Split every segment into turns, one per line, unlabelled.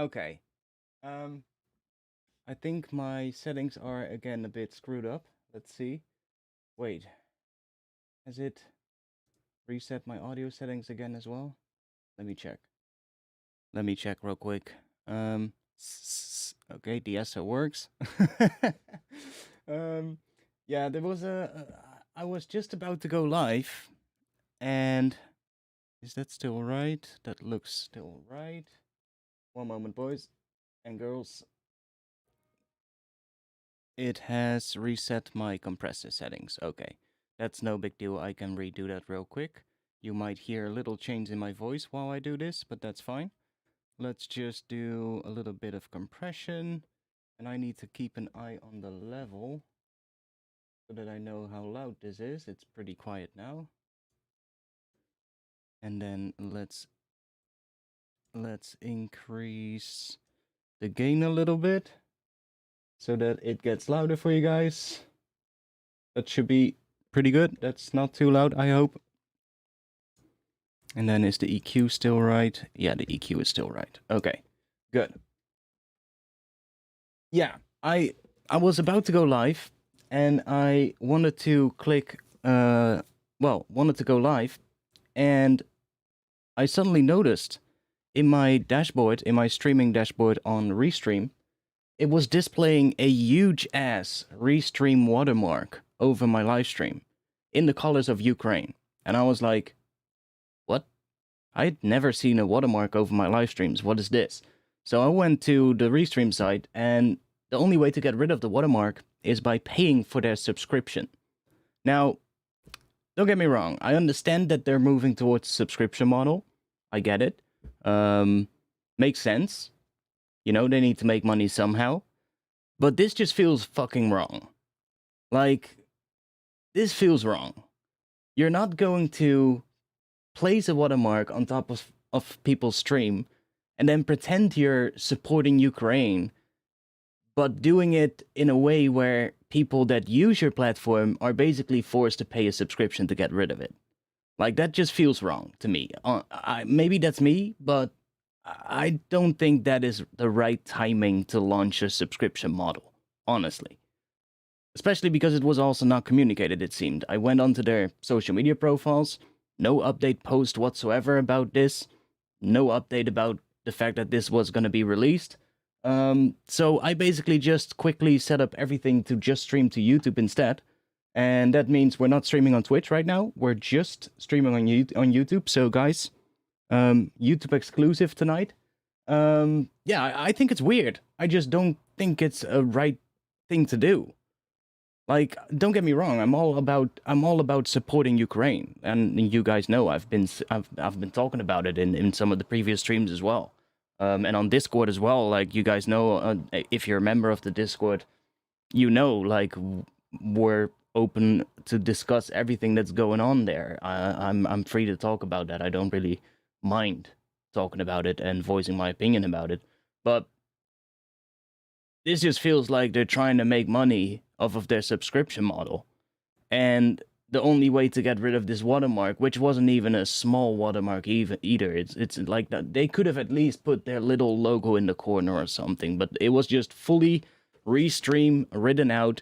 Okay. Um, I think my settings are again a bit screwed up. Let's see. Wait, has it reset my audio settings again as well? Let me check. Let me check real quick. Okay, DSO works. um, yeah, there was I was just about to go live, and is that still right? That looks still right. One moment, boys and girls. It has reset my compressor settings. Okay, that's no big deal. I can redo that real quick. You might hear a little change in my voice while I do this, but that's fine. Let's just do a little bit of compression. And I need to keep an eye on the level so that I know how loud this is. It's pretty quiet now. And then let's increase the gain a little bit so that it gets louder for you guys. That should be pretty good. That's not too loud, I hope. And then is the EQ still right? Yeah, the EQ is still right. Okay, good. Yeah, I was about to go live, and I wanted to click, wanted to go live, and I suddenly noticed in my dashboard, in my streaming dashboard on Restream, it was displaying a huge ass Restream watermark over my live stream in the colors of Ukraine. And I was like, what? I'd never seen a watermark over my live streams. What is this? So I went to the Restream site, and the only way to get rid of the watermark is by paying for their subscription. Now, don't get me wrong. I understand that they're moving towards a subscription model. I get it. Makes sense. You know, they need to make money somehow. But this just feels fucking wrong. Like, this feels wrong. You're not going to place a watermark on top of people's stream and then pretend you're supporting Ukraine, but doing it in a way where people that use your platform are basically forced to pay a subscription to get rid of it. Like, that just feels wrong to me. Maybe that's me, but I don't think that is the right timing to launch a subscription model, honestly. Especially because it was also not communicated, it seemed. I went onto their social media profiles, no update post whatsoever about this, no update about the fact that this was going to be released. So I basically just quickly set up everything to just stream to YouTube instead. And that means we're not streaming on Twitch right now. We're just streaming on YouTube. So guys, YouTube exclusive tonight. Yeah, I think it's weird. I just don't think it's a right thing to do. Like, don't get me wrong. I'm all about supporting Ukraine, and you guys know I've been talking about it in some of the previous streams as well, and on Discord as well. Like, you guys know, if you're a member of the Discord, you know, like, we're open to discuss everything that's going on there. I'm free to talk about that. I don't really mind talking about it and voicing my opinion about it, but this just feels like they're trying to make money off of their subscription model. And the only way to get rid of this watermark, which wasn't even a small watermark either, it's like that they could have at least put their little logo in the corner or something, but it was just fully Restream written out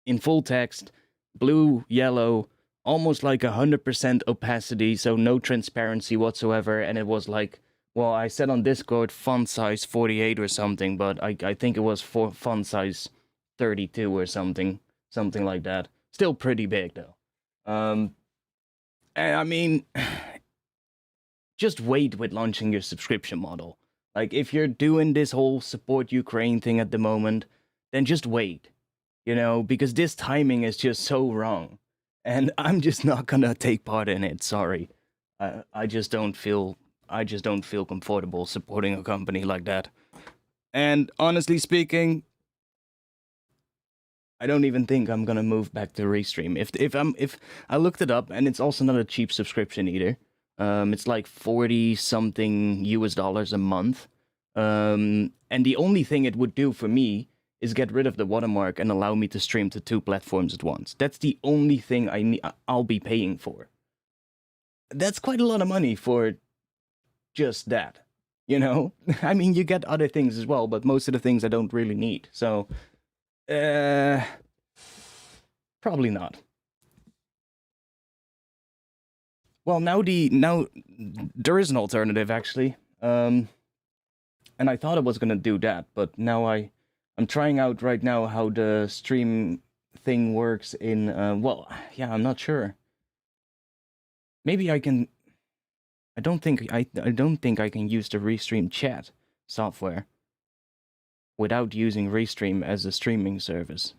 in full text, blue, yellow, almost like 100% opacity, so no transparency whatsoever, and it was like, well, I said on Discord font size 48 or something, but I think it was for font size 32 or something like that. Still pretty big though. And I mean, just wait with launching your subscription model. Like, if you're doing this whole support Ukraine thing at the moment, then just wait. You know, because this timing is just so wrong. And I'm just not gonna take part in it, sorry. I just don't feel comfortable supporting a company like that. And honestly speaking, I don't even think I'm gonna move back to Restream. If I looked it up, and it's also not a cheap subscription either. It's like 40 something US dollars a month. And the only thing it would do for me is get rid of the watermark and allow me to stream to 2 platforms at once. That's the only thing I'll be paying for. That's quite a lot of money for just that. you know? I mean, you get other things as well, but most of the things I don't really need. So, probably not. Well, now there is an alternative actually. And I thought I was gonna do that, but now I'm trying out right now how the stream thing works in well, yeah, I'm not sure. Maybe I can. I don't think I can use the Restream chat software without using Restream as a streaming service.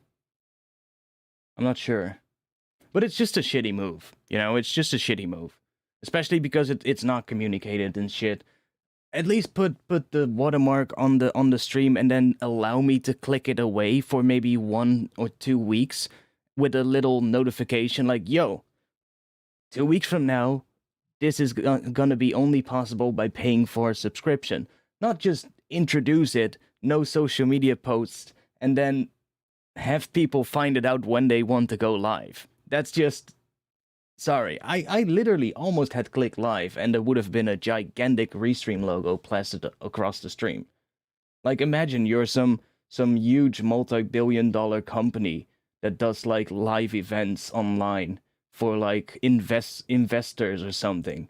I'm not sure. But it's just a shitty move, you know, it's just a shitty move. Especially because it's not communicated and shit. At least put the watermark on the stream and then allow me to click it away for maybe 1 or 2 weeks with a little notification like, yo, 2 weeks from now, this is gonna be only possible by paying for a subscription. Not just introduce it, no social media posts, and then have people find it out when they want to go live. That's just... Sorry, I literally almost had clicked live and there would have been a gigantic Restream logo plastered across the stream. Like, imagine you're some huge multi-billion-dollar company that does, like, live events online for, like, investors or something.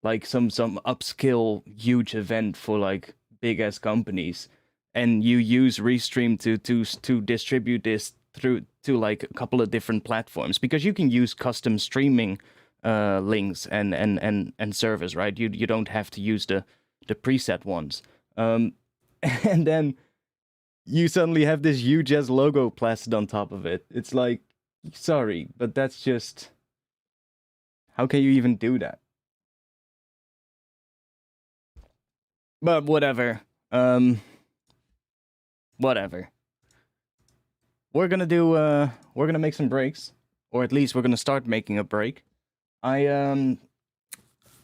Like, some upscale huge event for, like, big-ass companies. And you use Restream to distribute this through to like a couple of different platforms, because you can use custom streaming links and servers, right? You don't have to use the preset ones. And then you suddenly have this huge ass logo plastered on top of it. It's like, sorry, but that's just... How can you even do that? But whatever. Whatever. We're gonna make some breaks, or at least we're gonna start making a break. I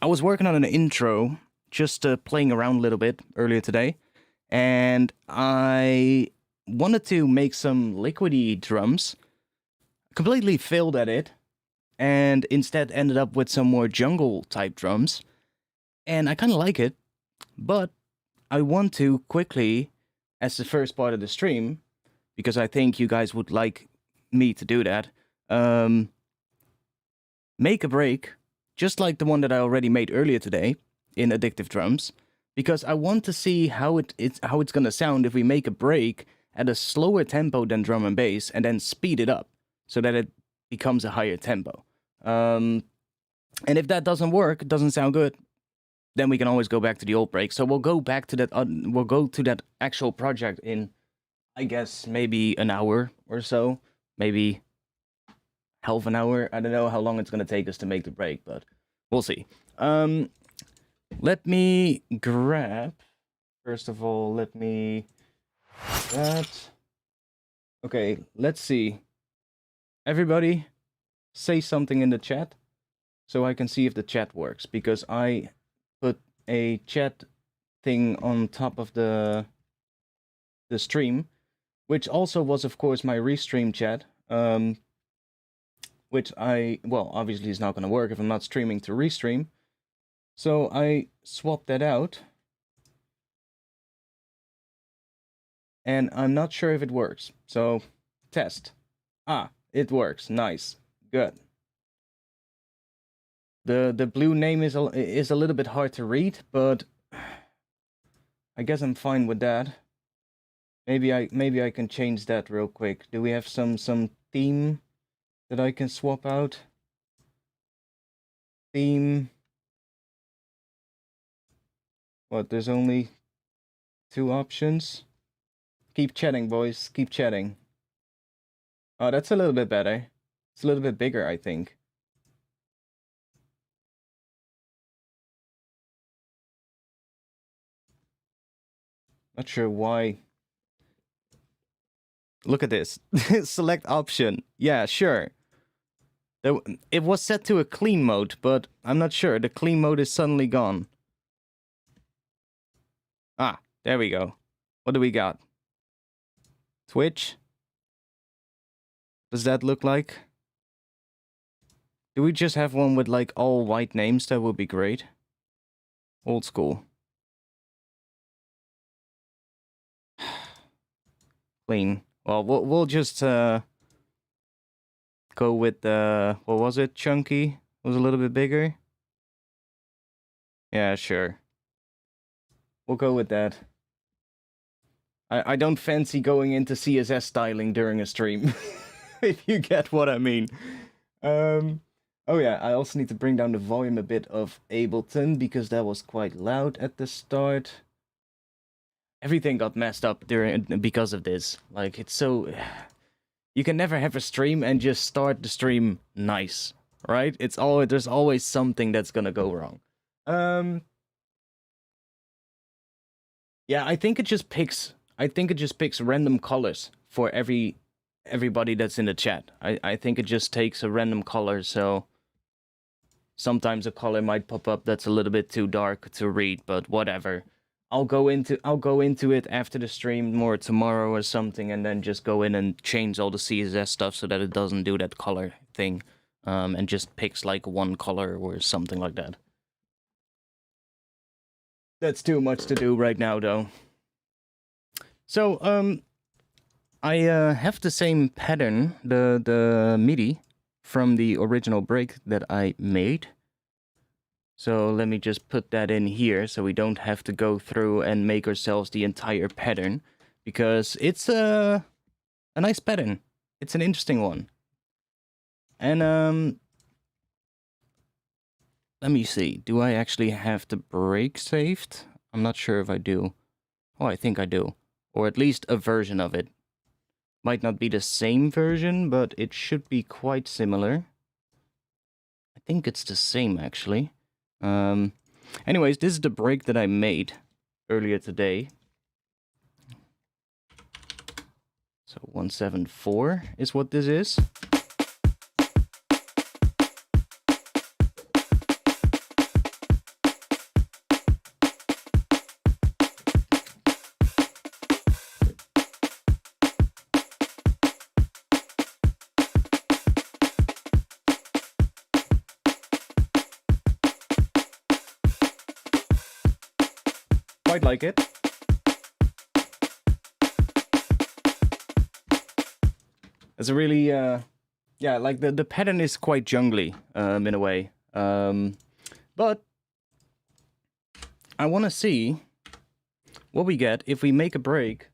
was working on an intro, just playing around a little bit earlier today, and I wanted to make some liquidy drums. Completely failed at it, and instead ended up with some more jungle type drums, and I kind of like it, but I want to quickly, as the first part of the stream, because I think you guys would like me to do that, make a break, just like the one that I already made earlier today in Addictive Drums, because I want to see how it's gonna sound if we make a break at a slower tempo than drum and bass, and then speed it up so that it becomes a higher tempo. And if that doesn't work, it doesn't sound good, then we can always go back to the old break. So we'll go back to that. We'll go to that actual project in, I guess, maybe an hour or so, maybe half an hour. I don't know how long it's gonna take us to make the break, but we'll see. Let me grab... First of all, let me... That... Okay, let's see. Everybody, say something in the chat so I can see if the chat works, because I put a chat thing on top of the stream, which also was, of course, my Restream chat, which well, obviously is not going to work if I'm not streaming to Restream. So I swapped that out. And I'm not sure if it works. So, test. Ah, it works. Nice. Good. The blue name is a little bit hard to read, but I guess I'm fine with that. Maybe I can change that real quick. Do we have some theme that I can swap out? Theme. What, there's only 2 options? Keep chatting, boys. Keep chatting. Oh, that's a little bit better. It's a little bit bigger, I think. Not sure why. Look at this. Select option. Yeah, sure. It was set to a clean mode, but I'm not sure. The clean mode is suddenly gone. Ah, there we go. What do we got? Twitch? Does that look like? Do we just have one with like all white names? That would be great. Old school. clean. Well, we'll just go with the, what was it? Chunky was a little bit bigger. Yeah, sure. We'll go with that. I don't fancy going into CSS styling during a stream, if you get what I mean. Oh yeah, I also need to bring down the volume a bit of Ableton, because that was quite loud at the start. Everything got messed up because of this. Like, it's so... You can never have a stream and just start the stream nice, right? There's always something that's gonna go wrong. Yeah, I think it just picks random colors for everybody that's in the chat. I think it just takes a random color, so sometimes a color might pop up that's a little bit too dark to read, but whatever. I'll go into it after the stream more tomorrow or something, and then just go in and change all the CSS stuff so that it doesn't do that color thing, and just picks like one color or something like that. That's too much to do right now, though. So, I have the same pattern, the MIDI from the original break that I made. So let me just put that in here so we don't have to go through and make ourselves the entire pattern, because it's a nice pattern. It's an interesting one. And let me see. Do I actually have the break saved? I'm not sure if I do. Oh, I think I do. Or at least a version of it. Might not be the same version, but it should be quite similar. I think it's the same, actually. Anyways, this is the break that I made earlier today. So 174 is what this is. Quite like it. It's a really, yeah, like the pattern is quite jungly, in a way. But I want to see what we get if we make a break.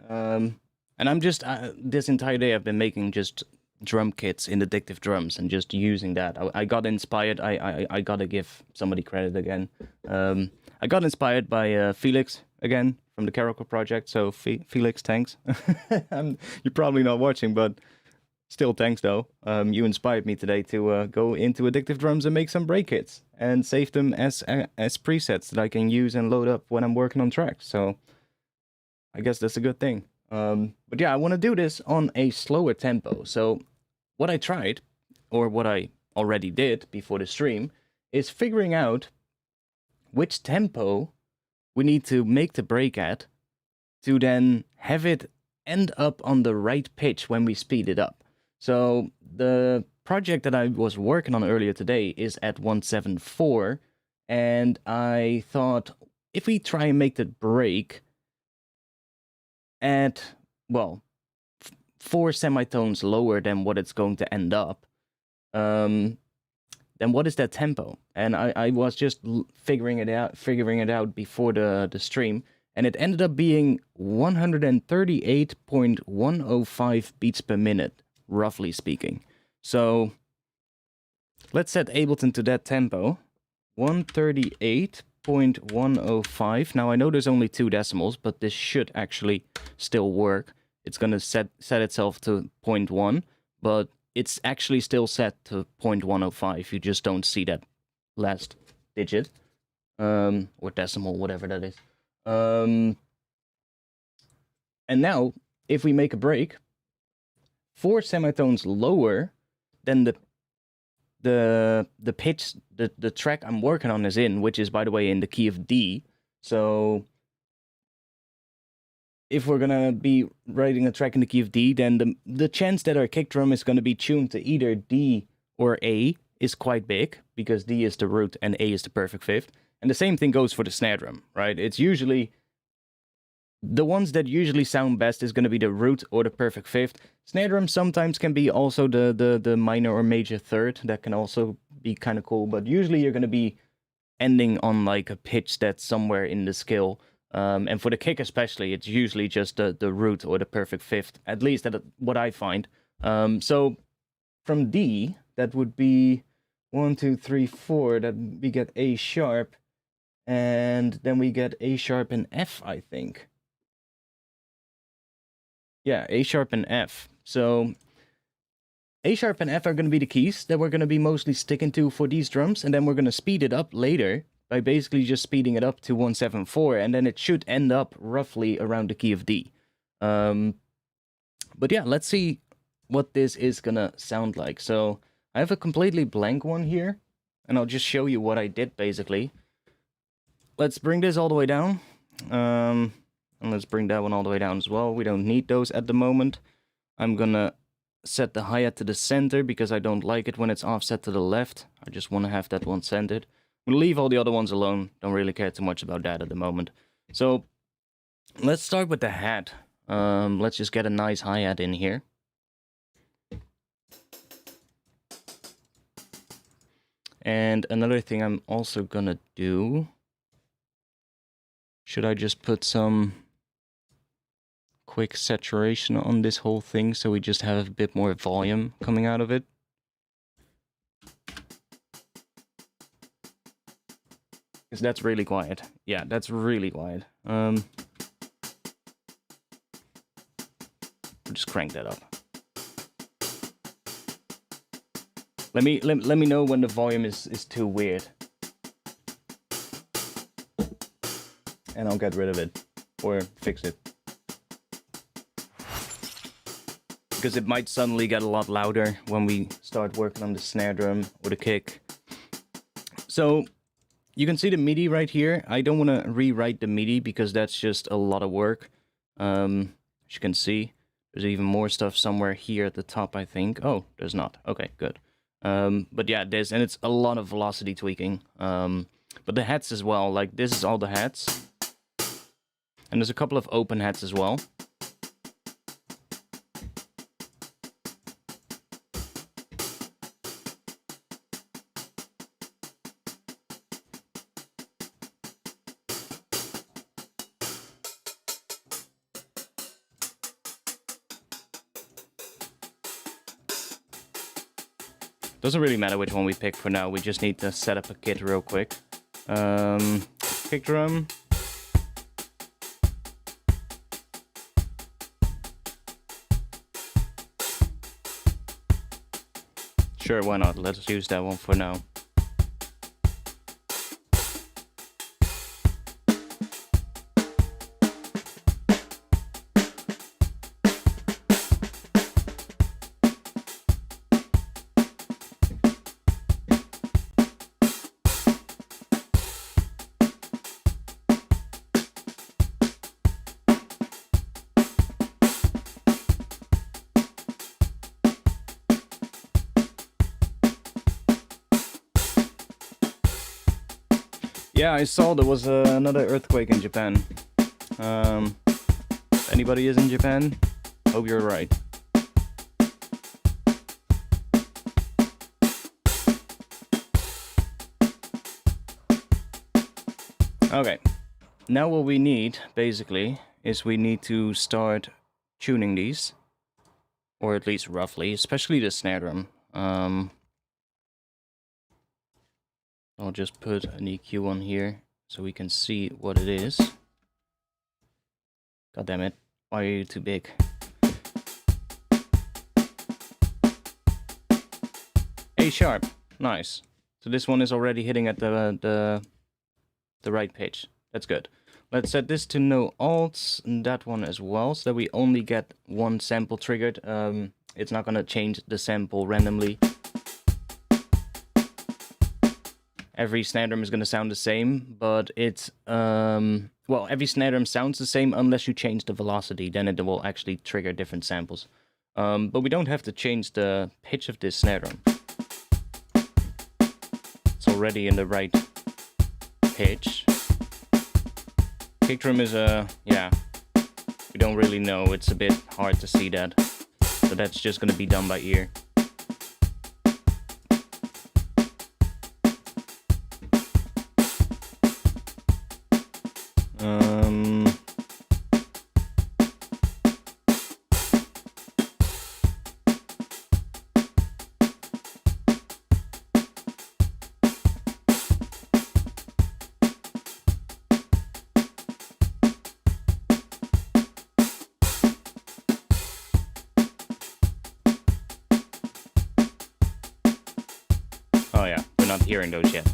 And I'm just, this entire day I've been making just drum kits in Addictive Drums and just using that. I got inspired. I gotta give somebody credit again. I got inspired by Felix again from the Caracal project. So Felix, thanks. You're probably not watching, but still thanks though. You inspired me today to go into Addictive Drums and make some break kits and save them as presets that I can use and load up when I'm working on tracks. So I guess that's a good thing. But yeah, I want to do this on a slower tempo. So what I tried, or what I already did before the stream, is figuring out which tempo we need to make the break at to then have it end up on the right pitch when we speed it up. So the project that I was working on earlier today is at 174, and I thought if we try and make the break at, well, 4 semitones lower than what it's going to end up, then what is that tempo? And I was just figuring it out before the stream, and it ended up being 138.105 beats per minute, roughly speaking. So let's set Ableton to that tempo, 138.105. Now I know there's only 2 decimals, but this should actually still work. It's gonna set itself to 0.1, but it's actually still set to 0.105. You just don't see that last digit, or decimal, whatever that is. And now, if we make a break 4 semitones lower than the pitch the track I'm working on is in, which is, by the way, in the key of D. So if we're gonna be writing a track in the key of D, then the chance that our kick drum is gonna be tuned to either D or A is quite big, because D is the root and A is the perfect fifth. And the same thing goes for the snare drum, right? It's usually the ones that usually sound best is going to be the root or the perfect fifth. Snare drum sometimes can be also the minor or major third. That can also be kind of cool, but usually you're going to be ending on like a pitch that's somewhere in the scale. And for the kick especially, it's usually just the root or the perfect fifth, at least that's what I find. So from D, that would be 1, 2, 3, 4, that we get A sharp, and then we get A sharp and F, I think. Yeah, A sharp and F. So A sharp and F are going to be the keys that we're going to be mostly sticking to for these drums, and then we're going to speed it up later by basically just speeding it up to 174, and then it should end up roughly around the key of D. But yeah, let's see what this is going to sound like. So I have a completely blank one here, and I'll just show you what I did basically. Let's bring this all the way down. And let's bring that one all the way down as well. We don't need those at the moment. I'm gonna set the hi-hat to the center because I don't like it when it's offset to the left. I just want to have that one centered. We'll leave all the other ones alone. Don't really care too much about that at the moment. So let's start with the hat. Let's just get a nice hi-hat in here. And another thing I'm also gonna do... Should I just put some quick saturation on this whole thing so we just have a bit more volume coming out of it? Because that's really quiet. Yeah, that's really quiet. I'll just crank that up. Let me know when the volume is too weird. And I'll get rid of it, or fix it. Because it might suddenly get a lot louder when we start working on the snare drum or the kick. So, you can see the MIDI right here. I don't want to rewrite the MIDI because that's just a lot of work. As you can see, there's even more stuff somewhere here at the top, I think. Oh, there's not. Okay, good. But yeah, and it's a lot of velocity tweaking. But the hats as well, like this is all the hats. And there's a couple of open hats as well. Doesn't really matter which one we pick for now, we just need to set up a kit real quick. Kick drum. Sure, why not? Let's use that one for now. Yeah, I saw there was another earthquake in Japan. Anybody is in Japan? Hope you're right. Okay, now what we need, basically, is we need to start tuning these. Or at least roughly, especially the snare drum. I'll just put an EQ on here so we can see what it is. God damn it, why are you too big? A sharp, nice. So this one is already hitting at the right pitch. That's good. Let's set this to no alts, and that one as well, so that we only get one sample triggered. It's not gonna change the sample randomly. Every snare drum is going to sound the same, but it's, well, every snare drum sounds the same unless you change the velocity, then it will actually trigger different samples. But we don't have to change the pitch of this snare drum. It's already in the right pitch. Kick drum is, yeah, you don't really know, it's a bit hard to see that. So that's just gonna be done by ear. Oh yeah, we're not hearing those yet.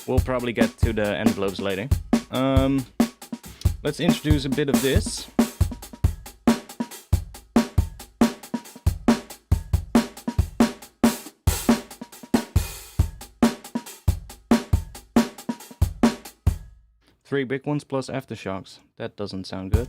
We'll probably get to the envelopes later. Let's introduce a bit of this. Three big ones plus aftershocks. That doesn't sound good.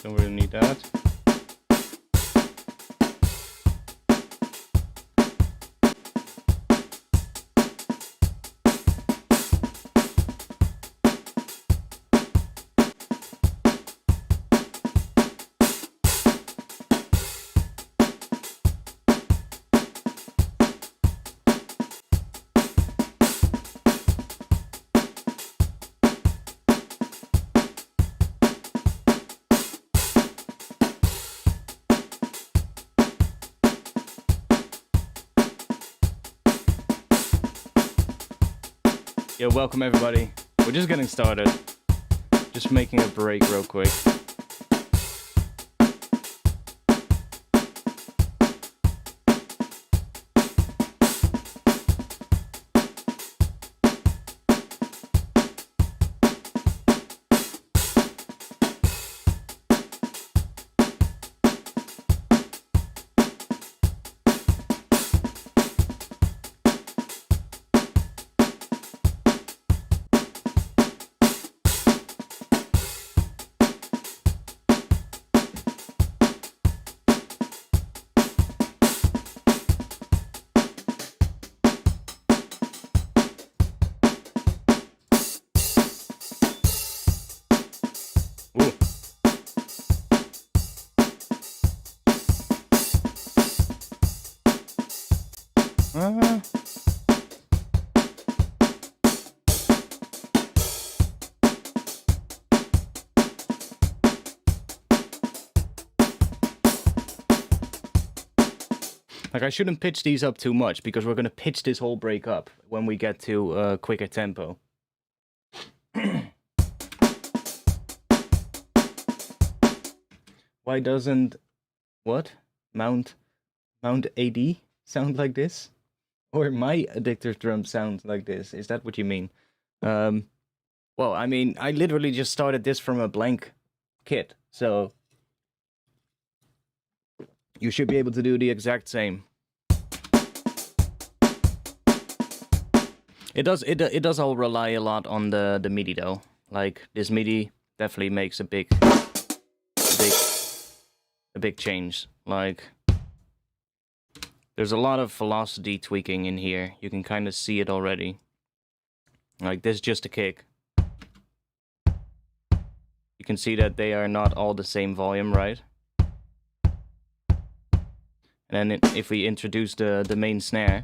Don't really need that. Yeah, welcome everybody. We're just getting started. Just making a break real quick. Like, I shouldn't pitch these up too much, because we're going to pitch this whole break up when we get to a quicker tempo. Why doesn't... what? Mount AD sound like this? Or my addictive drum sound like this? Is that what you mean? Well, I mean, I literally just started this from a blank kit, so... you should be able to do the exact same. It does all rely a lot on the MIDI though. Like, this MIDI definitely makes a big change. Like, There's a lot of velocity tweaking in here. You can kind of see it already. Like this, just a kick. You can see that they are not all the same volume, right? And then if we introduce the main snare,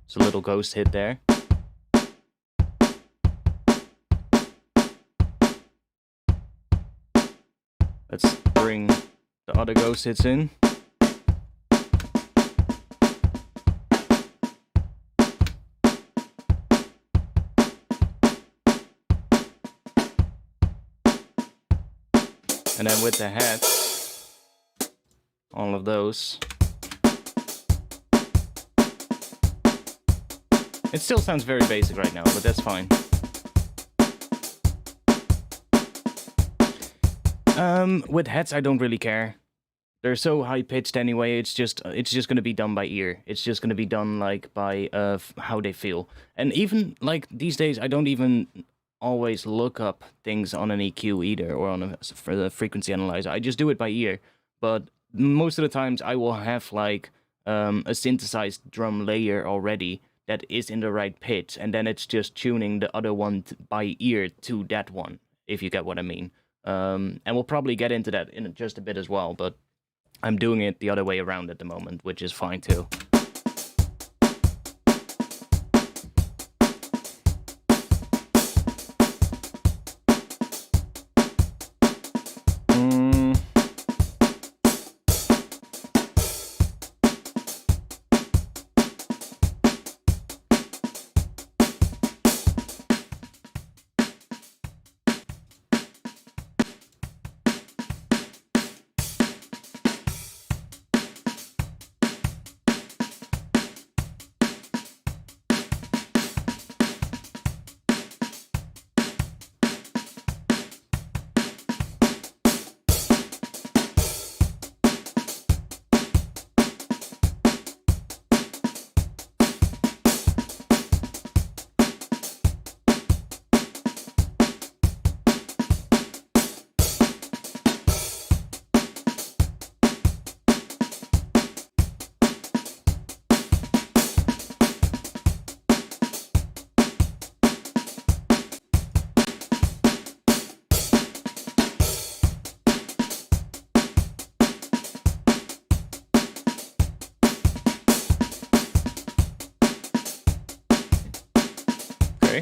it's a little ghost hit there. Let's bring the other ghost hits in. And then with the hats, all of those. It still sounds very basic right now, but that's fine. With hats, I don't really care. They're so high pitched anyway. It's just gonna be done by ear. It's just gonna be done like by how they feel. And even like these days, I don't even always look up things on an EQ either, or on for the frequency analyzer. I just do it by ear. But most of the times, I will have like a synthesized drum layer already that is in the right pitch, and then it's just tuning the other one by ear to that one, if you get what I mean. And we'll probably get into that in just a bit as well, but I'm doing it the other way around at the moment, which is fine too.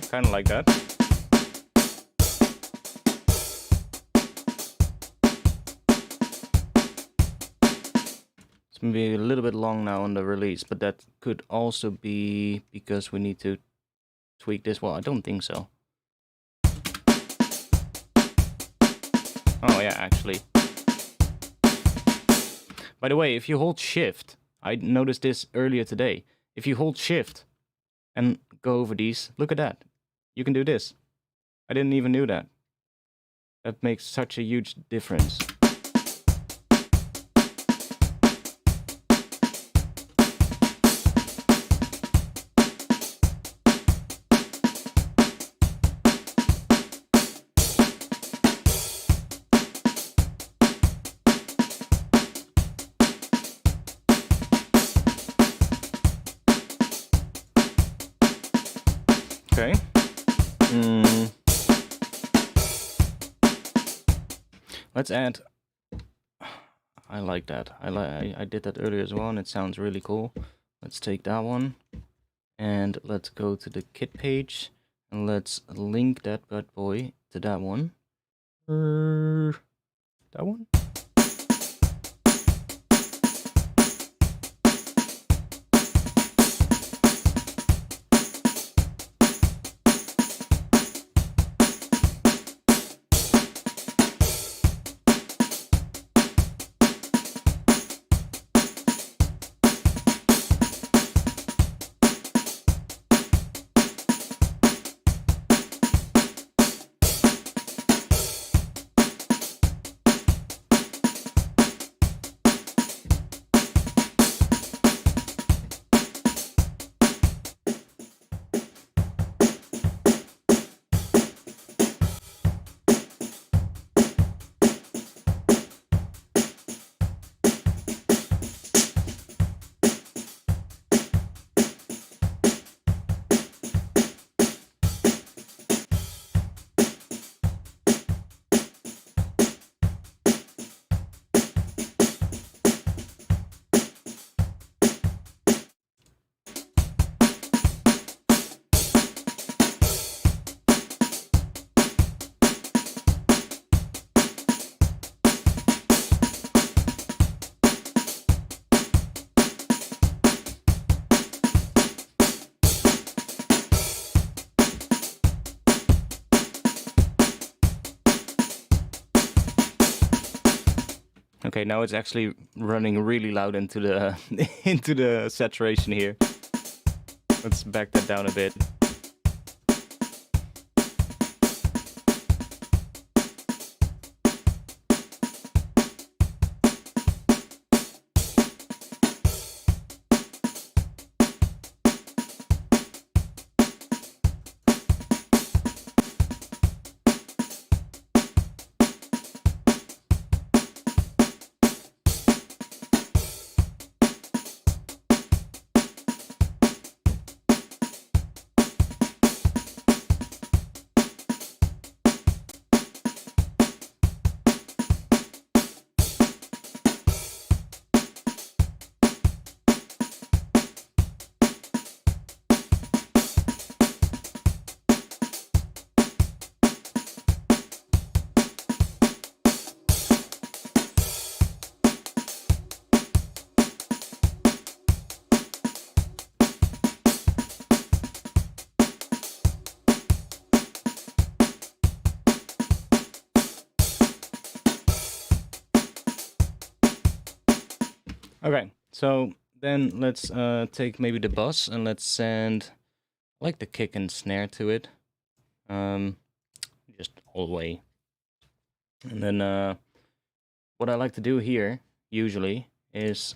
Kind of like that. It's maybe a little bit long now on the release, but that could also be because we need to tweak this. Well, I don't think so. Oh yeah, actually. By the way, if you hold shift, I noticed this earlier today. If you hold shift and go over these, look at that. You can do this. I didn't even know that. That makes such a huge difference. Okay. Let's add. I like that. I did that earlier as well, and it sounds really cool. Let's take that one, and let's go to the kit page, and let's link that bad boy to that one. That one. Okay, now it's actually running really loud into the into the saturation here. Let's back that down a bit. Okay, so then let's take maybe the bus and let's send like the kick and snare to it. Just all the way. And then what I like to do here usually is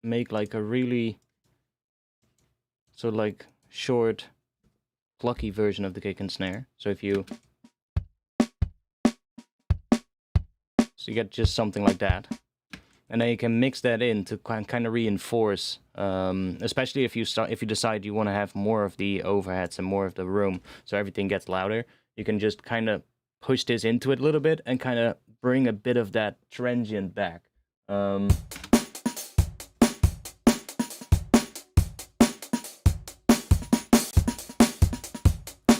make like a really sort of like short plucky version of the kick and snare. So if you get just something like that. And then you can mix that in to kind of reinforce, especially if you decide you want to have more of the overheads and more of the room, so everything gets louder. You can just kind of push this into it a little bit and kind of bring a bit of that transient back.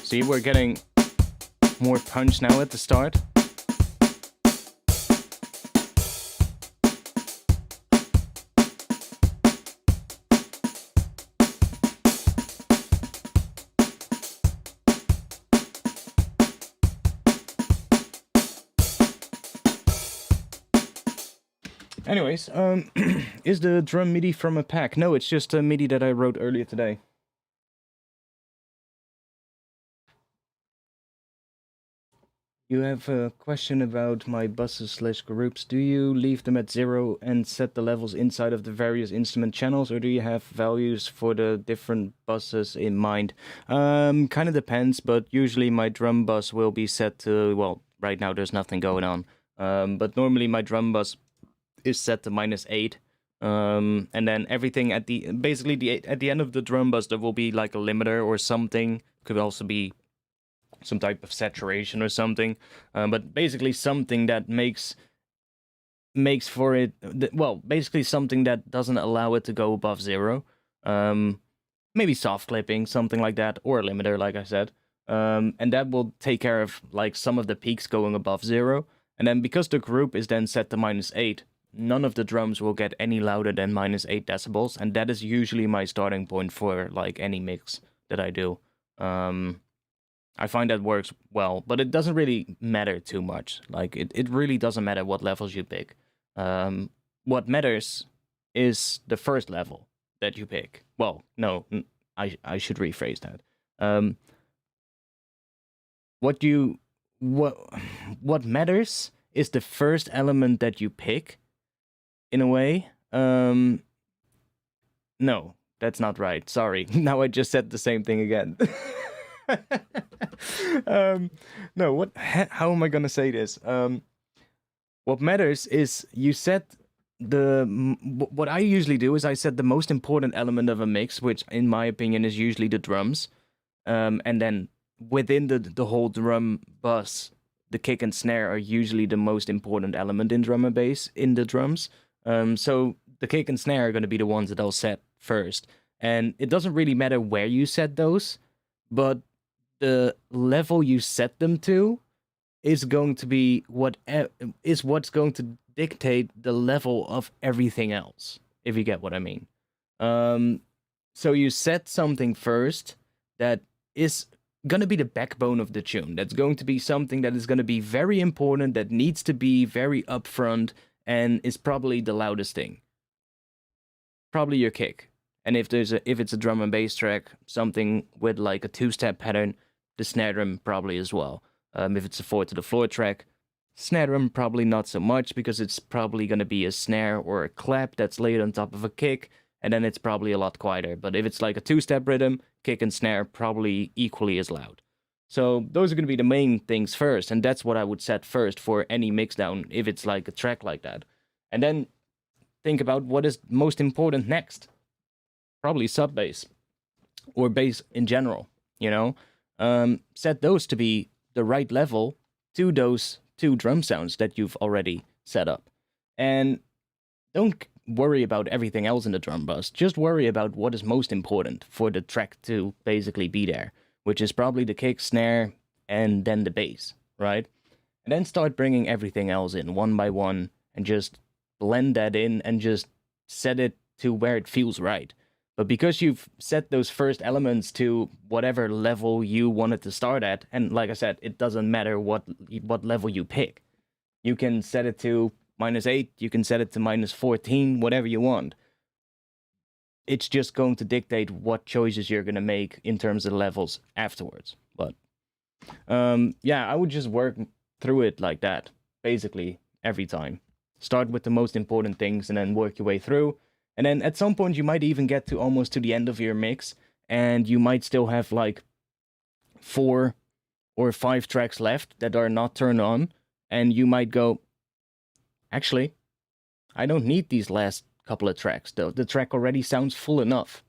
See, we're getting more punch now at the start. Anyways, is the drum MIDI from a pack? No, it's just a MIDI that I wrote earlier today. You have a question about my buses/groups. Do you leave them at 0 and set the levels inside of the various instrument channels, or do you have values for the different buses in mind? Kind of depends, but usually my drum bus will be set to, well, right now there's nothing going on. But normally my drum bus is set to -8. And then everything at the end of the drum bus there will be like a limiter or something. Could also be some type of saturation or something, but basically something that makes for it, well, basically something that doesn't allow it to go above 0. Maybe soft clipping, something like that, or a limiter, like I said. And that will take care of like some of the peaks going above 0. And then because the group is then set to -8, none of the drums will get any louder than -8 decibels, and that is usually my starting point for like any mix that I do. I find that works well, but it doesn't really matter too much. Like, it really doesn't matter what levels you pick. What matters is the first level that you pick. Well, no, I should rephrase that. What matters is the first element that you pick, in a way. No, that's not right. Sorry. Now I just said the same thing again. No, how am I gonna say this? What matters is you set what I usually do is I set the most important element of a mix, which in my opinion is usually the drums. And then within the whole drum bus, the kick and snare are usually the most important element in drum and bass in the drums. So the kick and snare are going to be the ones that I'll set first. And it doesn't really matter where you set those, but the level you set them to is going to be what's going to dictate the level of everything else, if you get what I mean. So you set something first that is going to be the backbone of the tune. That's going to be something that is going to be very important, that needs to be very upfront, and is probably the loudest thing. Probably your kick. And if it's a drum and bass track, something with like a two-step pattern, the snare drum probably as well. If it's a 4 to the floor track, snare drum probably not so much, because it's probably going to be a snare or a clap that's laid on top of a kick, and then it's probably a lot quieter. But if it's like a two-step rhythm, kick and snare probably equally as loud. So those are going to be the main things first, and that's what I would set first for any mixdown if it's like a track like that. And then think about what is most important next. Probably sub bass or bass in general, you know? Set those to be the right level to those two drum sounds that you've already set up. And don't worry about everything else in the drum bus. Just worry about what is most important for the track to basically be there, which is probably the kick, snare, and then the bass, right? And then start bringing everything else in one by one and just blend that in and just set it to where it feels right. But because you've set those first elements to whatever level you wanted to start at, and like I said, it doesn't matter what level you pick. You can set it to -8, you can set it to -14, whatever you want. It's just going to dictate what choices you're going to make in terms of levels afterwards. But yeah, I would just work through it like that, basically, every time. Start with the most important things and then work your way through. And then at some point you might even get to almost to the end of your mix, and you might still have like 4 or 5 tracks left that are not turned on, and you might go, actually, I don't need these last couple of tracks, though. The track already sounds full enough.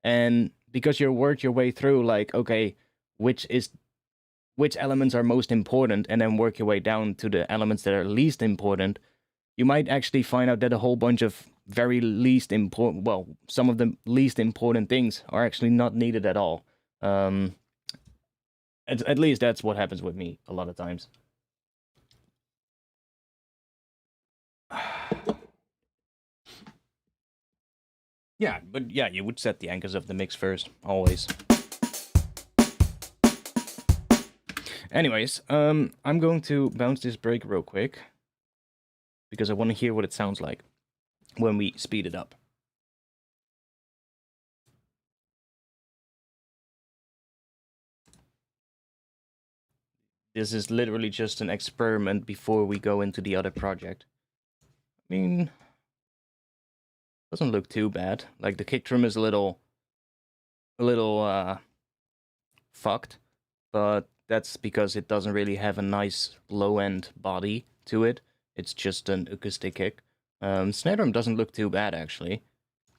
And because you work your way through, like, okay, which elements are most important, and then work your way down to the elements that are least important, you might actually find out that a whole bunch of very least important, well, some of the least important things are actually not needed at all. At least that's what happens with me a lot of times. Yeah, but yeah, you would set the anchors of the mix first, always. Anyways, I'm going to bounce this break real quick, because I want to hear what it sounds like when we speed it up. This is literally just an experiment before we go into the other project. I mean, doesn't look too bad. Like, the kick drum is a little fucked, but that's because it doesn't really have a nice low-end body to it. It's just an acoustic kick. Snare drum doesn't look too bad, actually.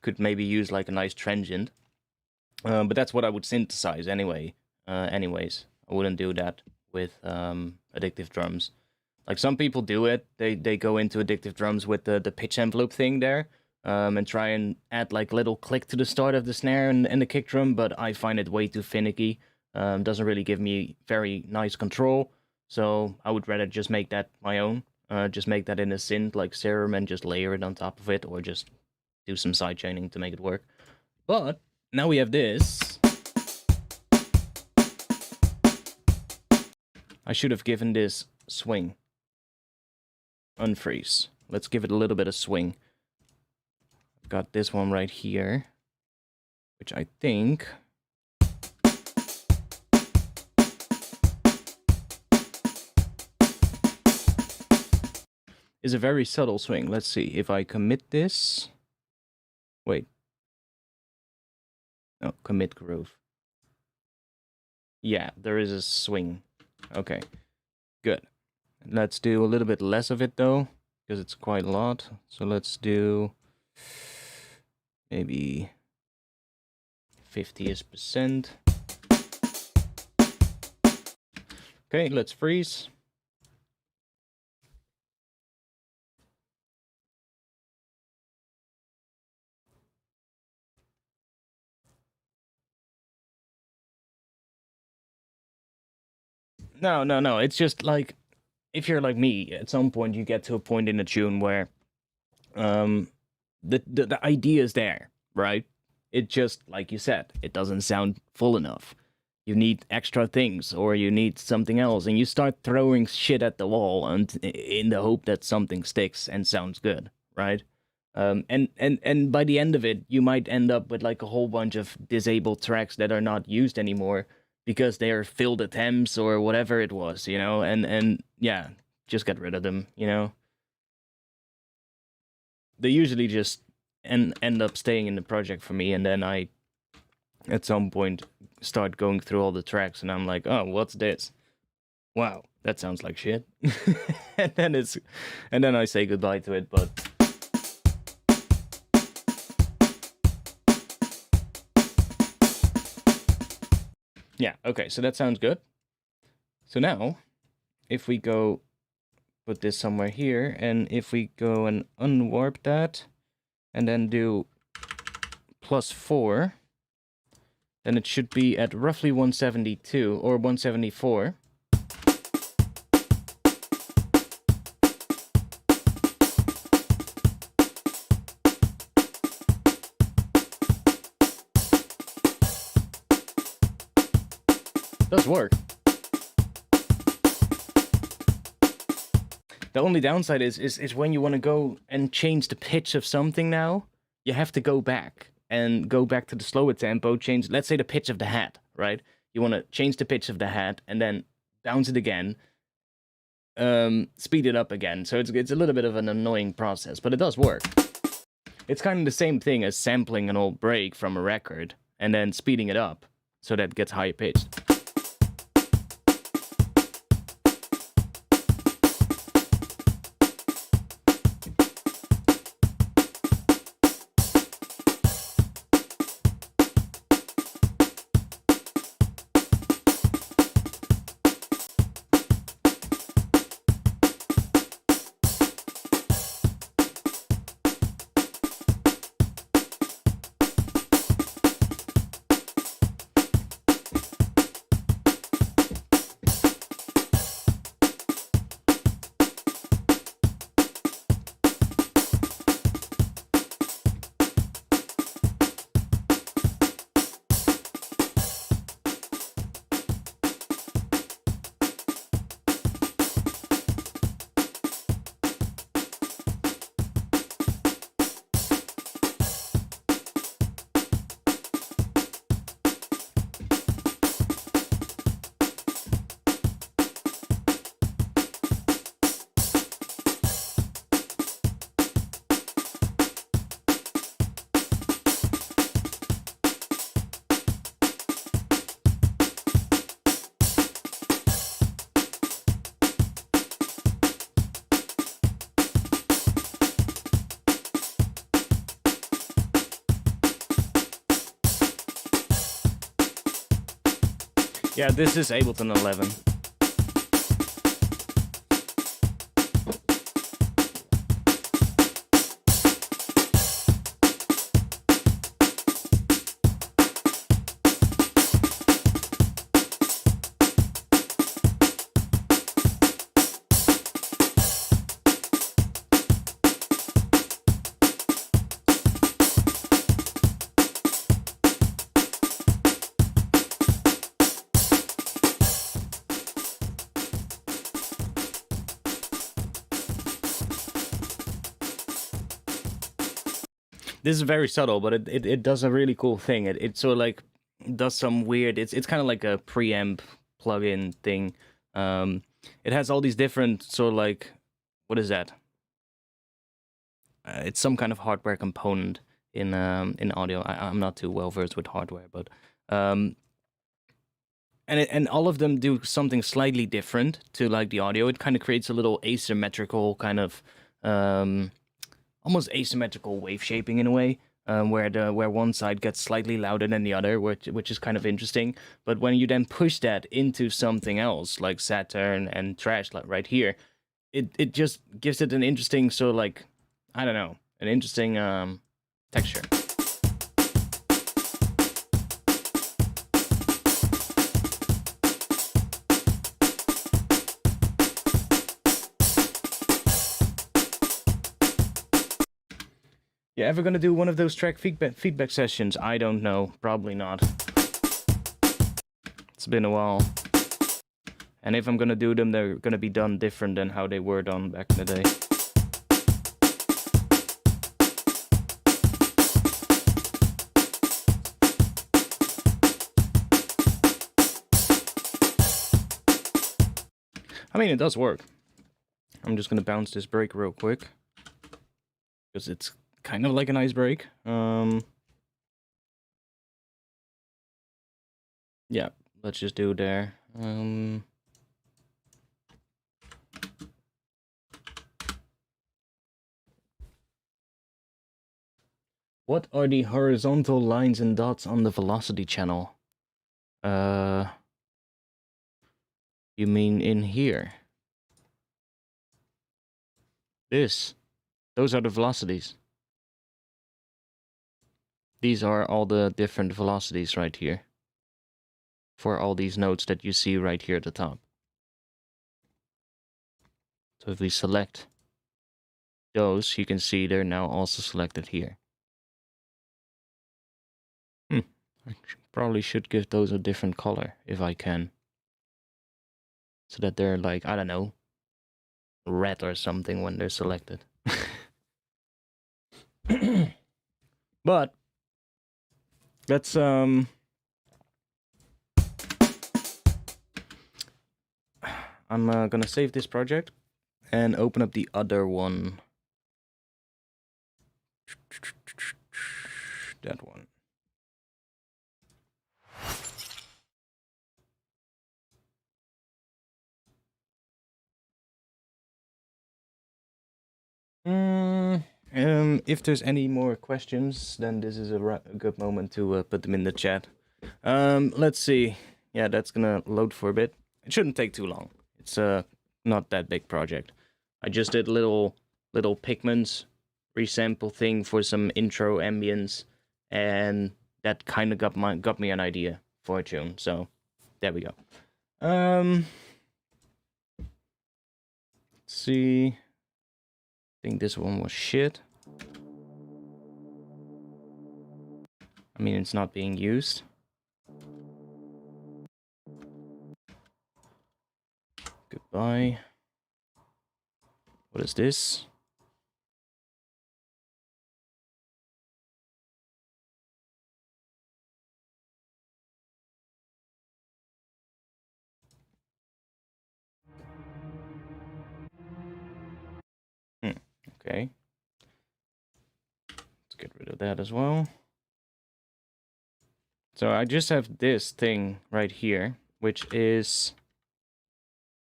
Could maybe use like a nice transient. But that's what I would synthesize anyway. Anyways, I wouldn't do that with addictive drums. Like, some people do it. They go into addictive drums with the pitch envelope thing there, and try and add like little click to the start of the snare and the kick drum, but I find it way too finicky. Doesn't really give me very nice control, so I would rather just make that my own. Just make that in a synth like Serum and just layer it on top of it, or just do some sidechaining to make it work. But now we have this. I should have given this swing. Unfreeze. Let's give it a little bit of swing. I've got this one right here, which I think is a very subtle swing. Let's see if I commit this. Wait. No, commit groove. Yeah, there is a swing. Okay, good. Let's do a little bit less of it though, because it's quite a lot. So let's do maybe 50%. Okay, let's freeze. No. It's just like, if you're like me, at some point you get to a point in a tune where the idea is there, right? It just, like you said, it doesn't sound full enough. you need extra things or you need something else, and you start throwing shit at the wall and in the hope that something sticks and sounds good, right? And by the end of it, you might end up with like a whole bunch of disabled tracks that are not used anymore because they are failed attempts or whatever it was, you know. And yeah, just get rid of them, you know. They usually just end up staying in the project for me, and then I, at some point, start going through all the tracks, and I'm like, oh, what's this? Wow, that sounds like shit. and then I say goodbye to it, but. Yeah, okay, so that sounds good. So now, if we go put this somewhere here, and if we go and unwarp that, and then do +4, then it should be at roughly 172 or 174. Does work. The only downside is when you want to go and change the pitch of something now, you have to go back and go back to the slower tempo, change, let's say, the pitch of the hat, right? You want to change the pitch of the hat and then bounce it again, speed it up again. So it's a little bit of an annoying process, but it does work. It's kind of the same thing as sampling an old break from a record and then speeding it up so that it gets higher pitched. Yeah, this is Ableton 11. This is very subtle, but it does a really cool thing. It sort of like does some weird. It's kind of like a preamp plugin thing. It has all these different sort of like, what is that? It's some kind of hardware component in audio. I'm not too well versed with hardware, but and all of them do something slightly different to like the audio. It kind of creates a little asymmetrical kind of almost asymmetrical wave shaping in a way, where one side gets slightly louder than the other, which is kind of interesting. But when you then push that into something else like Saturn and Trash, like right here, it just gives it an interesting sort of like, I don't know, an interesting texture. Yeah, ever gonna do one of those track feedback sessions? I don't know. Probably not. It's been a while. And if I'm gonna do them, they're gonna be done different than how they were done back in the day. I mean, it does work. I'm just gonna bounce this break real quick. Because it's kind of like a nice break. Yeah, let's just do it there. What are the horizontal lines and dots on the velocity channel? You mean in here? Those are the velocities. These are all the different velocities right here. For all these notes that you see right here at the top. So if we select those, you can see they're now also selected here. I probably should give those a different color if I can. So that they're like, I don't know, red or something when they're selected. But let's I'm gonna save this project and open up the other one. That one. If there's any more questions, then this is a good moment to put them in the chat. Let's see. Yeah, that's gonna load for a bit. It shouldn't take too long. It's not that big project. I just did little pigments resample thing for some intro ambience, and that kind of got me an idea for a tune. So there we go. Let's see. I think this one was shit. I mean, it's not being used. Goodbye. What is this? Okay. Let's get rid of that as well. So I just have this thing right here, which is,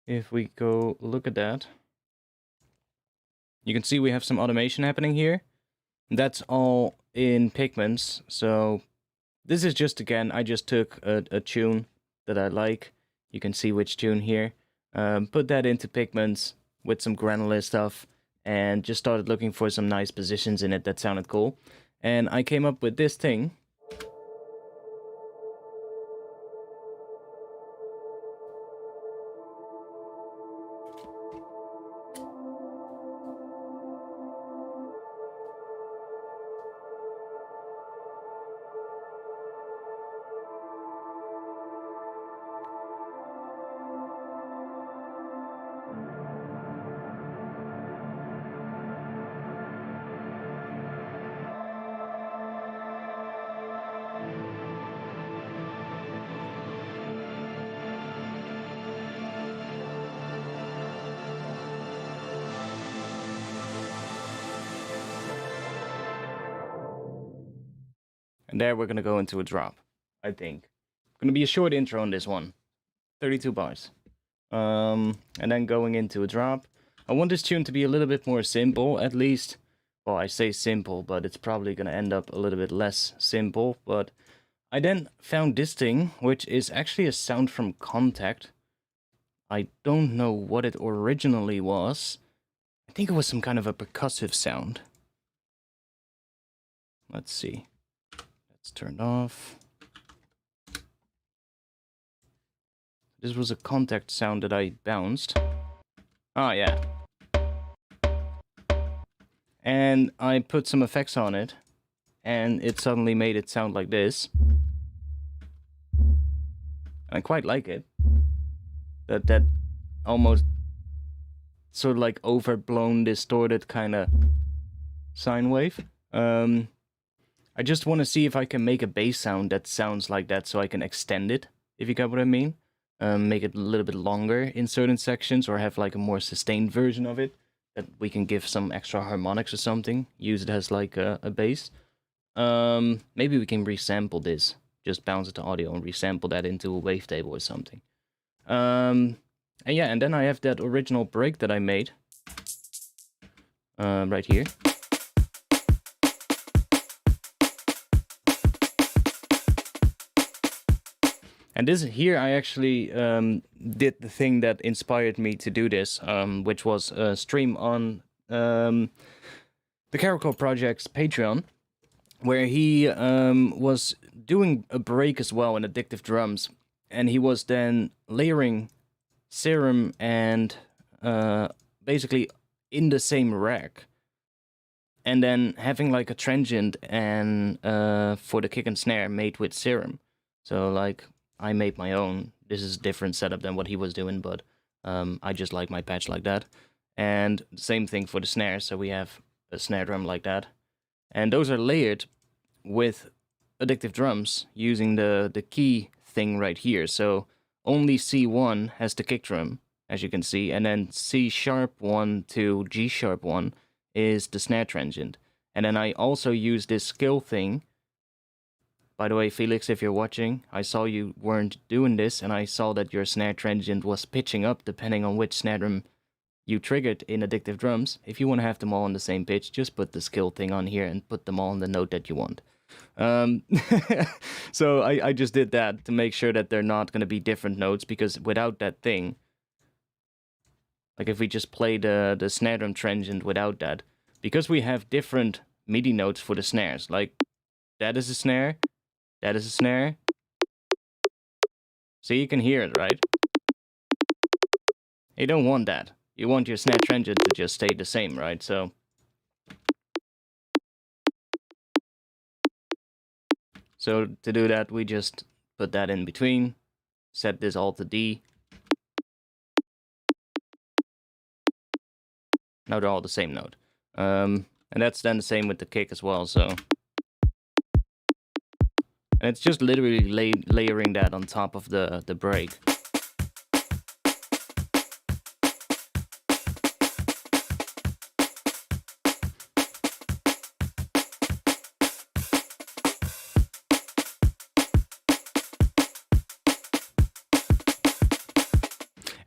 if we go look at that, you can see we have some automation happening here. That's all in pigments. So this is just, again, I just took a tune that I like. You can see which tune here. Put that into pigments with some granular stuff and just started looking for some nice positions in it that sounded cool. And I came up with this thing. And there we're going to go into a drop, I think. Going to be a short intro on this one. 32 bars. And then going into a drop. I want this tune to be a little bit more simple, at least. Well, I say simple, but it's probably going to end up a little bit less simple. But I then found this thing, which is actually a sound from Contact. I don't know what it originally was. I think it was some kind of a percussive sound. Let's see. That's turned off. This was a Contact sound that I bounced. Oh, yeah. And I put some effects on it, and it suddenly made it sound like this. I quite like it. That almost sort of like overblown, distorted kind of sine wave. I just want to see if I can make a bass sound that sounds like that so I can extend it, if you get what I mean. Make it a little bit longer in certain sections, or have like a more sustained version of it that we can give some extra harmonics or something, use it as like a bass. Maybe we can resample this, just bounce it to audio and resample that into a wavetable or something. And yeah, and then I have that original break that I made right here. And this here, I actually did the thing that inspired me to do this, which was stream on the Caracol Project's Patreon, where he was doing a break as well in Addictive Drums, and he was then layering Serum and basically in the same rack, and then having like a transient and for the kick and snare made with Serum. So like, I made my own. This is a different setup than what he was doing, but I just like my patch like that. And the same thing for the snare, so we have a snare drum like that. And those are layered with Addictive Drums using the key thing right here. So only C1 has the kick drum, as you can see, and then C sharp 1 to G sharp 1 is the snare transient. And then I also use this skill thing. By the way, Felix, if you're watching, I saw you weren't doing this, and I saw that your snare transient was pitching up depending on which snare drum you triggered in Addictive Drums. If you want to have them all on the same pitch, just put the skill thing on here and put them all on the note that you want. So I just did that to make sure that they're not going to be different notes, because without that thing, like if we just play the snare drum transient without that, because we have different MIDI notes for the snares, like that is a snare, that is a snare. So you can hear it, right? You don't want that. You want your snare transient to just stay the same, right? So to do that, we just put that in between, set this all to D. Now they're all the same note. And that's then the same with the kick as well, so. And it's just literally layering that on top of the break.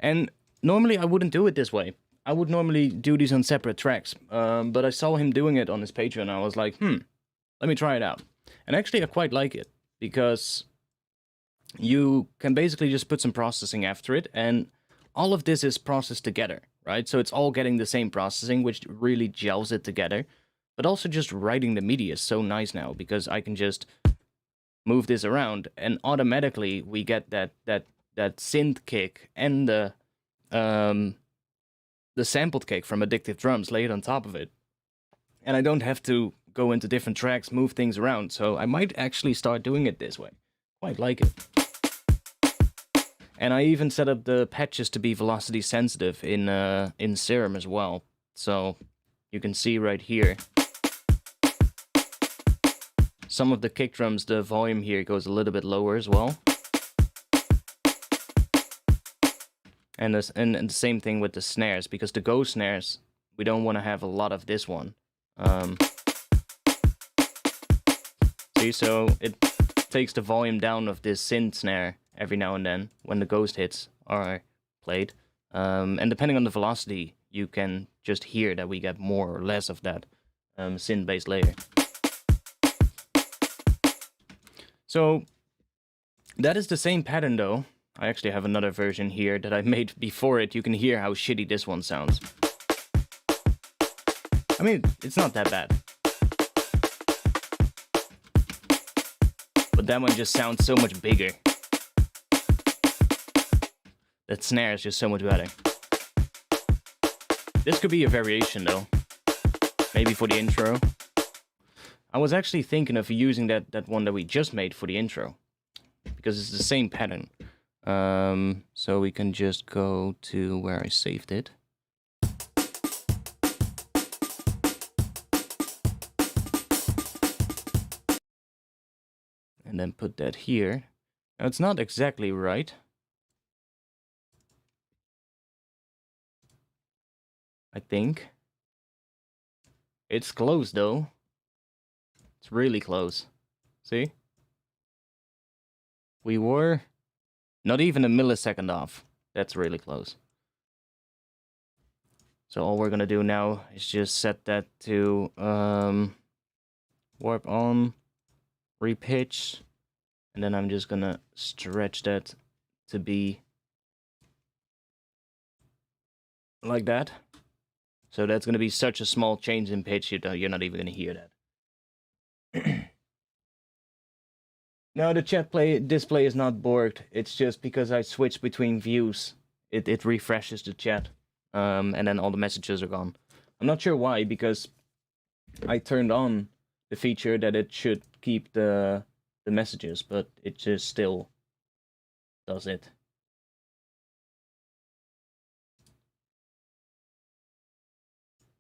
And normally I wouldn't do it this way. I would normally do these on separate tracks. But I saw him doing it on his Patreon, and I was like, let me try it out. And actually I quite like it, because you can basically just put some processing after it, and all of this is processed together, right? So it's all getting the same processing, which really gels it together. But also just writing the MIDI is so nice now, because I can just move this around, and automatically we get that synth kick and the sampled kick from Addictive Drums laid on top of it. And I don't have to go into different tracks, move things around, so I might actually start doing it this way. Quite like it. And I even set up the patches to be velocity sensitive in Serum as well. So you can see right here, some of the kick drums, the volume here goes a little bit lower as well. And the same thing with the snares, because the go snares, we don't want to have a lot of this one. See, so it takes the volume down of this synth snare every now and then when the ghost hits are played. And depending on the velocity, you can just hear that we get more or less of that synth bass layer. So that is the same pattern though. I actually have another version here that I made before it. You can hear how shitty this one sounds. I mean, it's not that bad. But that one just sounds so much bigger. That snare is just so much better. This could be a variation though. Maybe for the intro. I was actually thinking of using that one that we just made for the intro, because it's the same pattern. So we can just go to where I saved it. And then put that here. Now it's not exactly right. I think. It's close though. It's really close. See? We were not even a millisecond off. That's really close. So all we're gonna do now is just set that to warp on, repitch, and then I'm just gonna stretch that to be like that. So that's gonna be such a small change in pitch, you're not even gonna hear that. No, the chat display is not borked. It's just because I switched between views. It refreshes the chat, and then all the messages are gone. I'm not sure why, because I turned on the feature that it should keep the messages, but it just still does it.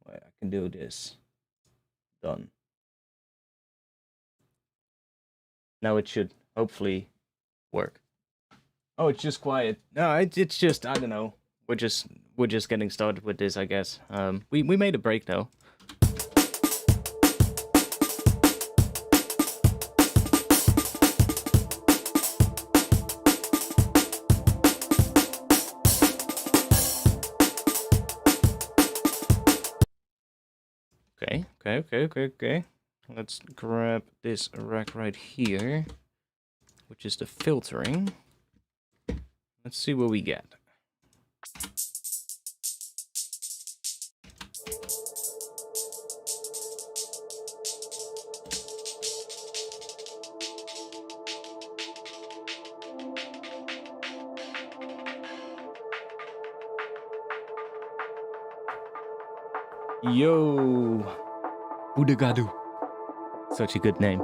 Well, I can do this. Done. Now it should hopefully work. Oh, it's just quiet. No, it's just, I don't know. We're just getting started with this, I guess. We made a break though. Okay. Let's grab this rack right here, which is the filtering. Let's see what we get. Yo, Udagadu. Such a good name.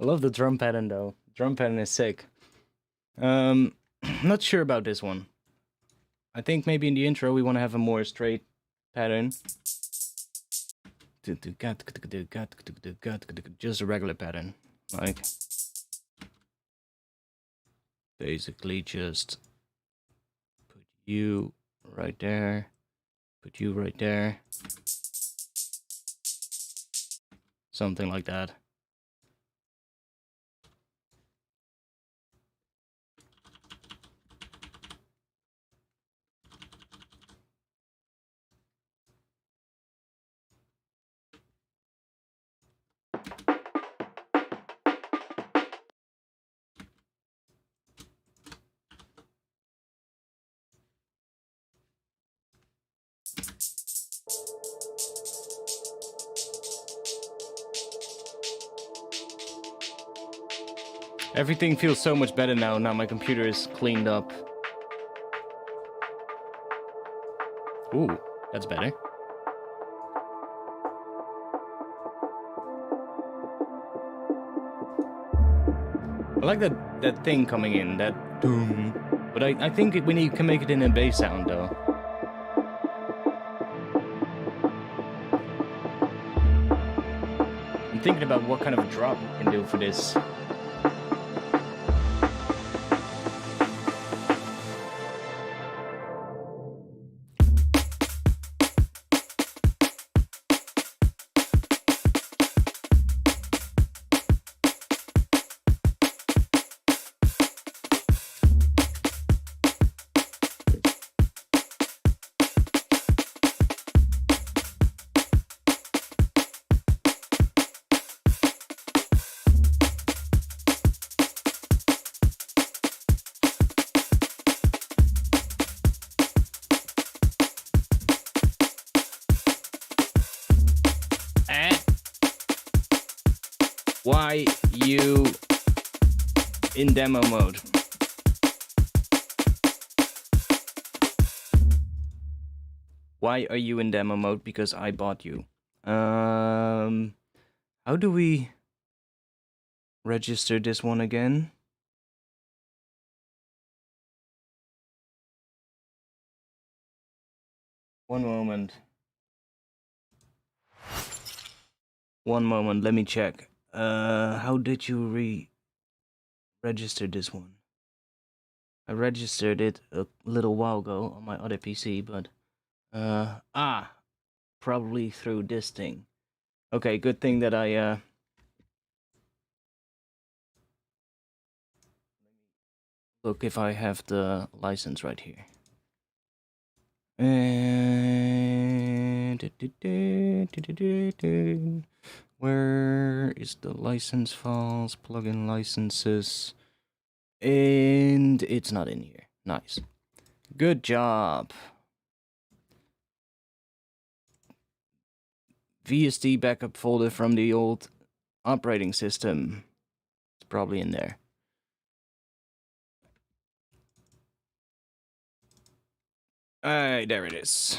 I love the drum pattern though. Drum pattern is sick. I'm not sure about this one. I think maybe in the intro we want to have a more straight pattern. Just a regular pattern. Like, basically just put you right there. Put you right there. Something like that. Everything feels so much better now. Now my computer is cleaned up. Ooh, that's better. I like that thing coming in, that boom. But I think we can make it in a bass sound though. I'm thinking about what kind of a drop we can do for this. why you in demo mode? Why are you in demo mode? Because I bought you. How do we register this one again? One moment. One moment, let me check. How did you register this one? I registered it a little while ago on my other PC, but probably through this thing. Okay, good thing that I look if I have the license right here. Where is the license files, plugin licenses? And it's not in here. Nice. Good job. VST backup folder from the old operating system. It's probably in there. Alright, there it is.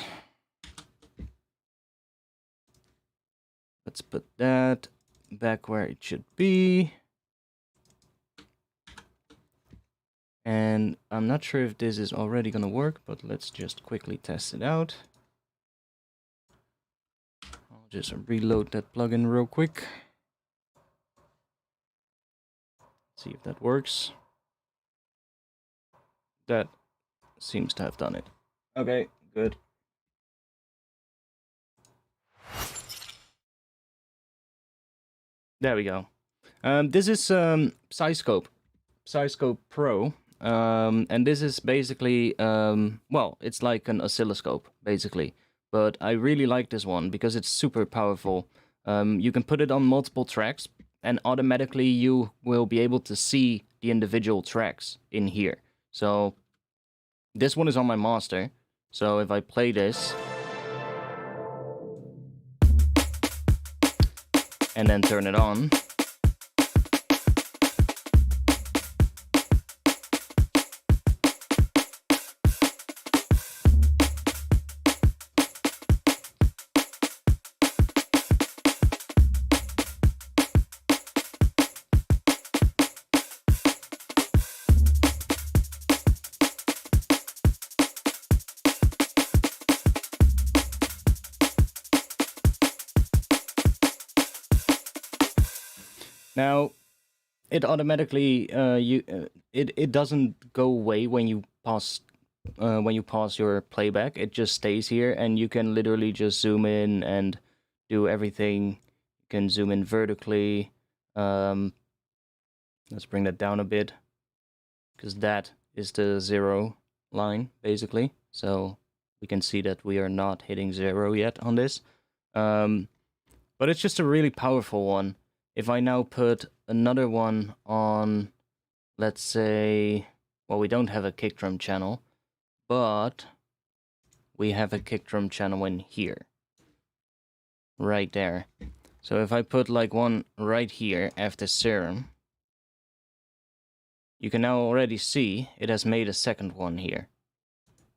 Let's put that back where it should be. And I'm not sure if this is already gonna work, but let's just quickly test it out. I'll just reload that plugin real quick. See if that works. That seems to have done it. Okay, good. There we go. This is oscilloscope Pro. And this is basically, well, it's like an oscilloscope, basically. But I really like this one because it's super powerful. You can put it on multiple tracks, and automatically you will be able to see the individual tracks in here. So this one is on my master. So if I play this, and then turn it on, now, it automatically it doesn't go away when you pause your playback. It just stays here, and you can literally just zoom in and do everything. You can zoom in vertically. Let's bring that down a bit, because that is the 0 line basically. So we can see that we are not hitting 0 yet on this. But it's just a really powerful one. If I now put another one on, let's say, well, we don't have a kick drum channel, but we have a kick drum channel in here, right there. So if I put like one right here after serum, you can now already see it has made a second one here.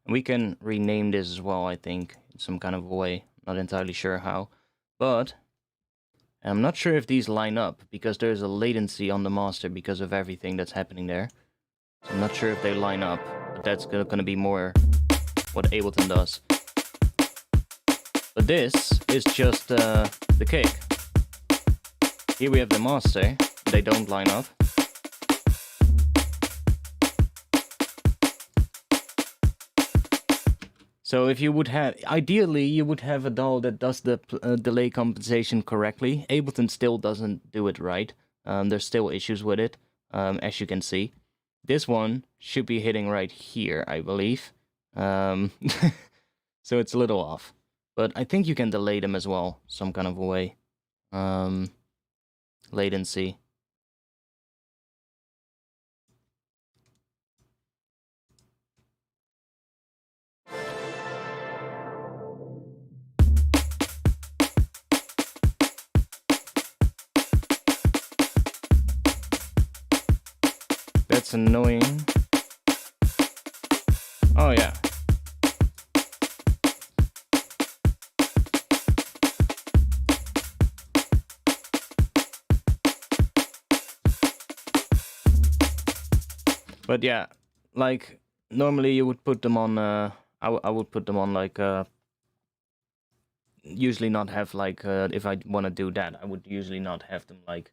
And we can rename this as well, I think, in some kind of way. Not entirely sure how, but I'm not sure if these line up, because there's a latency on the master because of everything that's happening there. So I'm not sure if they line up, but that's going to be more what Ableton does. But this is just the kick. Here we have the master. They don't line up. So if you would have, ideally you would have a DAW that does the delay compensation correctly. Ableton still doesn't do it right. There's still issues with it, as you can see. This one should be hitting right here, I believe. So it's a little off. But I think you can delay them as well, some kind of a way. Latency. That's annoying. Oh yeah. But yeah, like normally you would put them on. I would put them on like. Usually not have like. If I want to do that, I would usually not have them like.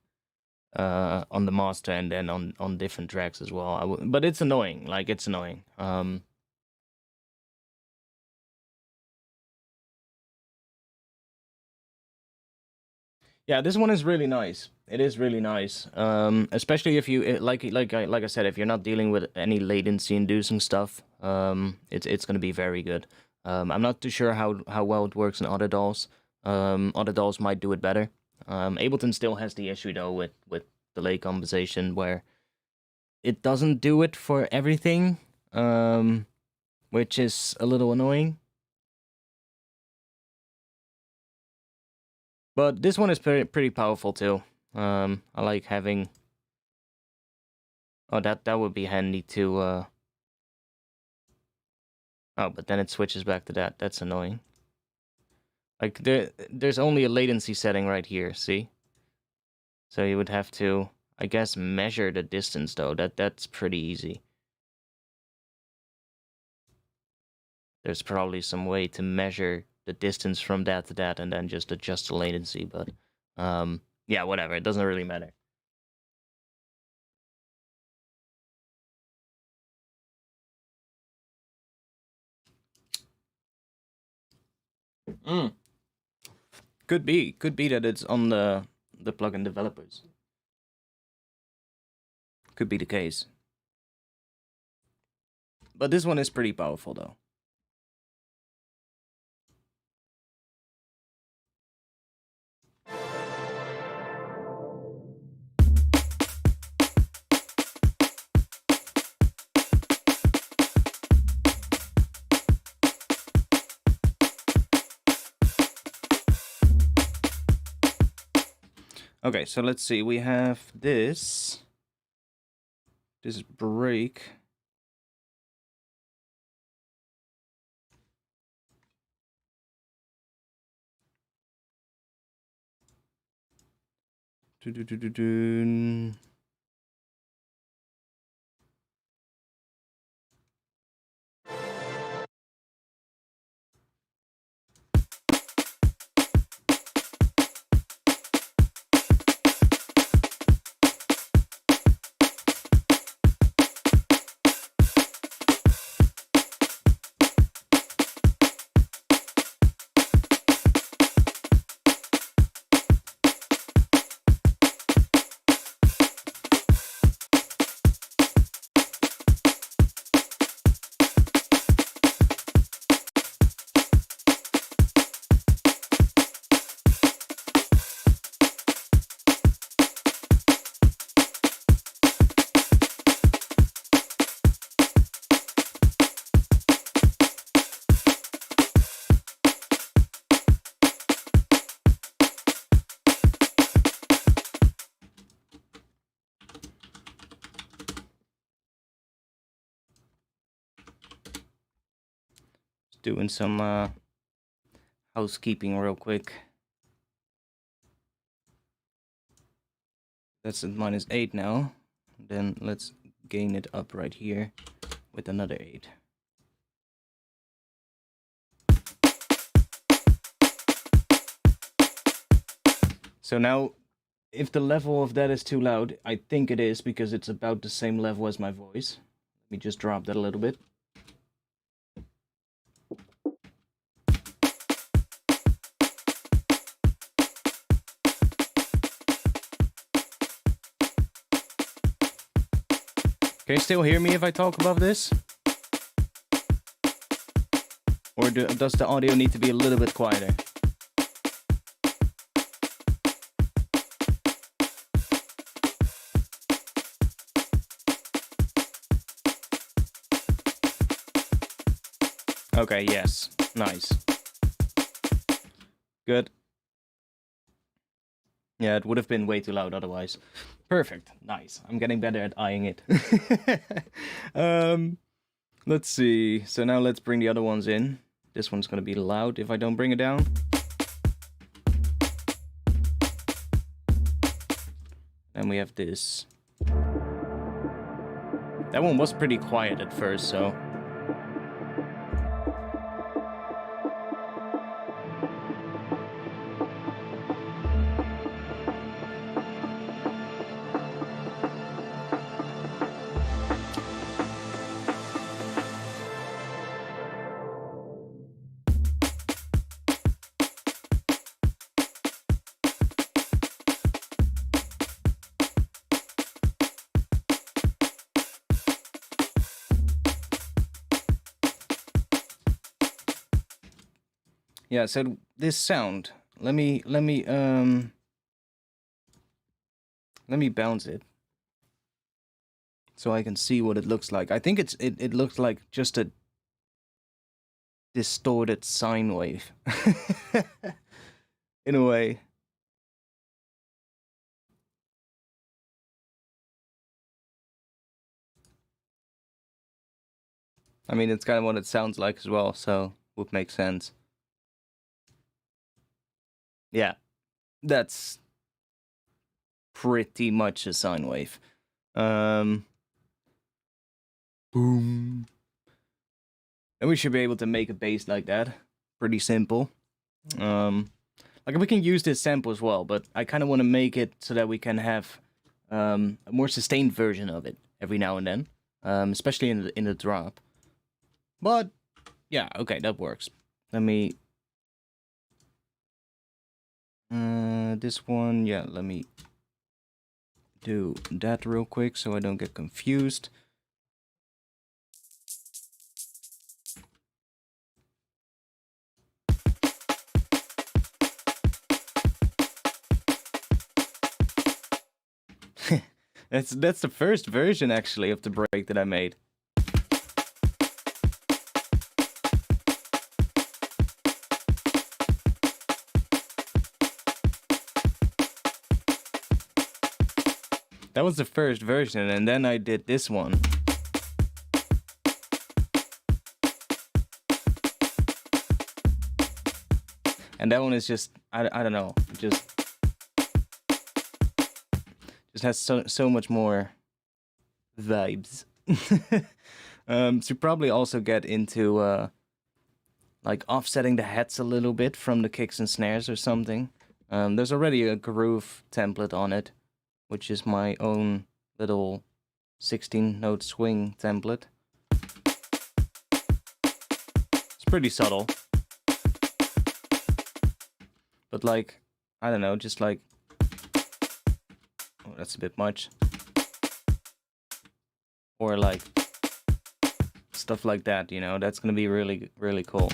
On the master and then on different tracks as well. But it's annoying. Like it's annoying. Yeah, this one is really nice. It is really nice. Especially if you like I said, if you're not dealing with any latency inducing stuff, it's gonna be very good. I'm not too sure how well it works in other DAWs. Other DAWs might do it better. Ableton still has the issue though with delay compensation where it doesn't do it for everything, which is a little annoying. But this one is pretty powerful too. I like having. Oh, that would be handy to. Oh, but then it switches back to that. That's annoying. Like there's only a latency setting right here. See. So you would have to, I guess, measure the distance though. That's pretty easy. There's probably some way to measure the distance from that to that, and then just adjust the latency. But yeah, whatever. It doesn't really matter. Could be that it's on the plugin developers. Could be the case. But this one is pretty powerful though. Okay, so let's see. We have this break. Doing some housekeeping real quick. That's at -8 now. Then let's gain it up right here with another 8. So now, if the level of that is too loud, I think it is because it's about the same level as my voice. Let me just drop that a little bit. Can you still hear me if I talk above this? Or does the audio need to be a little bit quieter? Okay, yes. Nice. Good. Yeah, it would have been way too loud otherwise. Perfect. Nice. I'm getting better at eyeing it. Let's see. So now let's bring the other ones in. This one's gonna be loud if I don't bring it down. And we have this. That one was pretty quiet at first, so... Yeah, so this sound, let me bounce it so I can see what it looks like. I think it looks like just a distorted sine wave in a way. I mean, it's kind of what it sounds like as well, so would make sense. Yeah, that's pretty much a sine wave. Boom. And we should be able to make a bass like that. Pretty simple. Like we can use this sample as well, but I kind of want to make it so that we can have a more sustained version of it every now and then, especially in the drop. But yeah, okay, that works. Let me. This one, yeah, let me do that real quick so I don't get confused. That's the first version actually of the break that I made. That was the first version, and then I did this one. And that one is just, I don't know, just has so much more vibes. So probably also get into like offsetting the heads a little bit from the kicks and snares or something. There's already a groove template on it, which is my own little 16-note swing template. It's pretty subtle. But like, I don't know, just like... Oh, that's a bit much. Or like, stuff like that, you know, that's gonna be really, really cool.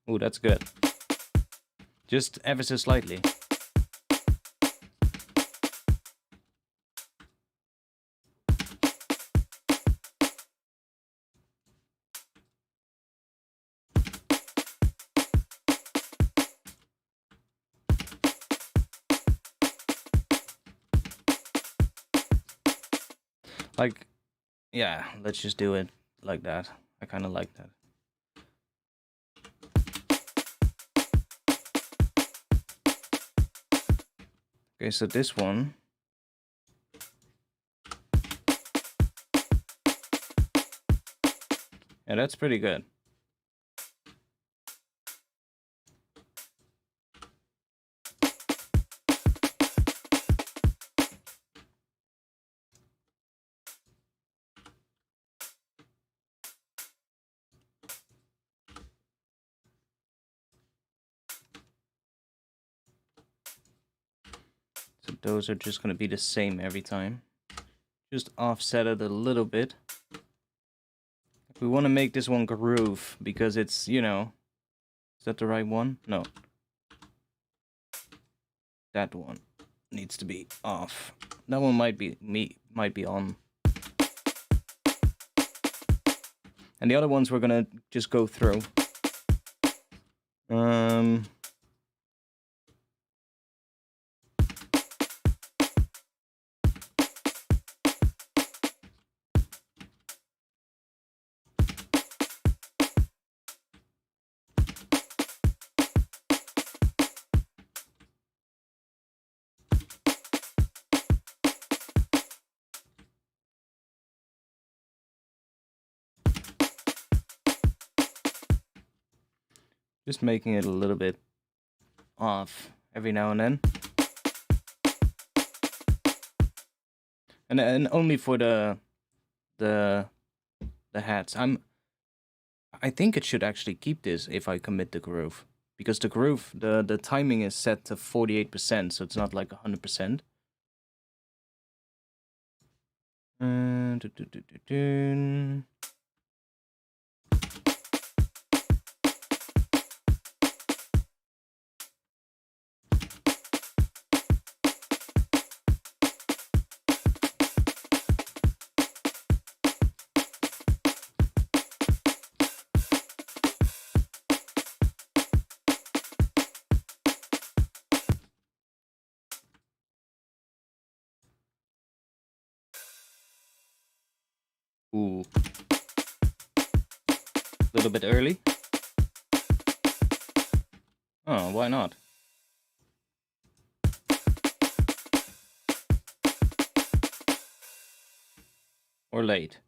Ooh, that's good. Just ever so slightly. Like, yeah, let's just do it like that. I kind of like that. Okay, so this one. Yeah, that's pretty good. So those are just going to be the same every time. Just offset it a little bit. We want to make this one groove because it's, you know, is that the right one? No. That one. needs to be off. That one might be on. And the other ones we're gonna just go through. Just making it a little bit off every now and then. And only for the hats. I think it should actually keep this if I commit the groove. Because the groove, the timing is set to 48%, so it's not like 100%. Ooh. A little bit early. Oh, why not? Or late.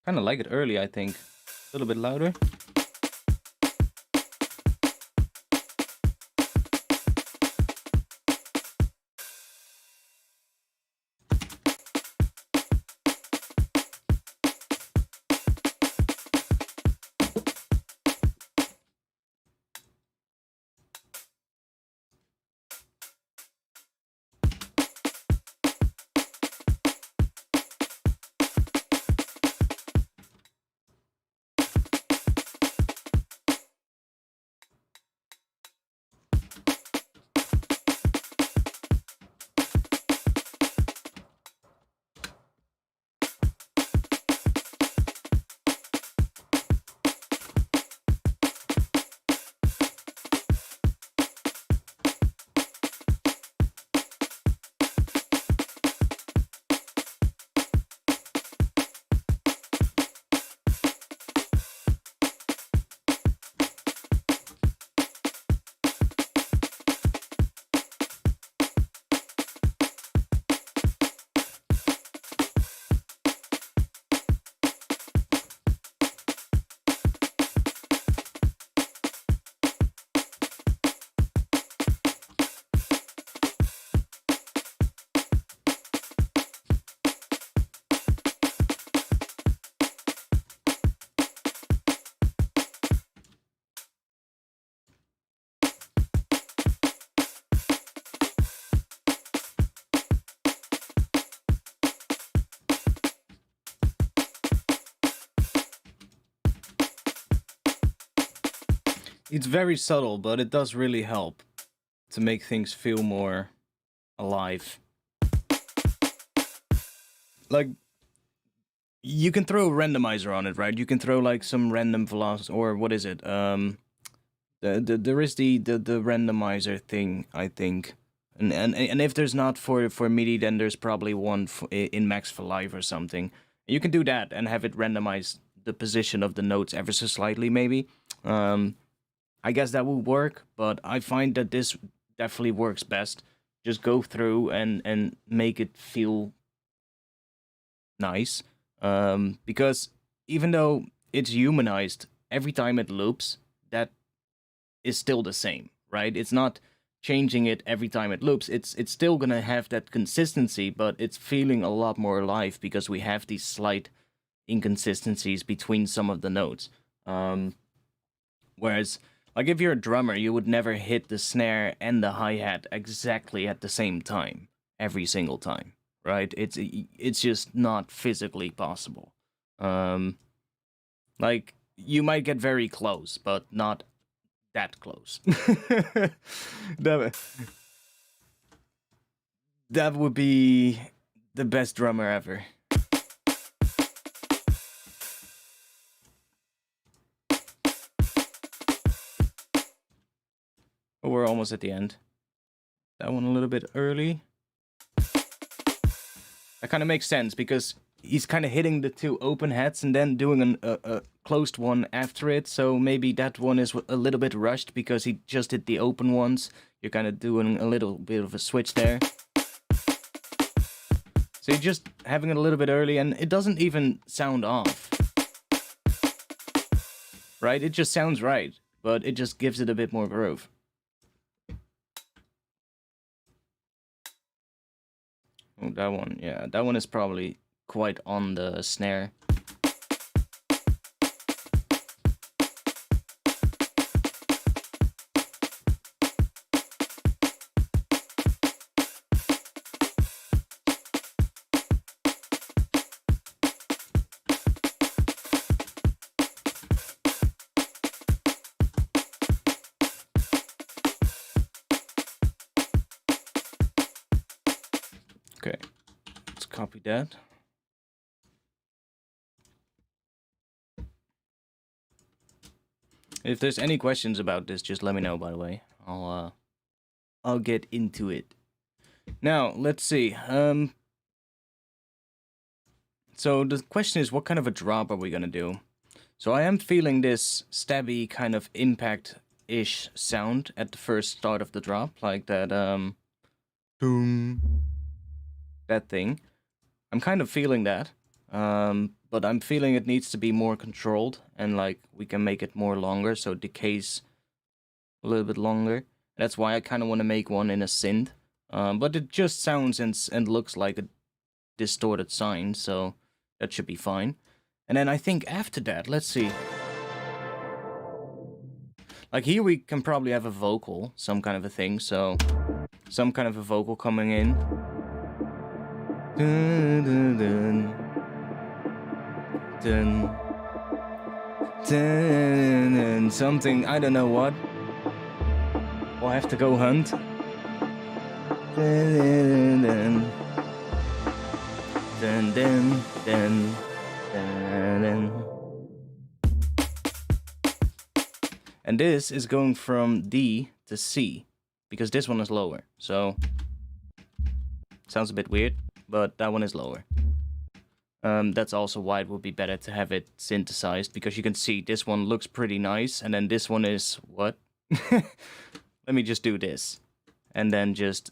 Kind of like it early, I think. A little bit louder. It's very subtle, but it does really help to make things feel more alive. Like, you can throw a randomizer on it, right? You can throw like some random velocity, or what is it? There is the randomizer thing, I think. And if there's not for MIDI, then there's probably one in Max for Live or something. You can do that and have it randomize the position of the notes ever so slightly, maybe. I guess that would work, but I find that this definitely works best. Just go through and make it feel nice. Because even though it's humanized, every time it loops, that is still the same, right? It's not changing it every time it loops. It's still gonna have that consistency, but it's feeling a lot more alive because we have these slight inconsistencies between some of the notes. Whereas, like if you're a drummer, you would never hit the snare and the hi-hat exactly at the same time, every single time, right? It's just not physically possible. Like, you might get very close, but not that close. That would be the best drummer ever. Oh, we're almost at the end. That one a little bit early. That kind of makes sense because he's kind of hitting the two open hats and then doing a closed one after it. So maybe that one is a little bit rushed because he just hit the open ones. You're kind of doing a little bit of a switch there. So you're just having it a little bit early and it doesn't even sound off. Right? It just sounds right, but it just gives it a bit more groove. Oh, that one, yeah, that one is probably quite on the snare. Okay, let's copy that. If there's any questions about this, just let me know, by the way. I'll get into it. Now, let's see. So the question is, what kind of a drop are we gonna do? So I am feeling this stabby kind of impact-ish sound at the first start of the drop, like that, boom. That thing. I'm kind of feeling that, but I'm feeling it needs to be more controlled, and like we can make it more longer, so it decays a little bit longer. That's why I kind of want to make one in a synth, but it just sounds and looks like a distorted sine, so that should be fine. And then I think after that, let's see. Like here we can probably have a vocal, some kind of a thing, so some kind of a vocal coming in. Dun, dun, dun. Dun, dun, dun, something, I don't know what. We'll have to go hunt. Dun, dun, dun, dun, dun, dun, dun. And this is going from D to C, because this one is lower, so sounds a bit weird. But that one is lower. That's also why it would be better to have it synthesized, because you can see this one looks pretty nice, and then this one is what? Let me just do this, and then just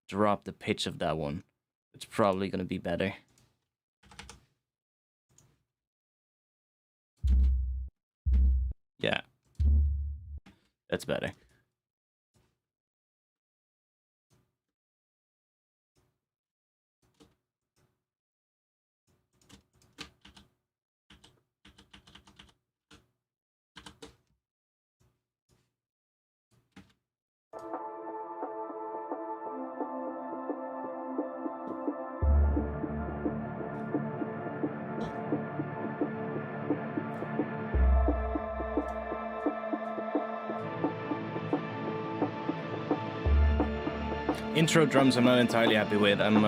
drop the pitch of that one. It's probably gonna be better. Yeah, that's better. Intro drums I'm not entirely happy with. I'm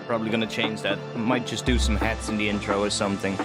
probably gonna change that. Might just do some hats in the intro or something.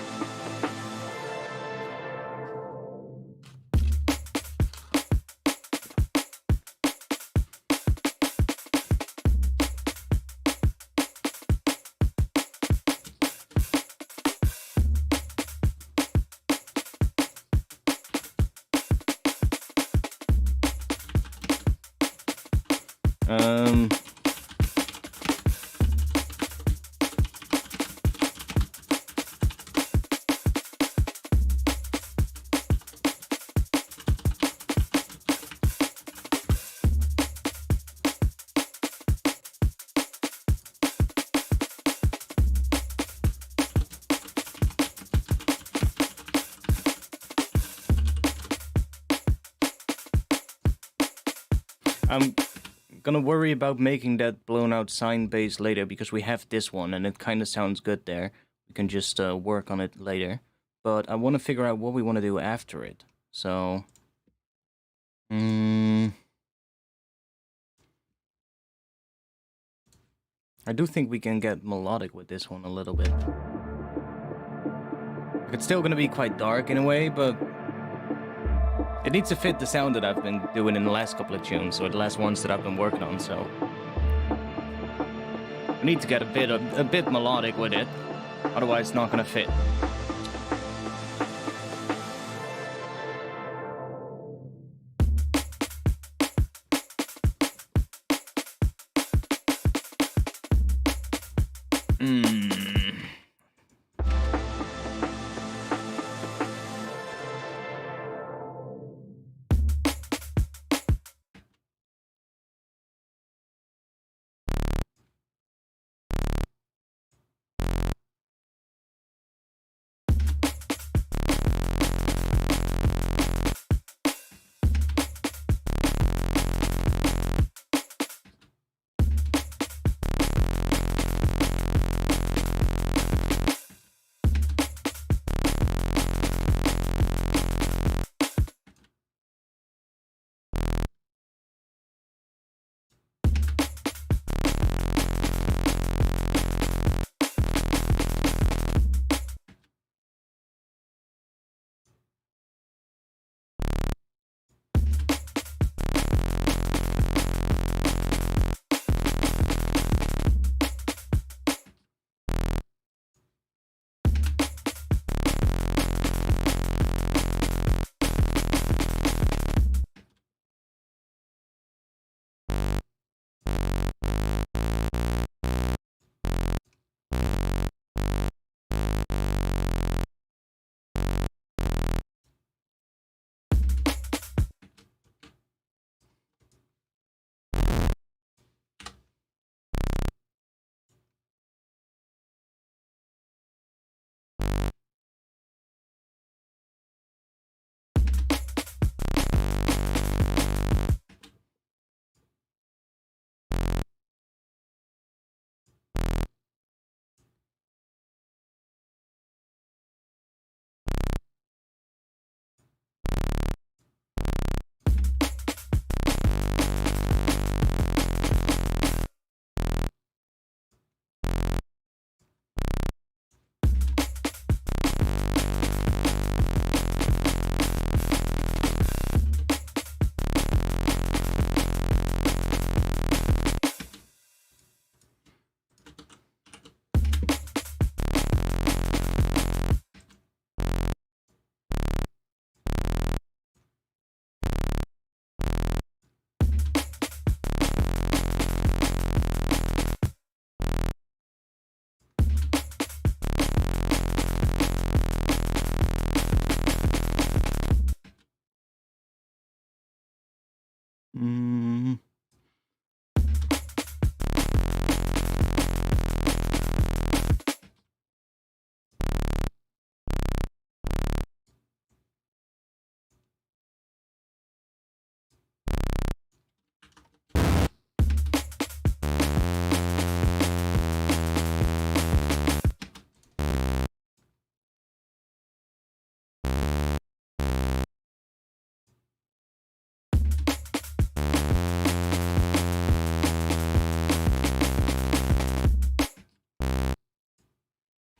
I'm gonna worry about making that blown out sine bass later because we have this one and it kind of sounds good there. We can just work on it later. But I want to figure out what we want to do after it. So... I do think we can get melodic with this one a little bit. It's still gonna be quite dark in a way, but it needs to fit the sound that I've been doing in the last couple of tunes, or the last ones that I've been working on, so... I need to get a bit melodic with it, otherwise it's not gonna fit.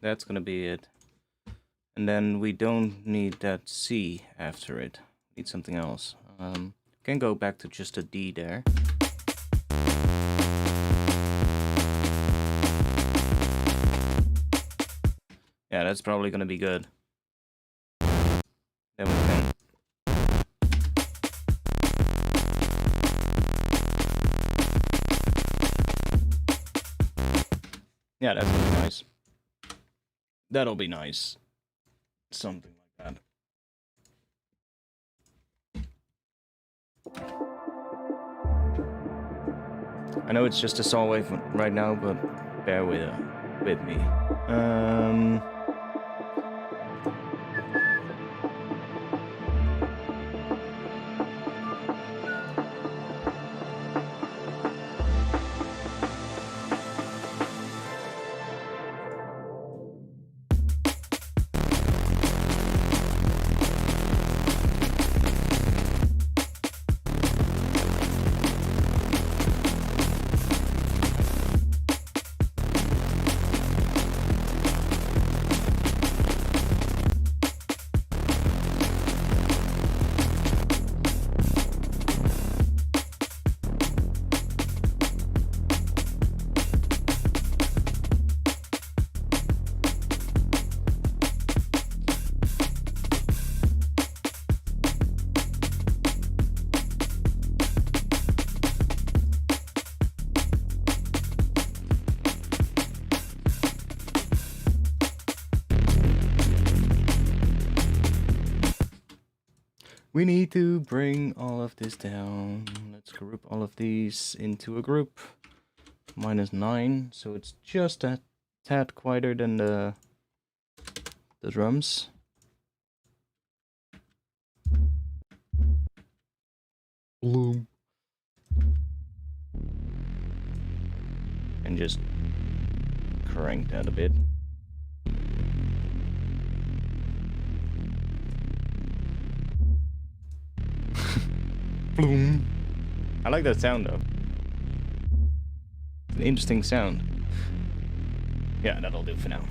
That's gonna be it. And then we don't need that C after it. We need something else. Can go back to just a D there. Yeah, that's probably gonna be good. Then we can... Yeah, that's gonna be nice. That'll be nice. Something like that. I know it's just a saw wave right now, but bear with me. We need to bring all of this down. Let's group all of these into a group. -9, so it's just a tad quieter than the drums. Bloom. And just crank that a bit. Bloom. I like that sound though. It's an interesting sound. Yeah, that'll do for now.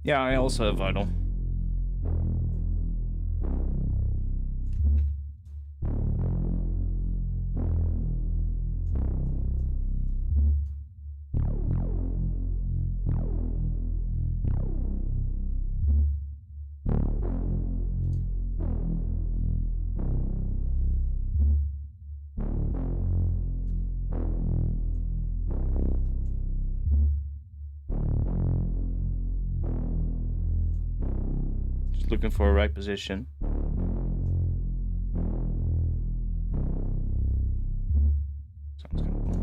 Yeah, I also have vinyl. Looking for a right position. Sounds kind of cool.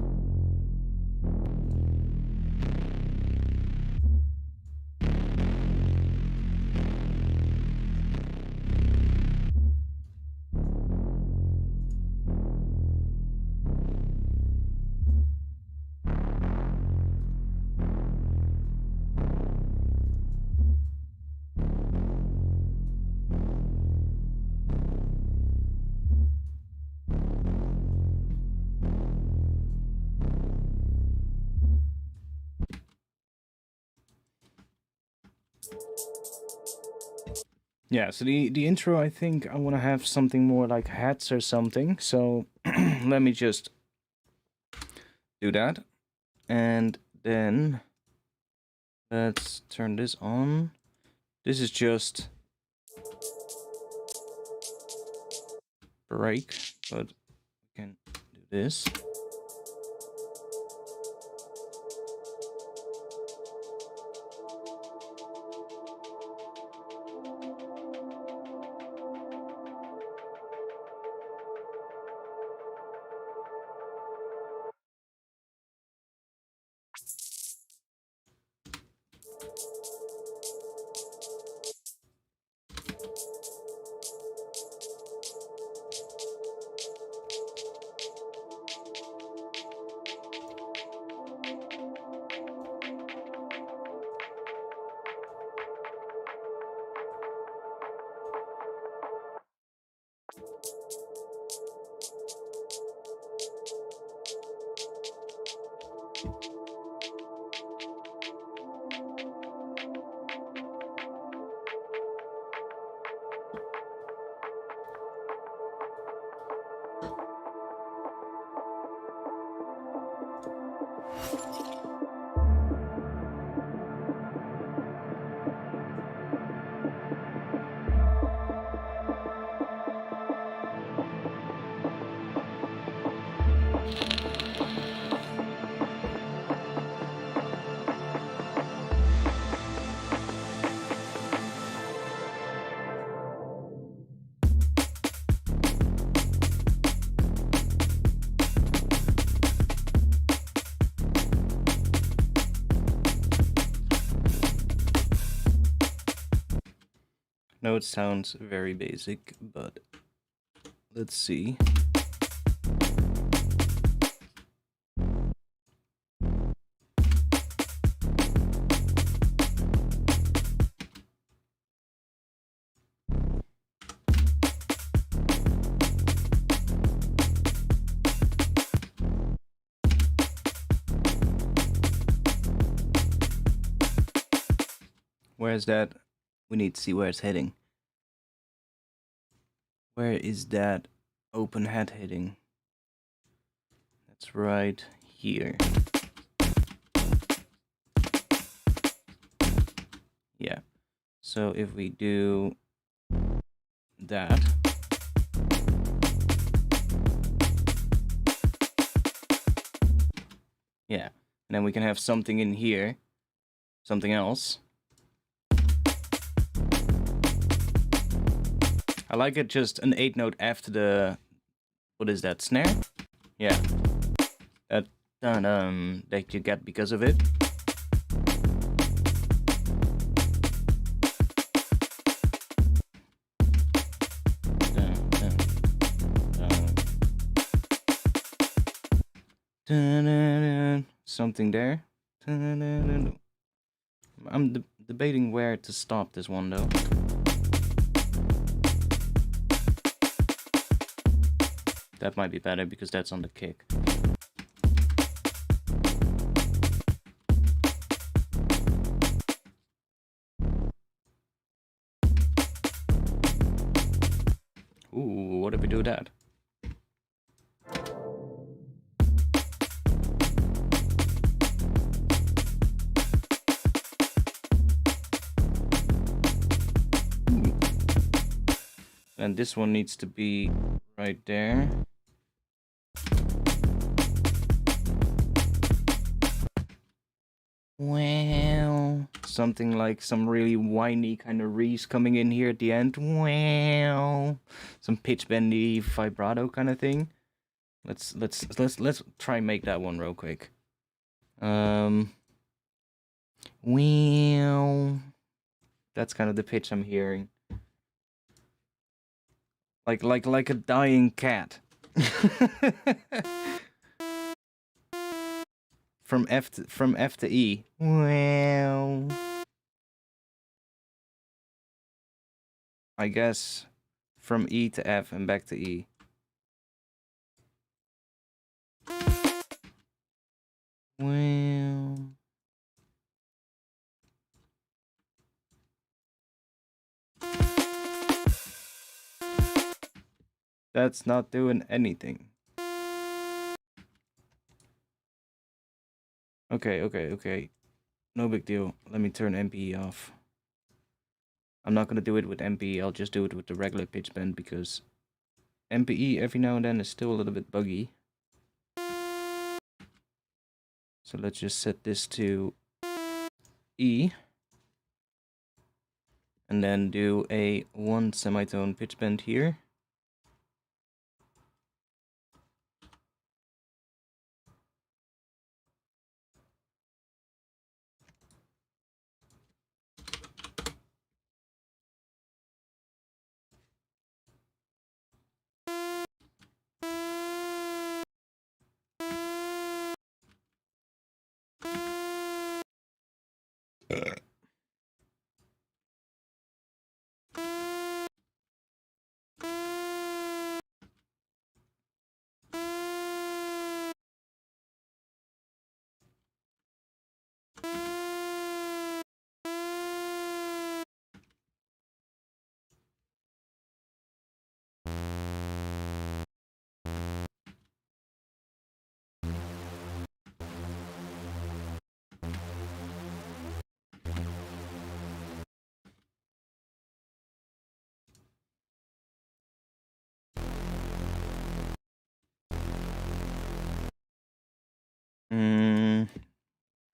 Yeah, so the intro, I think I want to have something more like hats or something. So let me just do that. And then let's turn this on. This is just break, but we can do this. know it sounds very basic, but let's see. Where's that? We need to see where it's heading. Where is that open head heading? That's right here. Yeah. So if we do that. Yeah. And then we can have something in here. Something else. I like it just an 8 note after the, what is that, snare? Yeah. That that you get because of it. Something there. I'm debating where to stop this one though. That might be better because that's on the kick. Ooh, what if we do that? And this one needs to be right there. Well, something like some really whiny kind of reese coming in here at the end. Well, some pitch bendy vibrato kind of thing. Let's try and make that one real quick. Well, that's kind of the pitch I'm hearing. Like a dying cat. From F to E. Well, I guess from E to F and back to E. Well, that's not doing anything. Okay. No big deal. Let me turn MPE off. I'm not gonna do it with MPE, I'll just do it with the regular pitch bend because MPE every now and then is still a little bit buggy. So let's just set this to E. And then do a 1 semitone pitch bend here.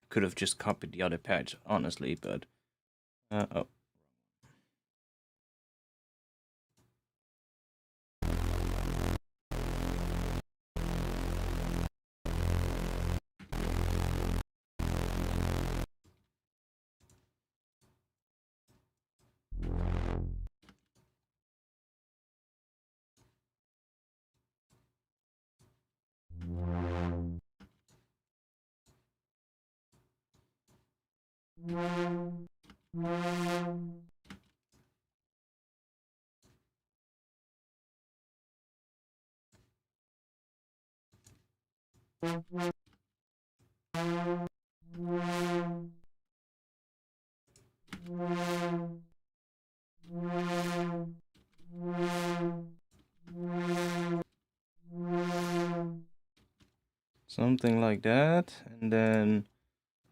Could have just copied the other patch, honestly, but oh. Something like that. And then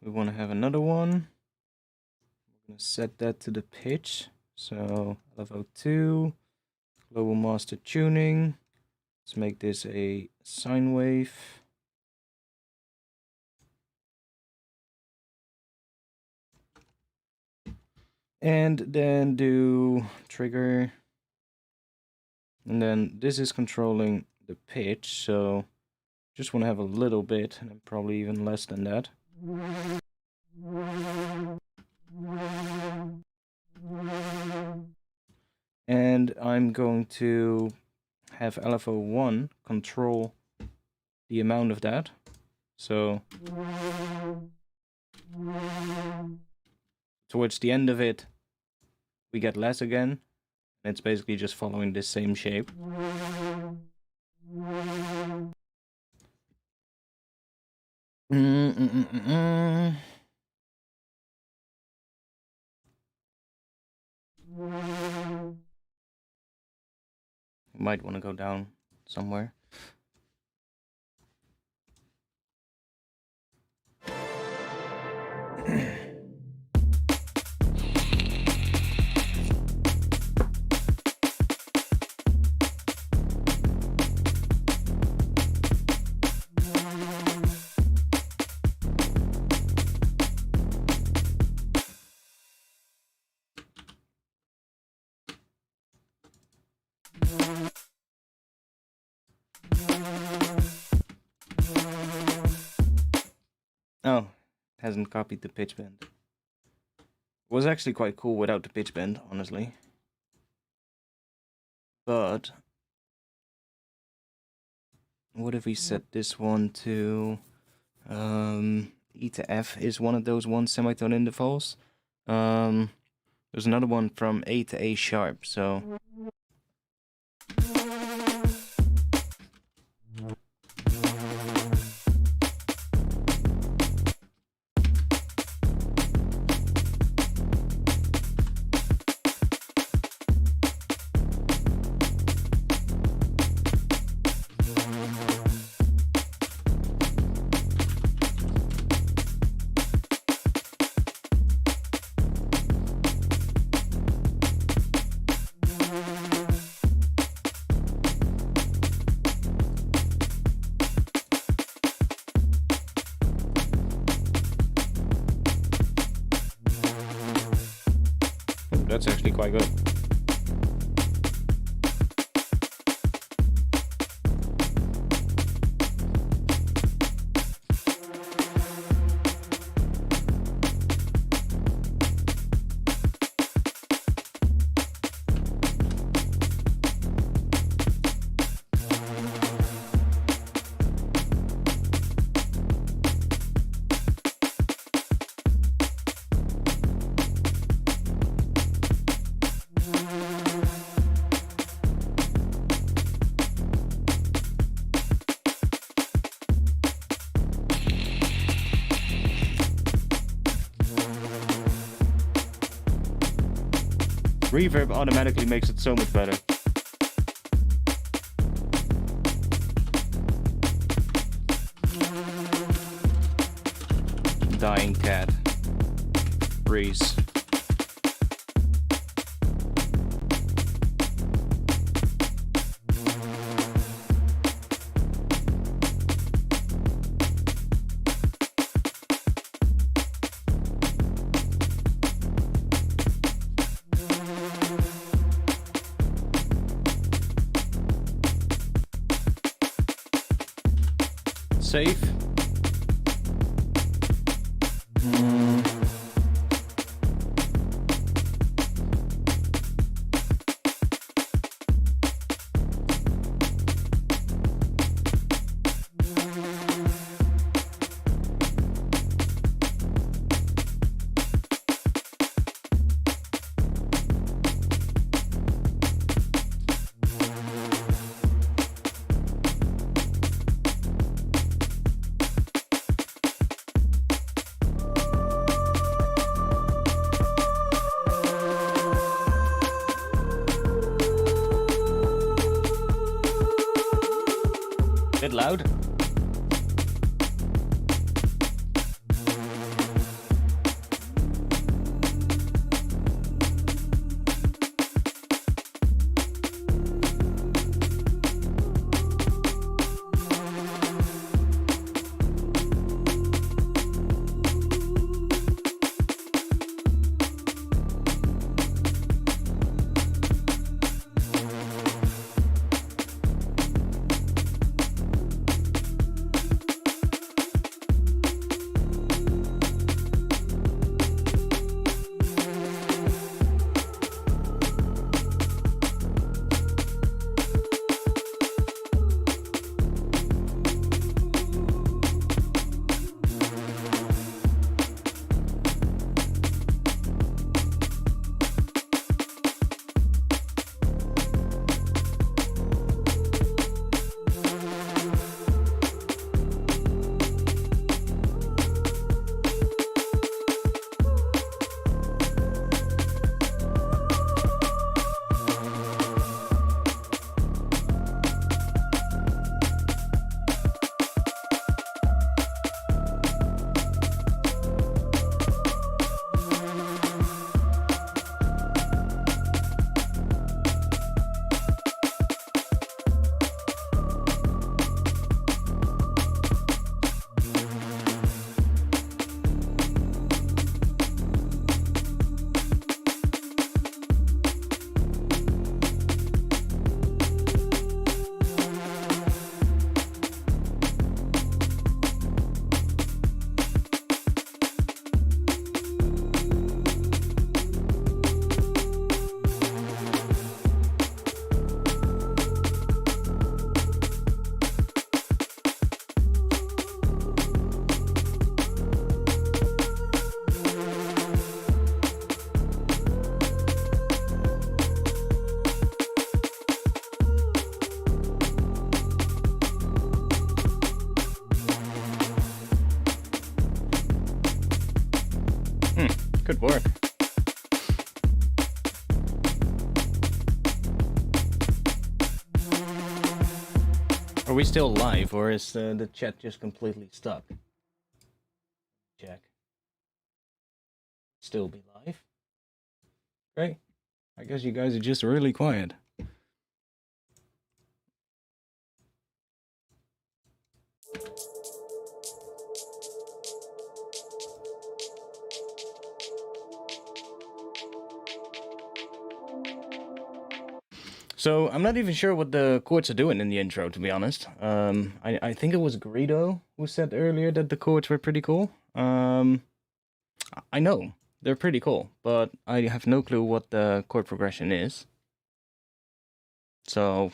we want to have another one. We're going to set that to the pitch. So LFO2, global master tuning. Let's make this a sine wave. And then do trigger. And then this is controlling the pitch, so just want to have a little bit, and probably even less than that. And I'm going to have LFO1 control the amount of that. So towards the end of it, we get less again. And it's basically just following this same shape. Might want to go down somewhere. Oh, hasn't copied the pitch bend. It was actually quite cool without the pitch bend, honestly. But what if we set this one to E to F is one of those one semitone intervals. There's another one from A to A sharp, so that's actually quite good. Reverb automatically makes it so much better. Dying cat. Breeze. Save. Bit loud. Good work. Are we still live, or is the chat just completely stuck? Check. Still be live? Great. I guess you guys are just really quiet. So I'm not even sure what the chords are doing in the intro, to be honest. I think it was Greedo who said earlier that the chords were pretty cool. I know they're pretty cool, but I have no clue what the chord progression is. So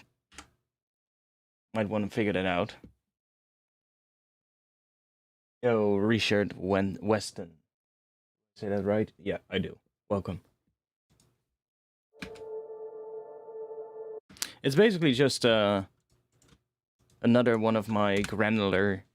might want to figure that out. Yo, Richard Weston. Say that right? Yeah, I do. Welcome. It's basically just another one of my Granular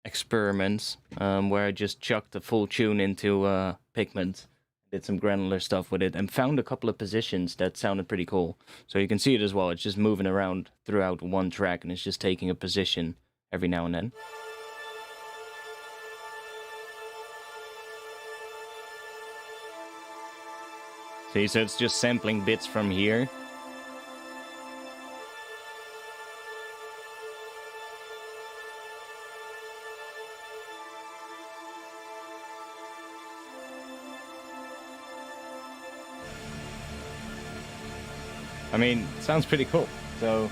experiments, where I just chucked the full tune into Pigment, did some Granular stuff with it, and found a couple of positions that sounded pretty cool. So you can see it as well. It's just moving around throughout one track, and it's just taking a position every now and then. See, so it's just sampling bits from here. I mean, it sounds pretty cool, so...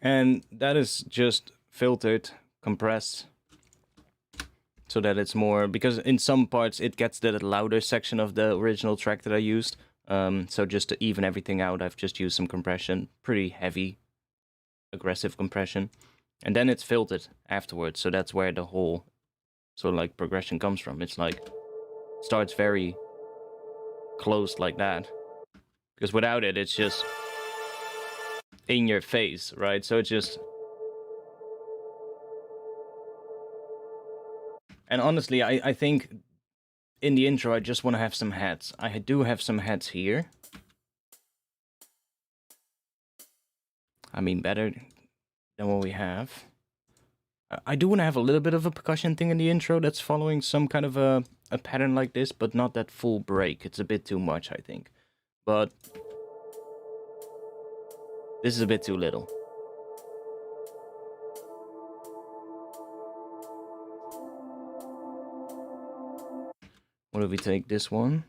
And that is just filtered, compressed, so that it's more, because in some parts it gets the louder section of the original track that I used. So just to even everything out, I've just used some compression, pretty heavy, aggressive compression. And then it's filtered afterwards, so that's where the whole sort of like progression comes from. It's like, starts very close like that. Because without it, it's just in your face, right? So it's just... And honestly, I think in the intro, I just want to have some heads. I do have some heads here. I mean, better than what we have. I do want to have a little bit of a percussion thing in the intro that's following some kind of a pattern like this, but not that full break. It's a bit too much, I think. But this is a bit too little. What if we take this one?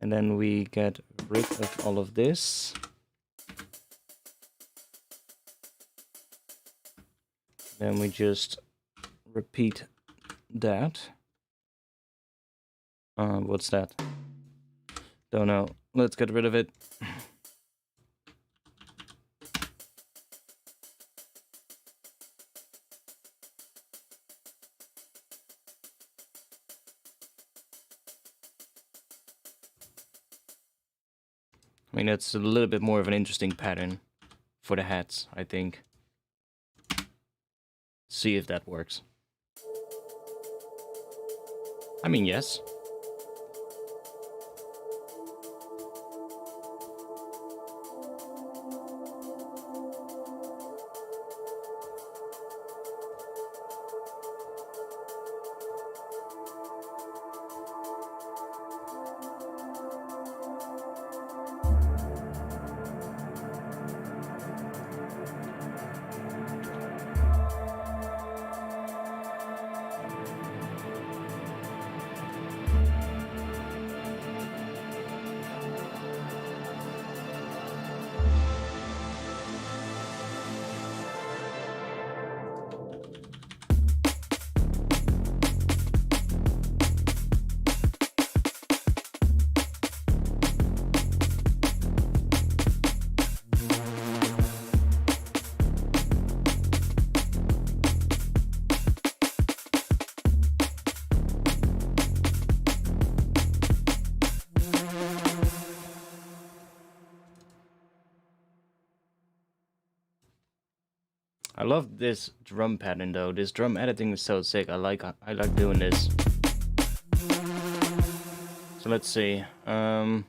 And then we get rid of all of this. Then we just repeat that. What's that? Don't know. Let's get rid of it. I mean, that's a little bit more of an interesting pattern for the hats, I think. See if that works. I mean, yes. I love this drum pattern though. This drum editing is so sick. I like doing this. So let's see. I'm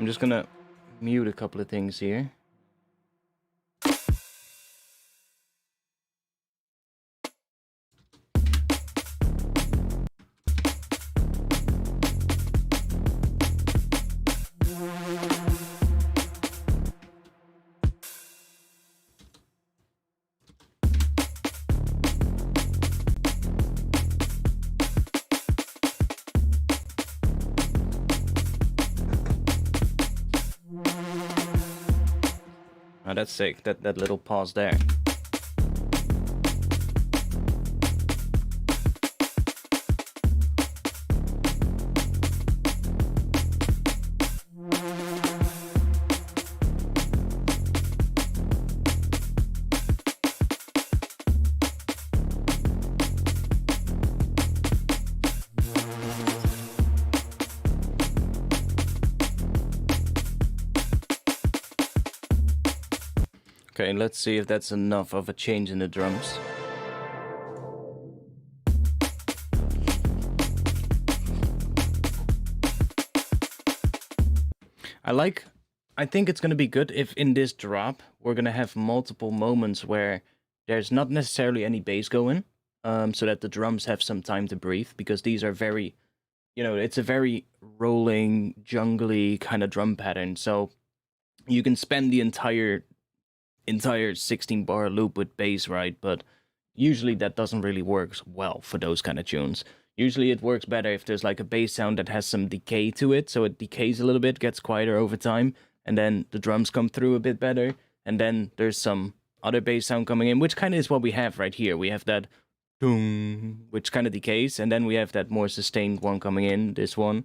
just gonna mute a couple of things here. Oh, that's sick, that little pause there. Okay, let's see if that's enough of a change in the drums. I think it's gonna be good if in this drop we're gonna have multiple moments where there's not necessarily any bass going, so that the drums have some time to breathe, because these are very, you know, it's a very rolling, jungly kind of drum pattern, so you can spend the entire 16-bar loop with bass, right? But usually that doesn't really work well for those kind of tunes. Usually it works better if there's like a bass sound that has some decay to it, so it decays a little bit, gets quieter over time, and then the drums come through a bit better, and then there's some other bass sound coming in, which kind of is what we have right here. We have that boom, which kind of decays, and then we have that more sustained one coming in, this one.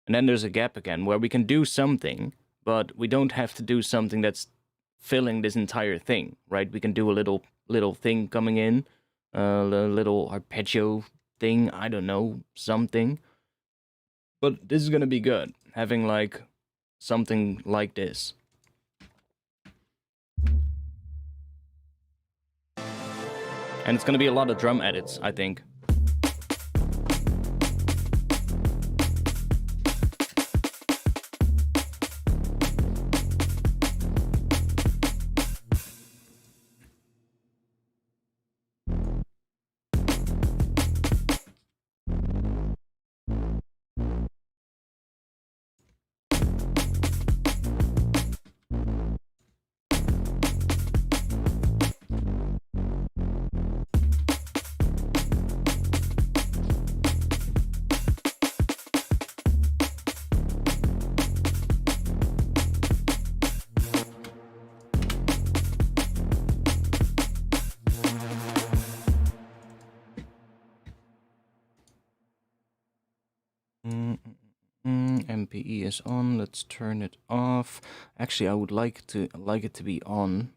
And then there's a gap again, where we can do something, but we don't have to do something that's filling this entire thing, right? We can do a little thing coming in, a little arpeggio thing, I don't know, something. But this is gonna be good, having like something like this. And it's gonna be a lot of drum edits, I think. MPE is on. Let's turn it off. Actually, I would like it to be on.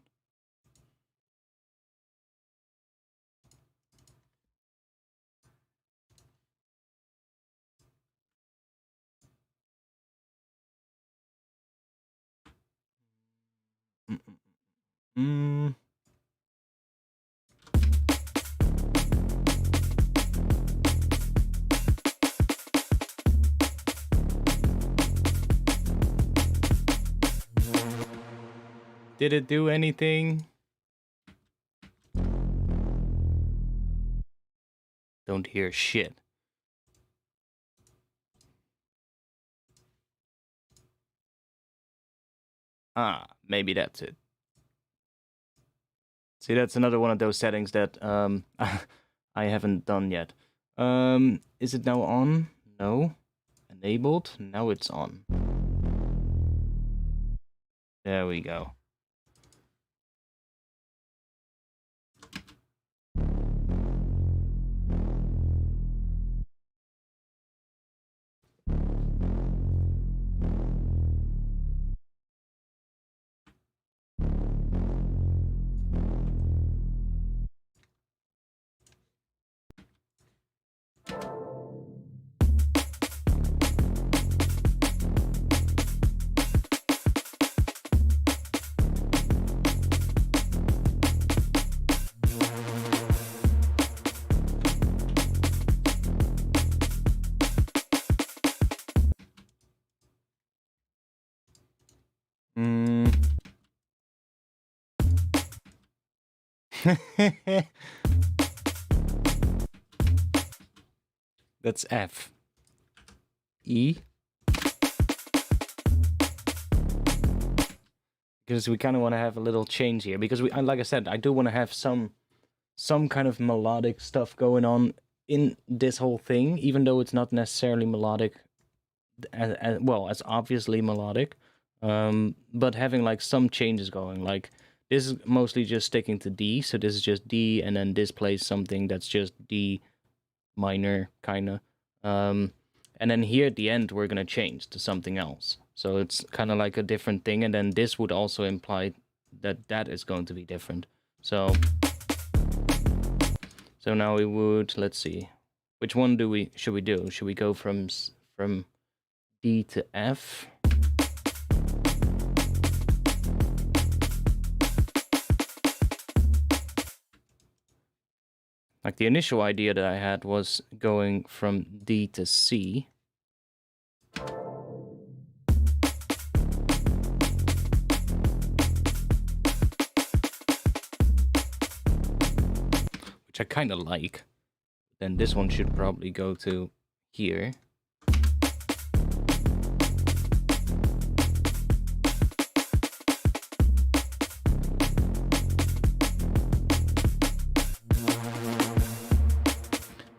Did it do anything? Don't hear shit. Ah, maybe that's it. See, that's another one of those settings that I haven't done yet. Is it now on? No. Enabled? Now it's on. There we go. That's F. E. Because we kind of want to have a little change here. Because we, like I said, I do want to have some kind of melodic stuff going on in this whole thing, even though it's not necessarily melodic, as obviously melodic, but having like some changes going. Like this is mostly just sticking to D, so this is just D, and then this plays something that's just D minor, kind of. And then here at the end, we're going to change to something else. So it's kind of like a different thing, and then this would also imply that that is going to be different. So now we would, let's see, which one should we do? Should we go from D to F? Like the initial idea that I had was going from D to C. Which I kind of like. Then this one should probably go to here.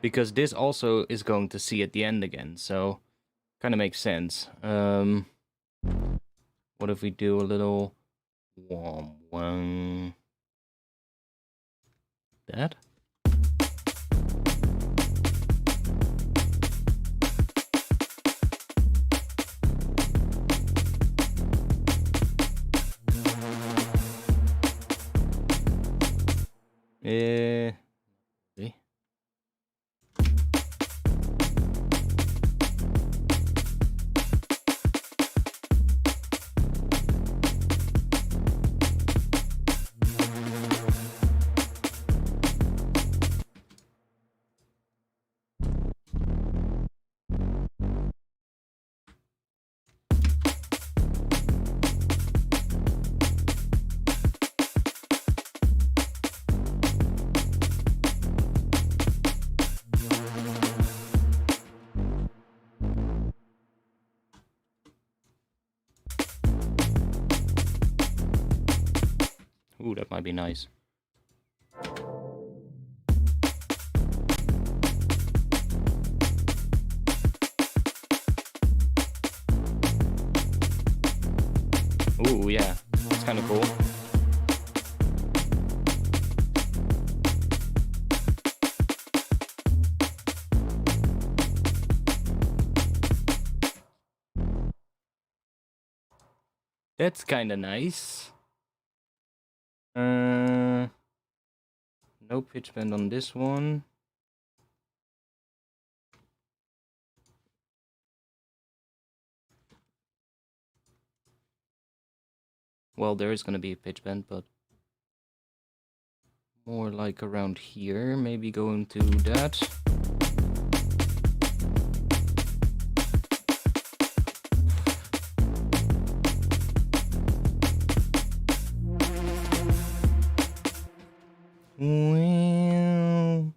Because this also is going to C at the end again, so kind of makes sense. What if we do a little that? Okay. Ooh, that might be nice. Ooh, yeah, that's kind of cool. That's kind of nice. No pitch bend on this one. Well, there is going to be a pitch bend, but more like around here, maybe going to that. Well,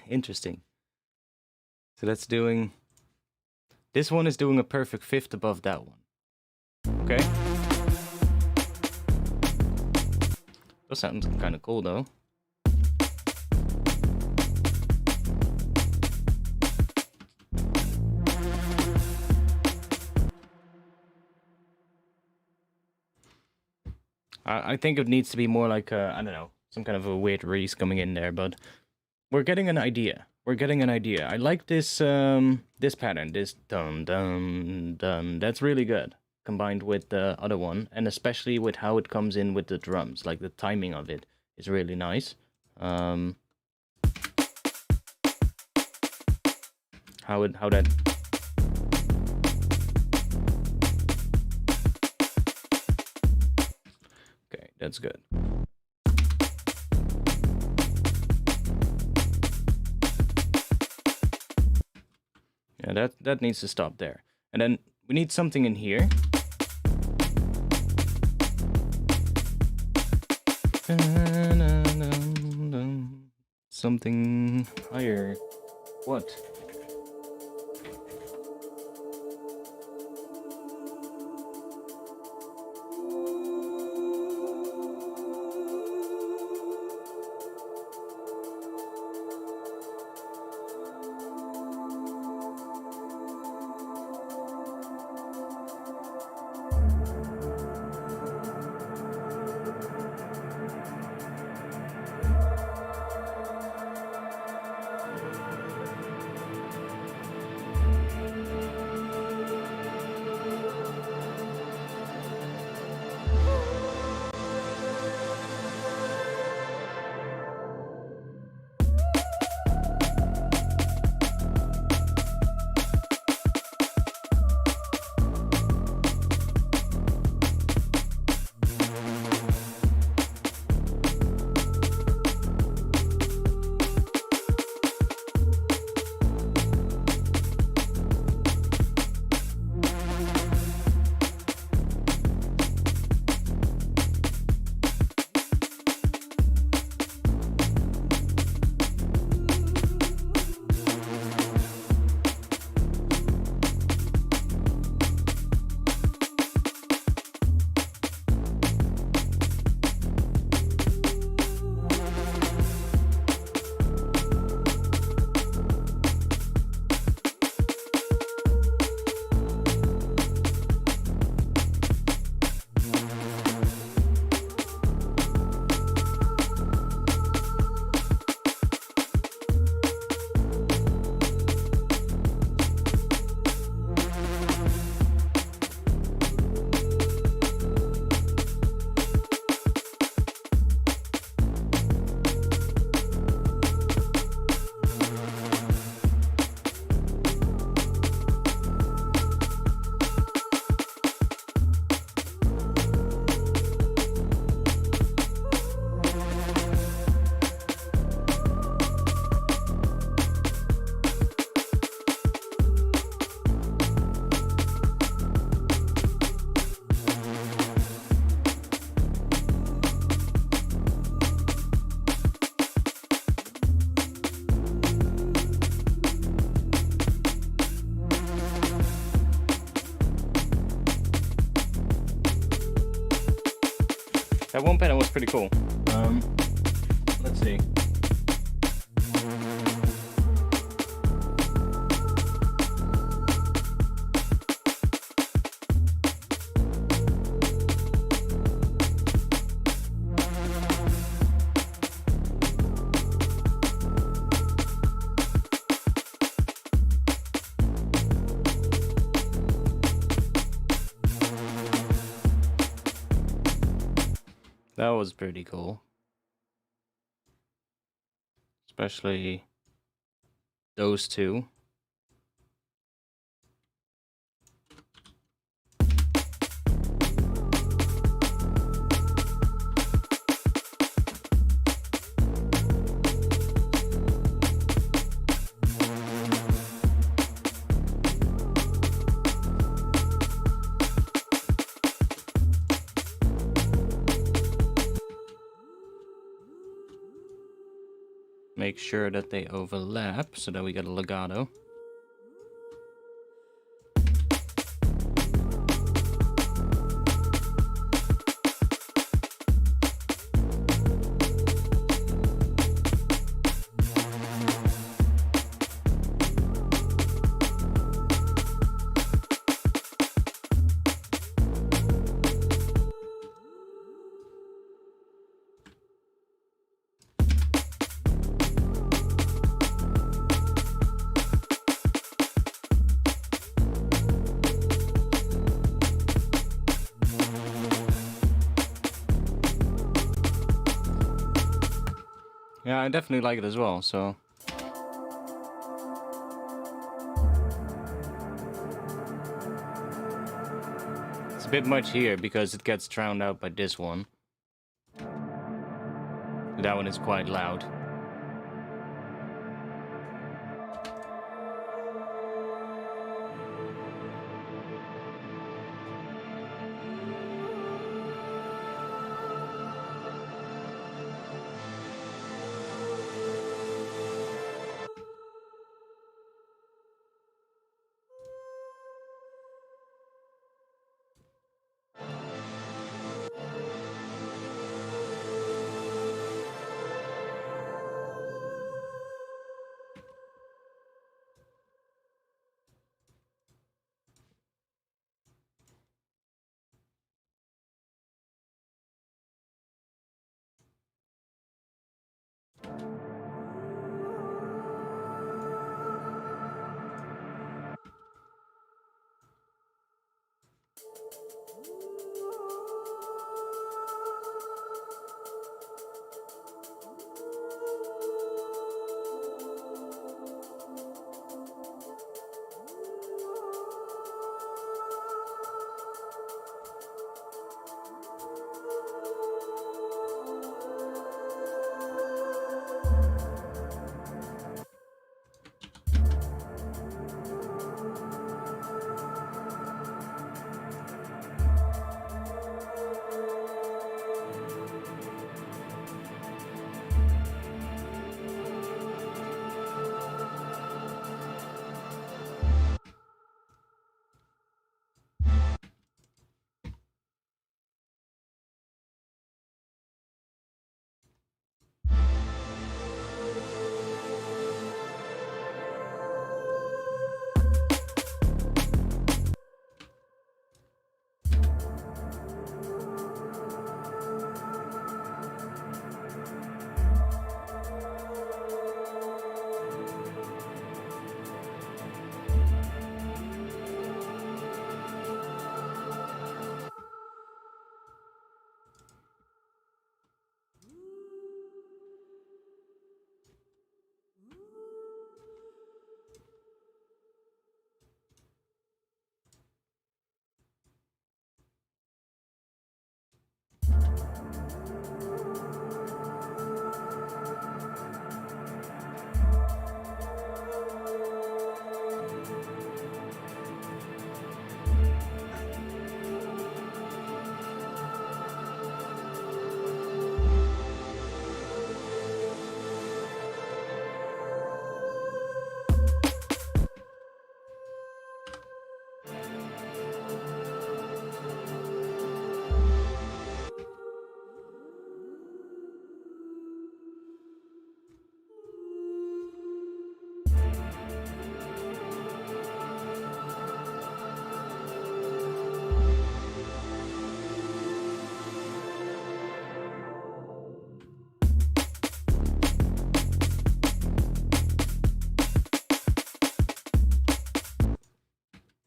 interesting. So that's doing... This one is doing a perfect fifth above that one. Okay. That sounds kind of cool, though. I think it needs to be more like I don't know, some kind of a weird reese coming in there, but we're getting an idea. We're getting an idea. I like this this pattern, this dun dun dun. That's really good, combined with the other one, and especially with how it comes in with the drums. Like the timing of it is really nice. How that. Okay, that's good. Yeah, that needs to stop there. And then we need something in here. Something higher. What? That one pattern was pretty cool. Let's see. That was pretty cool. Especially those two. Make sure that they overlap so that we get a legato. I definitely like it as well, so... It's a bit much here because it gets drowned out by this one. That one is quite loud.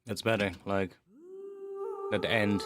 That's better, like, at the end.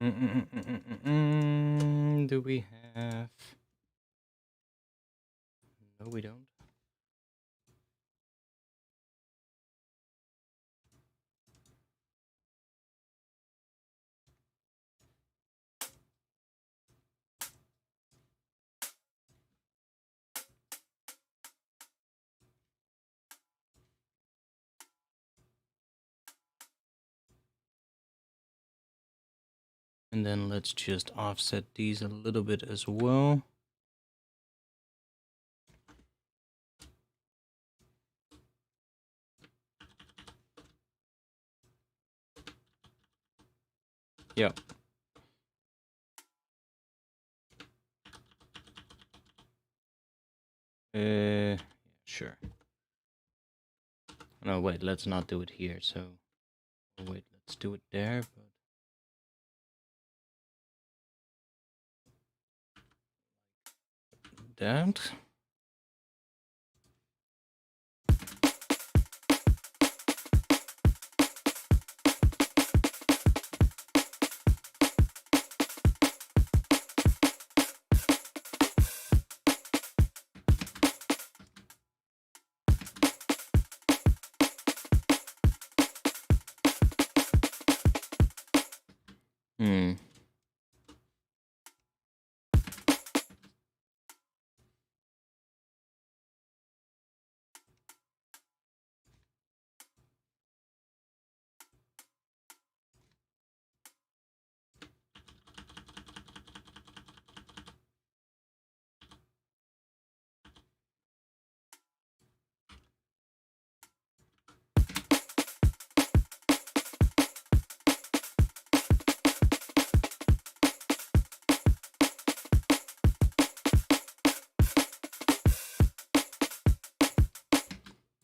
Do we have... No, we don't. And then let's just offset these a little bit as well. Yep. Sure. No, wait, let's not do it here. So, wait, let's do it there. But that.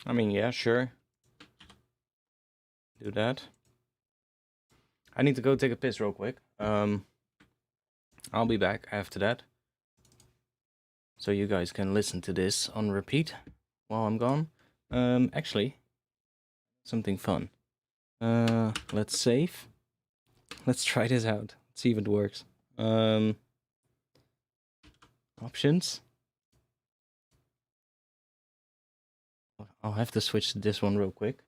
I mean, yeah, sure. Do that. I need to go take a piss real quick. I'll be back after that. So you guys can listen to this on repeat while I'm gone. Actually, something fun. Let's save. Let's try this out. See if it works. Options. I'll have to switch to this one real quick.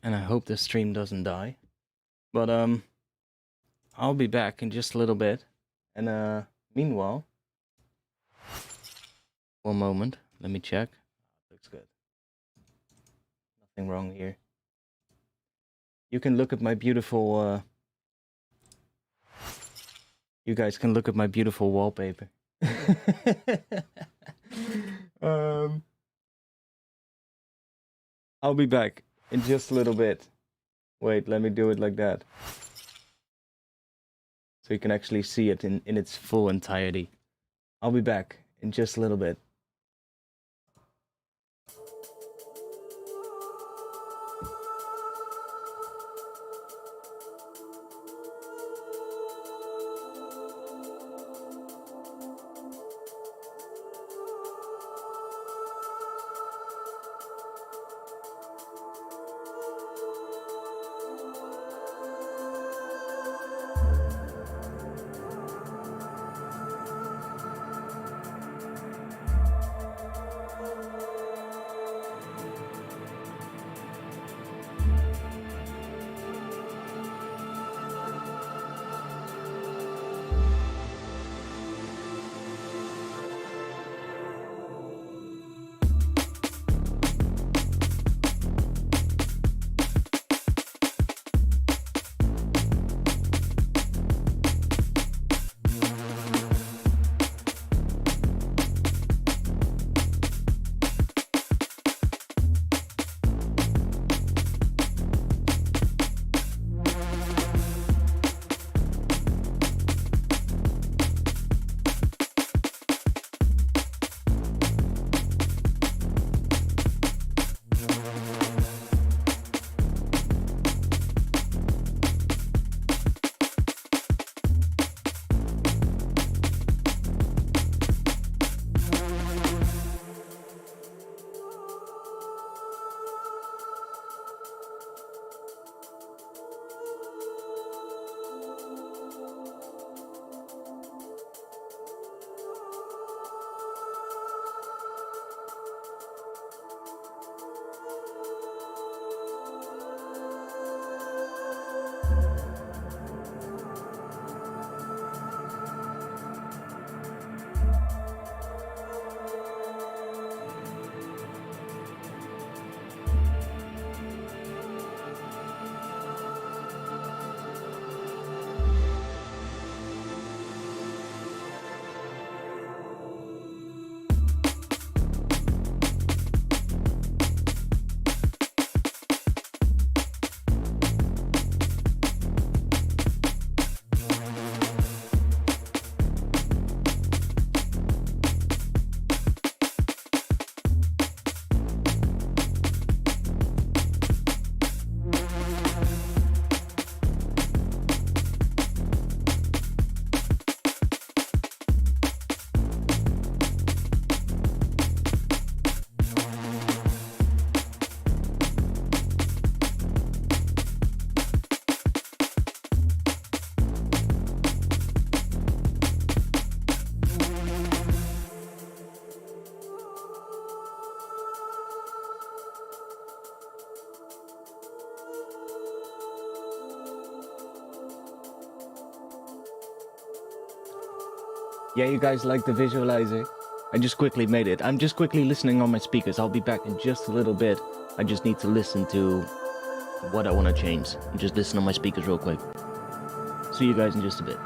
And I hope the stream doesn't die. But I'll be back in just a little bit. And meanwhile, one moment, let me check. Looks good. Nothing wrong here. You can look at my beautiful you guys can look at my beautiful wallpaper. I'll be back in just a little bit. Wait, let me do it like that. So you can actually see it in its full entirety. I'll be back in just a little bit. Yeah, you guys like the visualizer? I just quickly made it. I'm just quickly listening on my speakers. I'll be back in just a little bit. I just need to listen to what I want to change. Just listen on my speakers real quick. See you guys in just a bit.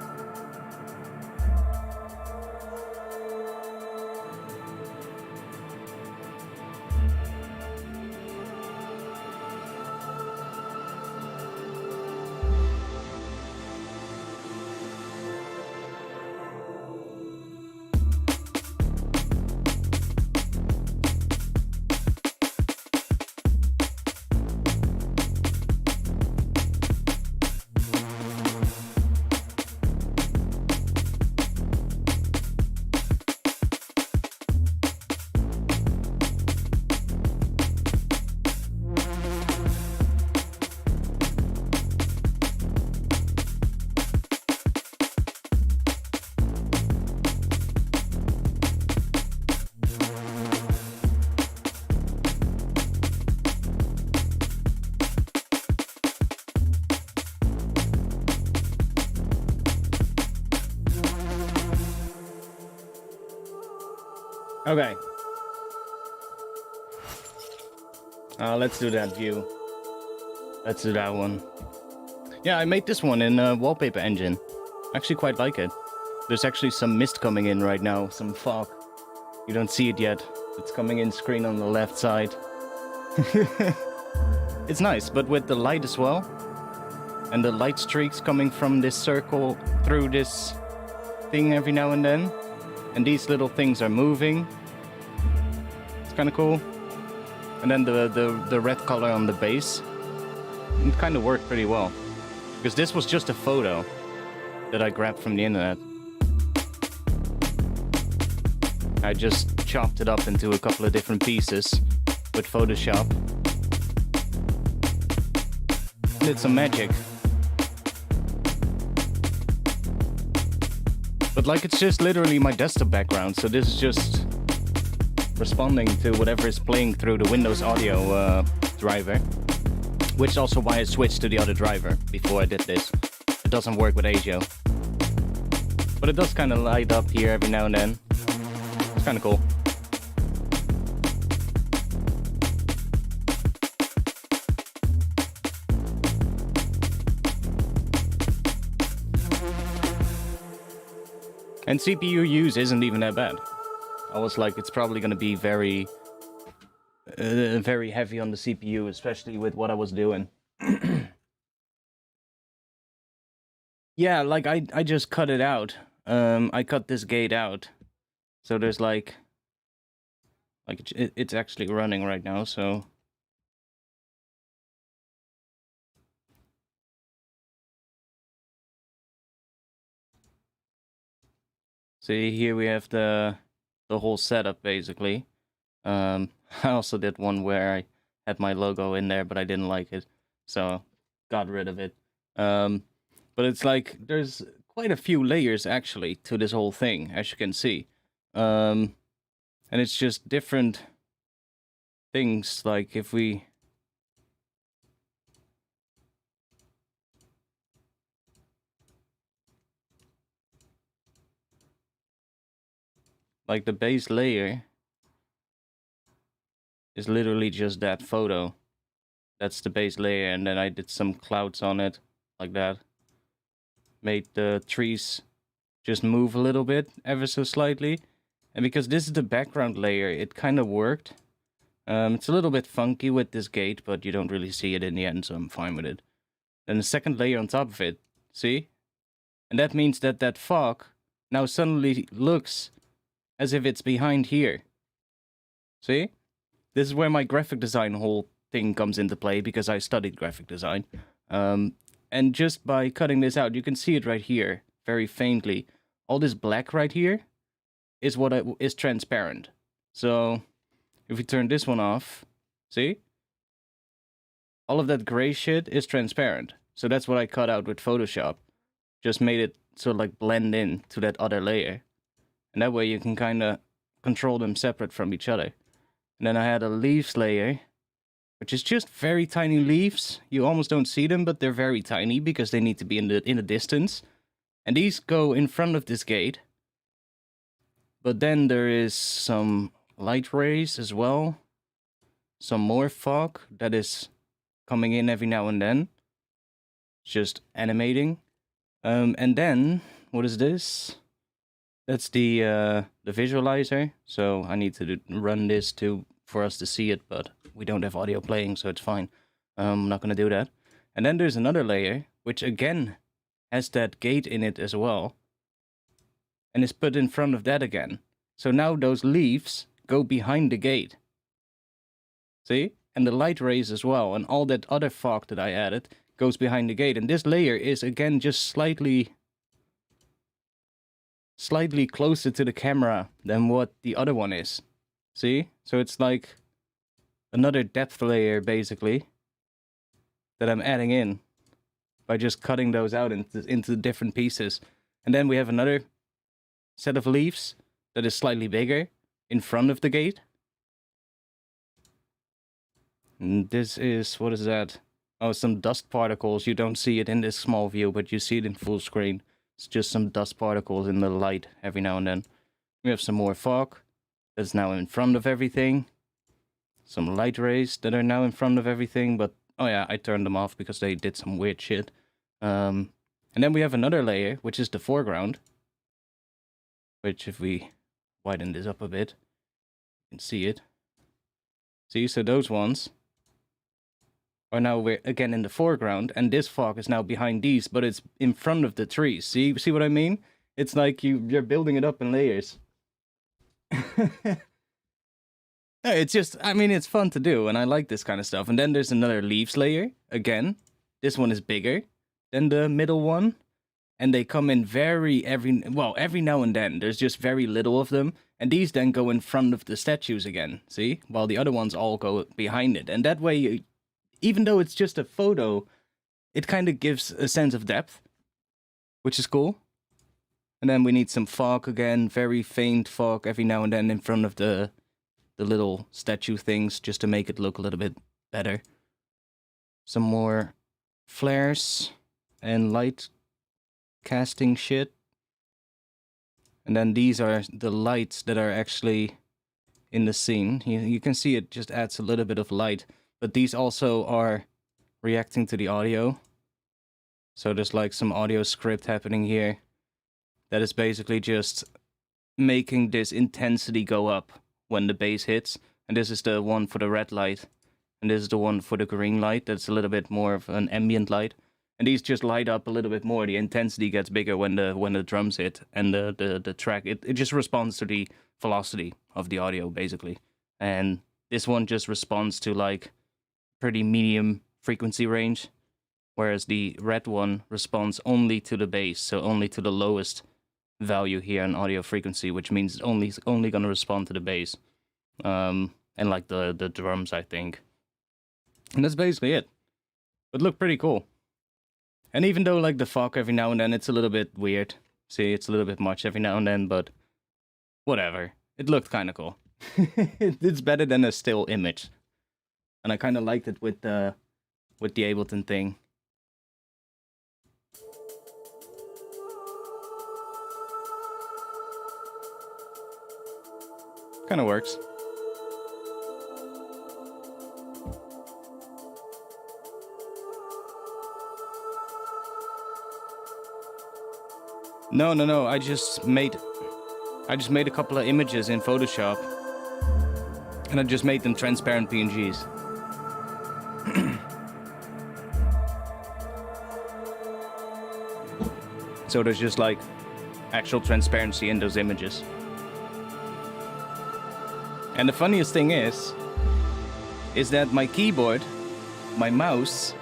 Okay. Let's do that view. Let's do that one. Yeah, I made this one in Wallpaper Engine. I actually quite like it. There's actually some mist coming in right now, some fog. You don't see it yet. It's coming in screen on the left side. It's nice, but with the light as well. And the light streaks coming from this circle through this thing every now and then. And these little things are moving. It's kind of cool. And then the red color on the base. It kind of worked pretty well. Because this was just a photo that I grabbed from the internet. I just chopped it up into a couple of different pieces with Photoshop. Did some magic. But like, it's just literally my desktop background, so this is just responding to whatever is playing through the Windows audio driver. Which is also why I switched to the other driver before I did this. It doesn't work with ASIO. But it does kind of light up here every now and then. It's kind of cool. And CPU use isn't even that bad. I was like, it's probably going to be very heavy on the CPU, especially with what I was doing. Yeah, like I just cut it out. I cut this gate out. So there's like it's actually running right now, so. See, here we have the whole setup, basically. I also did one where I had my logo in there, but I didn't like it, so got rid of it. But it's like, there's quite a few layers, actually, to this whole thing, as you can see. And it's just different things, like if we... Like the base layer is literally just that photo. That's the base layer, and then I did some clouds on it, like that. Made the trees just move a little bit, ever so slightly. And because this is the background layer, it kind of worked. It's a little bit funky with this gate, but you don't really see it in the end, so I'm fine with it. Then the second layer on top of it, see? And that means that that fog now suddenly looks as if it's behind here. See? This is where my graphic design whole thing comes into play, because I studied graphic design. And just by cutting this out, you can see it right here, very faintly. All this black right here is what is transparent. So if we turn this one off, see? All of that gray shit is transparent. So that's what I cut out with Photoshop. Just made it sort of like blend in to that other layer. And that way you can kind of control them separate from each other. And then I had a leaves layer, which is just very tiny leaves. You almost don't see them, but they're very tiny because they need to be in the distance. And these go in front of this gate. But then there is some light rays as well. Some more fog that is coming in every now and then. Just animating. And then, what is this? That's the visualizer. So I need to run this for us to see it, but we don't have audio playing, so it's fine. I'm not gonna do that. And then there's another layer, which again has that gate in it as well. And is put in front of that again. So now those leaves go behind the gate. See? And the light rays as well. And all that other fog that I added goes behind the gate. And this layer is again just slightly closer to the camera than what the other one is. See? So it's like another depth layer basically that I'm adding in by just cutting those out into different pieces. And then we have another set of leaves that is slightly bigger in front of the gate. And this is, what is that? Oh, some dust particles. You don't see it in this small view, but you see it in full screen. It's just some dust particles in the light every now and then. We have some more fog that's now in front of everything. Some light rays that are now in front of everything, but oh yeah, I turned them off because they did some weird shit. And then we have another layer, which is the foreground. Which, if we widen this up a bit, you can see it. See, so those ones are now again in the foreground, and this fog is now behind these, but it's in front of the trees. See what I mean? It's like you're building it up in layers. It's just, I mean, it's fun to do, and I like this kind of stuff. And then there's another leaves layer, again. This one is bigger than the middle one. And they come in every now and then. There's just very little of them. And these then go in front of the statues again, see? While the other ones all go behind it. And that way, even though it's just a photo, it kind of gives a sense of depth, which is cool. And then we need some fog again, very faint fog every now and then in front of the little statue things, just to make it look a little bit better. Some more flares and light casting shit. And then these are the lights that are actually in the scene. You can see it just adds a little bit of light, but these also are reacting to the audio. So there's like some audio script happening here that is basically just making this intensity go up when the bass hits. And this is the one for the red light, and this is the one for the green light. That's a little bit more of an ambient light. And these just light up a little bit more. The intensity gets bigger when the drums hit, and the track, it just responds to the velocity of the audio, basically. And this one just responds to like pretty medium frequency range, whereas the red one responds only to the bass, so only to the lowest value here in audio frequency, which means it's only gonna respond to the bass. And like the drums, I think. And that's basically it. But look pretty cool. And even though, like, the fog every now and then, it's a little bit weird. See, it's a little bit much every now and then, but whatever. It looked kind of cool. It's better than a still image. And I kind of liked it with the Ableton thing. Kind of works. No. I just made a couple of images in Photoshop, and I just made them transparent PNGs. So there's just like actual transparency in those images. And the funniest thing is that my keyboard, my mouse,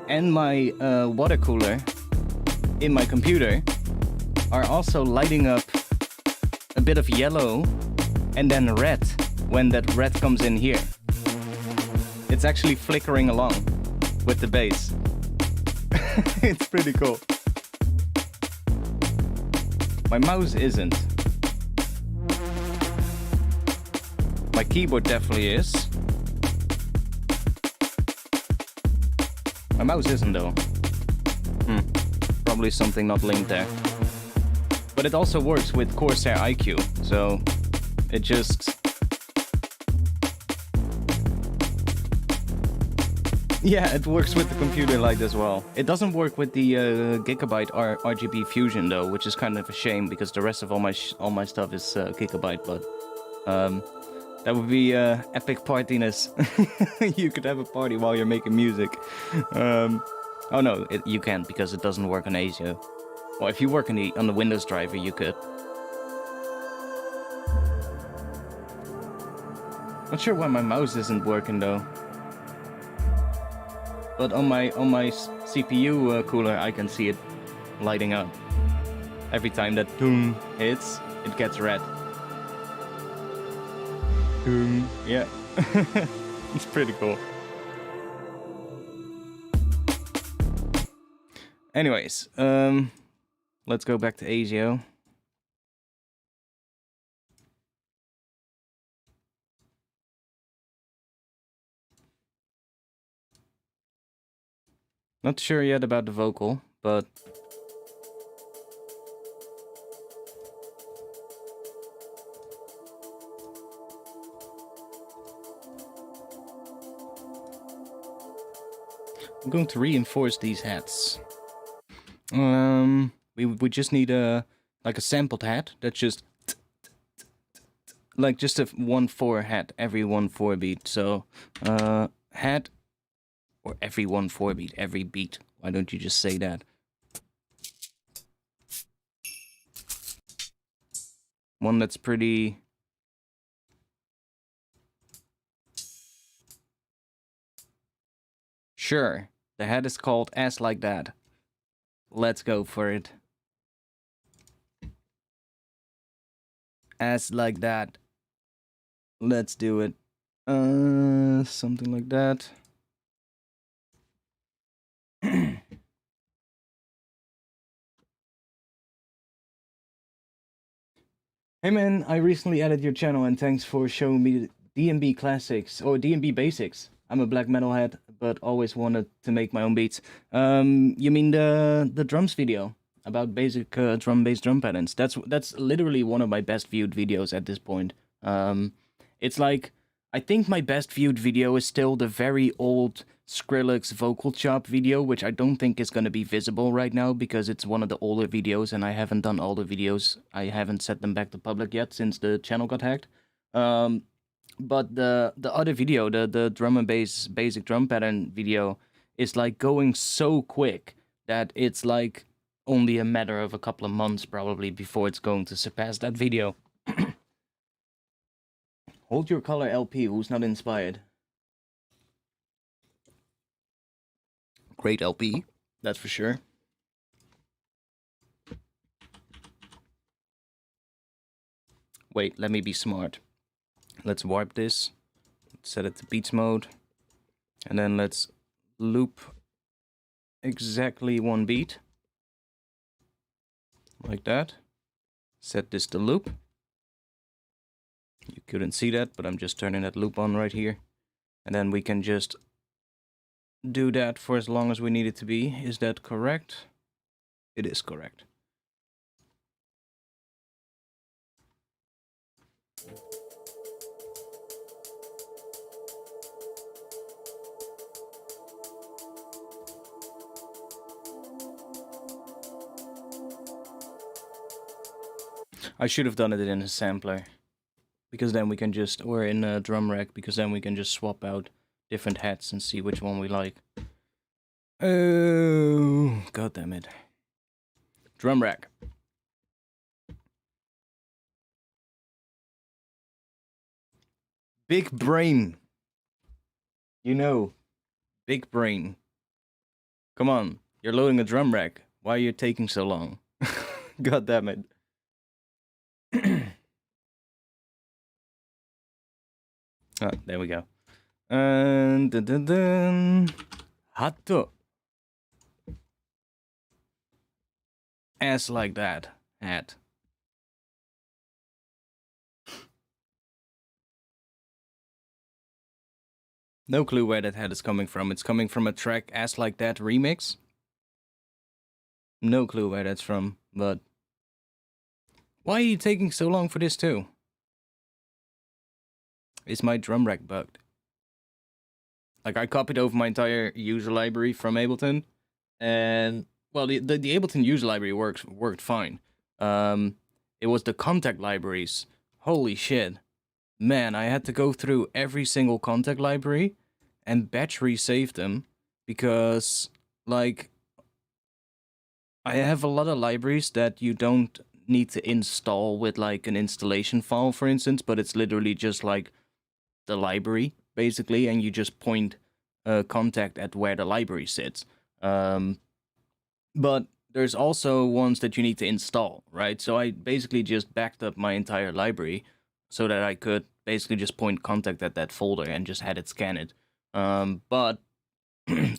and my water cooler in my computer are also lighting up a bit of yellow and then red when that red comes in here. It's actually flickering along with the bass. It's pretty cool. My mouse isn't. My keyboard definitely is. My mouse isn't though. Probably something not linked there. But it also works with Corsair IQ, so it just... Yeah, it works with the computer light as well. It doesn't work with the Gigabyte RGB Fusion though, which is kind of a shame because the rest of all my stuff is Gigabyte. But that would be epic partiness. You could have a party while you're making music. Oh no, you can't because it doesn't work on ASIO. Well, if you work on the Windows driver, you could. Not sure why my mouse isn't working though. But on my CPU cooler, I can see it lighting up. Every time that boom hits, it gets red. Boom. Yeah. It's pretty cool. Anyways, let's go back to ASIO. Not sure yet about the vocal, but... I'm going to reinforce these hats. We just need like a sampled hat that's just... like just a 1/4 hat every 1/4 beat. So, hat... or every 1/4 beat, every beat. Why don't you just say that? One that's pretty... Sure, the head is called Ass Like That. Let's go for it. Ass Like That. Let's do it. Something like that. Hey man, I recently added your channel and thanks for showing me DnB classics or DnB basics. I'm a black metalhead, but always wanted to make my own beats. You mean the drums video about basic drum-based drum patterns? That's literally one of my best viewed videos at this point. It's like, I think my best viewed video is still the very old Skrillex vocal chop video, which I don't think is going to be visible right now because it's one of the older videos and I haven't done all the videos. I haven't set them back to public yet since the channel got hacked. But the other video, the drum and bass basic drum pattern video, is like going so quick that it's like only a matter of a couple of months probably before it's going to surpass that video. Hold Your Color LP, who's not inspired? Great LP, that's for sure. Wait, let me be smart. Let's warp this, set it to beats mode, and then let's loop exactly one beat. Like that. Set this to loop. You couldn't see that, but I'm just turning that loop on right here. And then we can just do that for as long as we need it to be. Is that correct? It is correct. I should have done it in a sampler, because then we can just, or in a drum rack, because then we can just swap out different hats and see which one we like. Oh, god damn it. Drum rack. Big brain. You know, big brain. Come on, you're loading a drum rack. Why are you taking so long? God damn it. Oh, there we go. And Hatto. Ass like that. Hat. No clue where that hat is coming from. It's coming from a track Ass Like That remix. No clue where that's from, but Why are you taking so long for this too? Is my drum rack bugged? Like, I copied over my entire user library from Ableton, and well, the Ableton user library worked fine. It was the contact libraries. Holy shit, man! I had to go through every single contact library and batch resave them because, like, I have a lot of libraries that you don't need to install with like an installation file, for instance, but it's literally just like the library basically, and you just point contact at where the library sits. But there's also ones that you need to install, right? So I basically just backed up my entire library so that I could basically just point contact at that folder and just had it scan it. But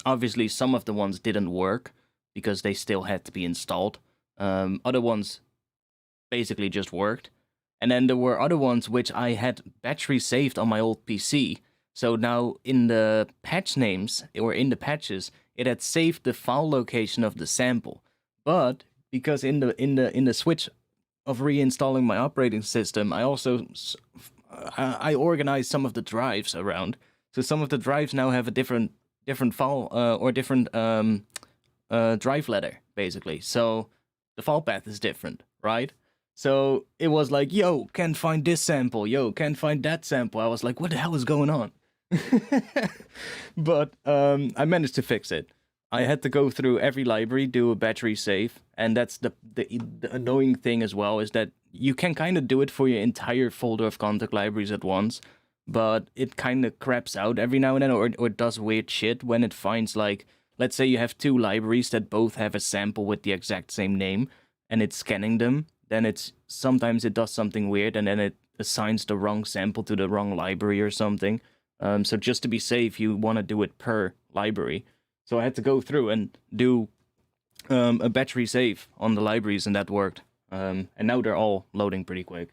obviously some of the ones didn't work because they still had to be installed. Other ones basically just worked. And then there were other ones which I had battery saved on my old PC. So now in the patch names, or in the patches, it had saved the file location of the sample. But because in the switch of reinstalling my operating system, I also I organized some of the drives around. So some of the drives now have a different file or different drive letter, basically. So the file path is different, right? So it was like, yo, can't find this sample. Yo, can't find that sample. I was like, what the hell is going on? But I managed to fix it. I had to go through every library, do a battery save, and that's the annoying thing as well, is that you can kind of do it for your entire folder of contact libraries at once, but it kind of craps out every now and then, or it does weird shit when it finds, like, let's say you have two libraries that both have a sample with the exact same name, and it's scanning them, then it's sometimes it does something weird, and then it assigns the wrong sample to the wrong library or something. So just to be safe, you want to do it per library. So I had to go through and do a battery save on the libraries, and that worked. And now they're all loading pretty quick.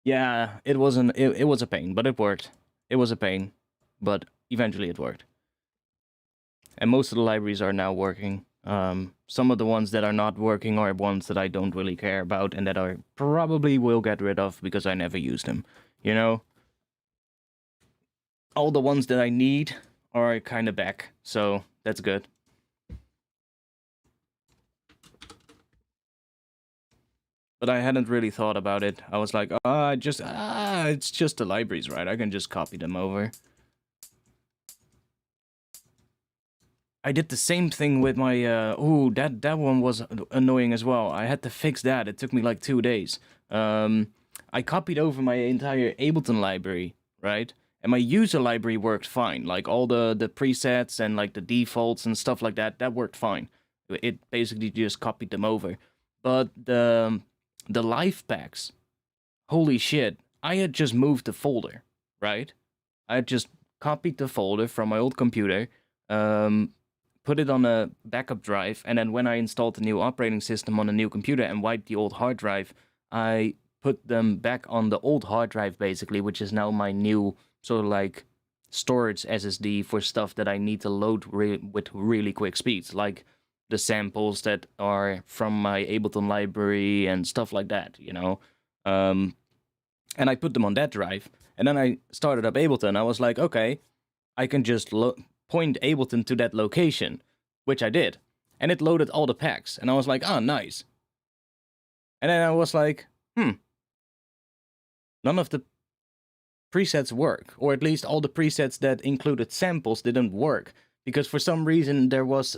Yeah, it was a pain, but it worked. It was a pain, but eventually it worked. And most of the libraries are now working. Some of the ones that are not working are ones that I don't really care about and that I probably will get rid of because I never use them, you know? All the ones that I need are kind of back, so that's good. But I hadn't really thought about it. I was like, it's just the libraries, right? I can just copy them over. I did the same thing with my, that one was annoying as well. I had to fix that. It took me like 2 days. I copied over my entire Ableton library, right? And my user library worked fine. Like all the presets and like the defaults and stuff like that, that worked fine. It basically just copied them over. But the live packs, holy shit, I had just moved the folder, right? I had just copied the folder from my old computer, put it on a backup drive, and then when I installed the new operating system on a new computer and wiped the old hard drive, I put them back on the old hard drive, basically, which is now my new sort of like storage SSD for stuff that I need to load with really quick speeds, like the samples that are from my Ableton library and stuff like that, you know? And I put them on that drive, and then I started up Ableton. I was like, okay, I can just point Ableton to that location, which I did, and it loaded all the packs, and I was like, oh, nice. And then I was like, none of the presets work, or at least all the presets that included samples didn't work, because for some reason there was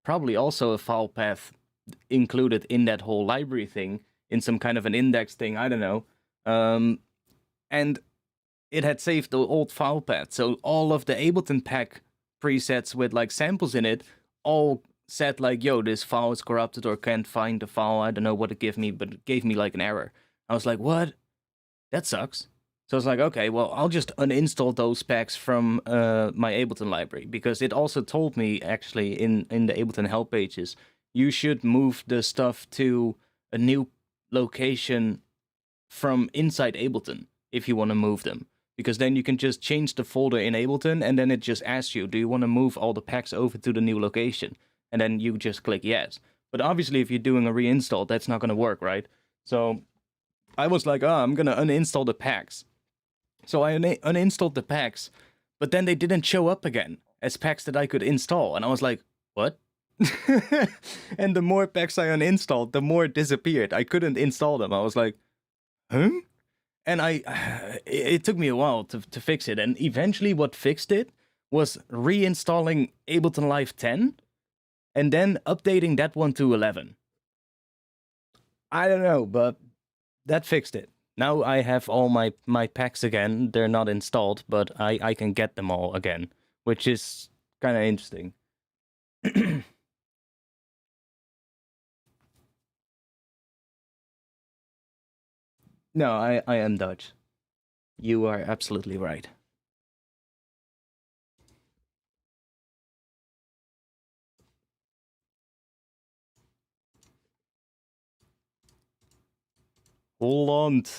probably also a file path included in that whole library thing, in some kind of an index thing, I don't know, and it had saved the old file path, so all of the Ableton pack presets with like samples in it all said like, yo, this file is corrupted or can't find the file. I don't know what it gave me, but it gave me like an error. I was like, what? That sucks. So I was like, okay, well, I'll just uninstall those packs from my Ableton library, because it also told me actually in the Ableton help pages, you should move the stuff to a new location from inside Ableton if you want to move them. Because then you can just change the folder in Ableton, and then it just asks you, do you want to move all the packs over to the new location? And then you just click yes. But obviously, if you're doing a reinstall, that's not gonna work, right? So I was like, oh, I'm gonna uninstall the packs. So I uninstalled the packs, but then they didn't show up again as packs that I could install. And I was like, what? And the more packs I uninstalled, the more it disappeared. I couldn't install them. I was like, huh? And it took me a while to fix it. And eventually what fixed it was reinstalling Ableton Live 10 and then updating that one to 11. I don't know, but that fixed it. Now I have all my packs again. They're not installed, but I can get them all again, which is kind of interesting. No, I am Dutch. You are absolutely right. Holland.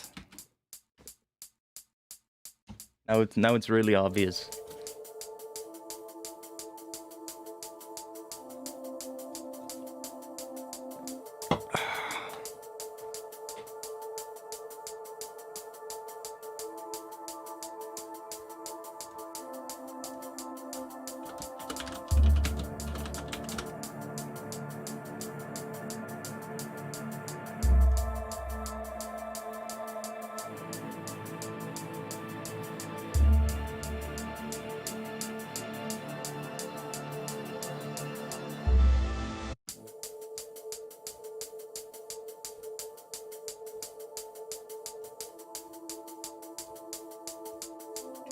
Now it's really obvious.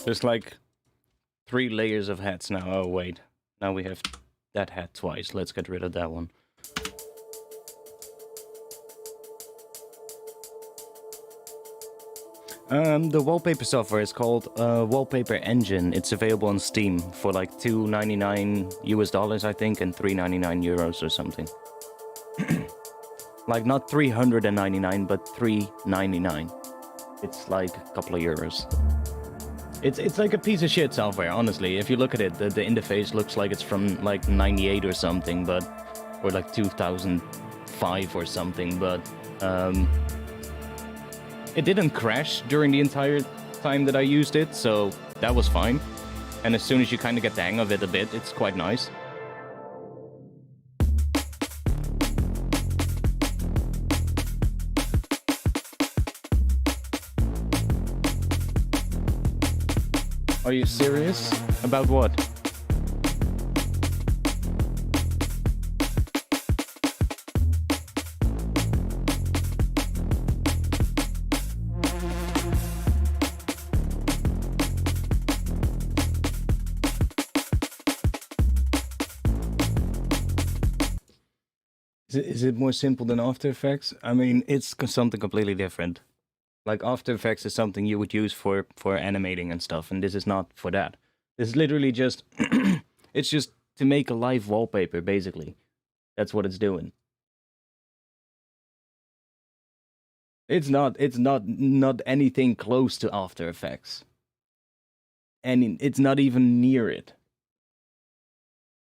There's like 3 layers of hats now. Oh, wait. Now we have that hat twice. Let's get rid of that one. The wallpaper software is called Wallpaper Engine. It's available on Steam for like $2.99 US, I think, and €3.99 euros or something. Like not 399, but $3.99. It's like a couple of euros. It's like a piece of shit software, honestly. If you look at it, the interface looks like it's from like 98 or something, but or like 2005 or something, but it didn't crash during the entire time that I used it, so that was fine. And as soon as you kind of get the hang of it a bit, it's quite nice. Are you serious? About what? Is it more simple than After Effects? I mean, it's something completely different. Like After Effects is something you would use for animating and stuff, and this is not for that. This is literally just it's just to make a live wallpaper, basically. That's what it's doing. It's not anything close to After Effects. And it's not even near it.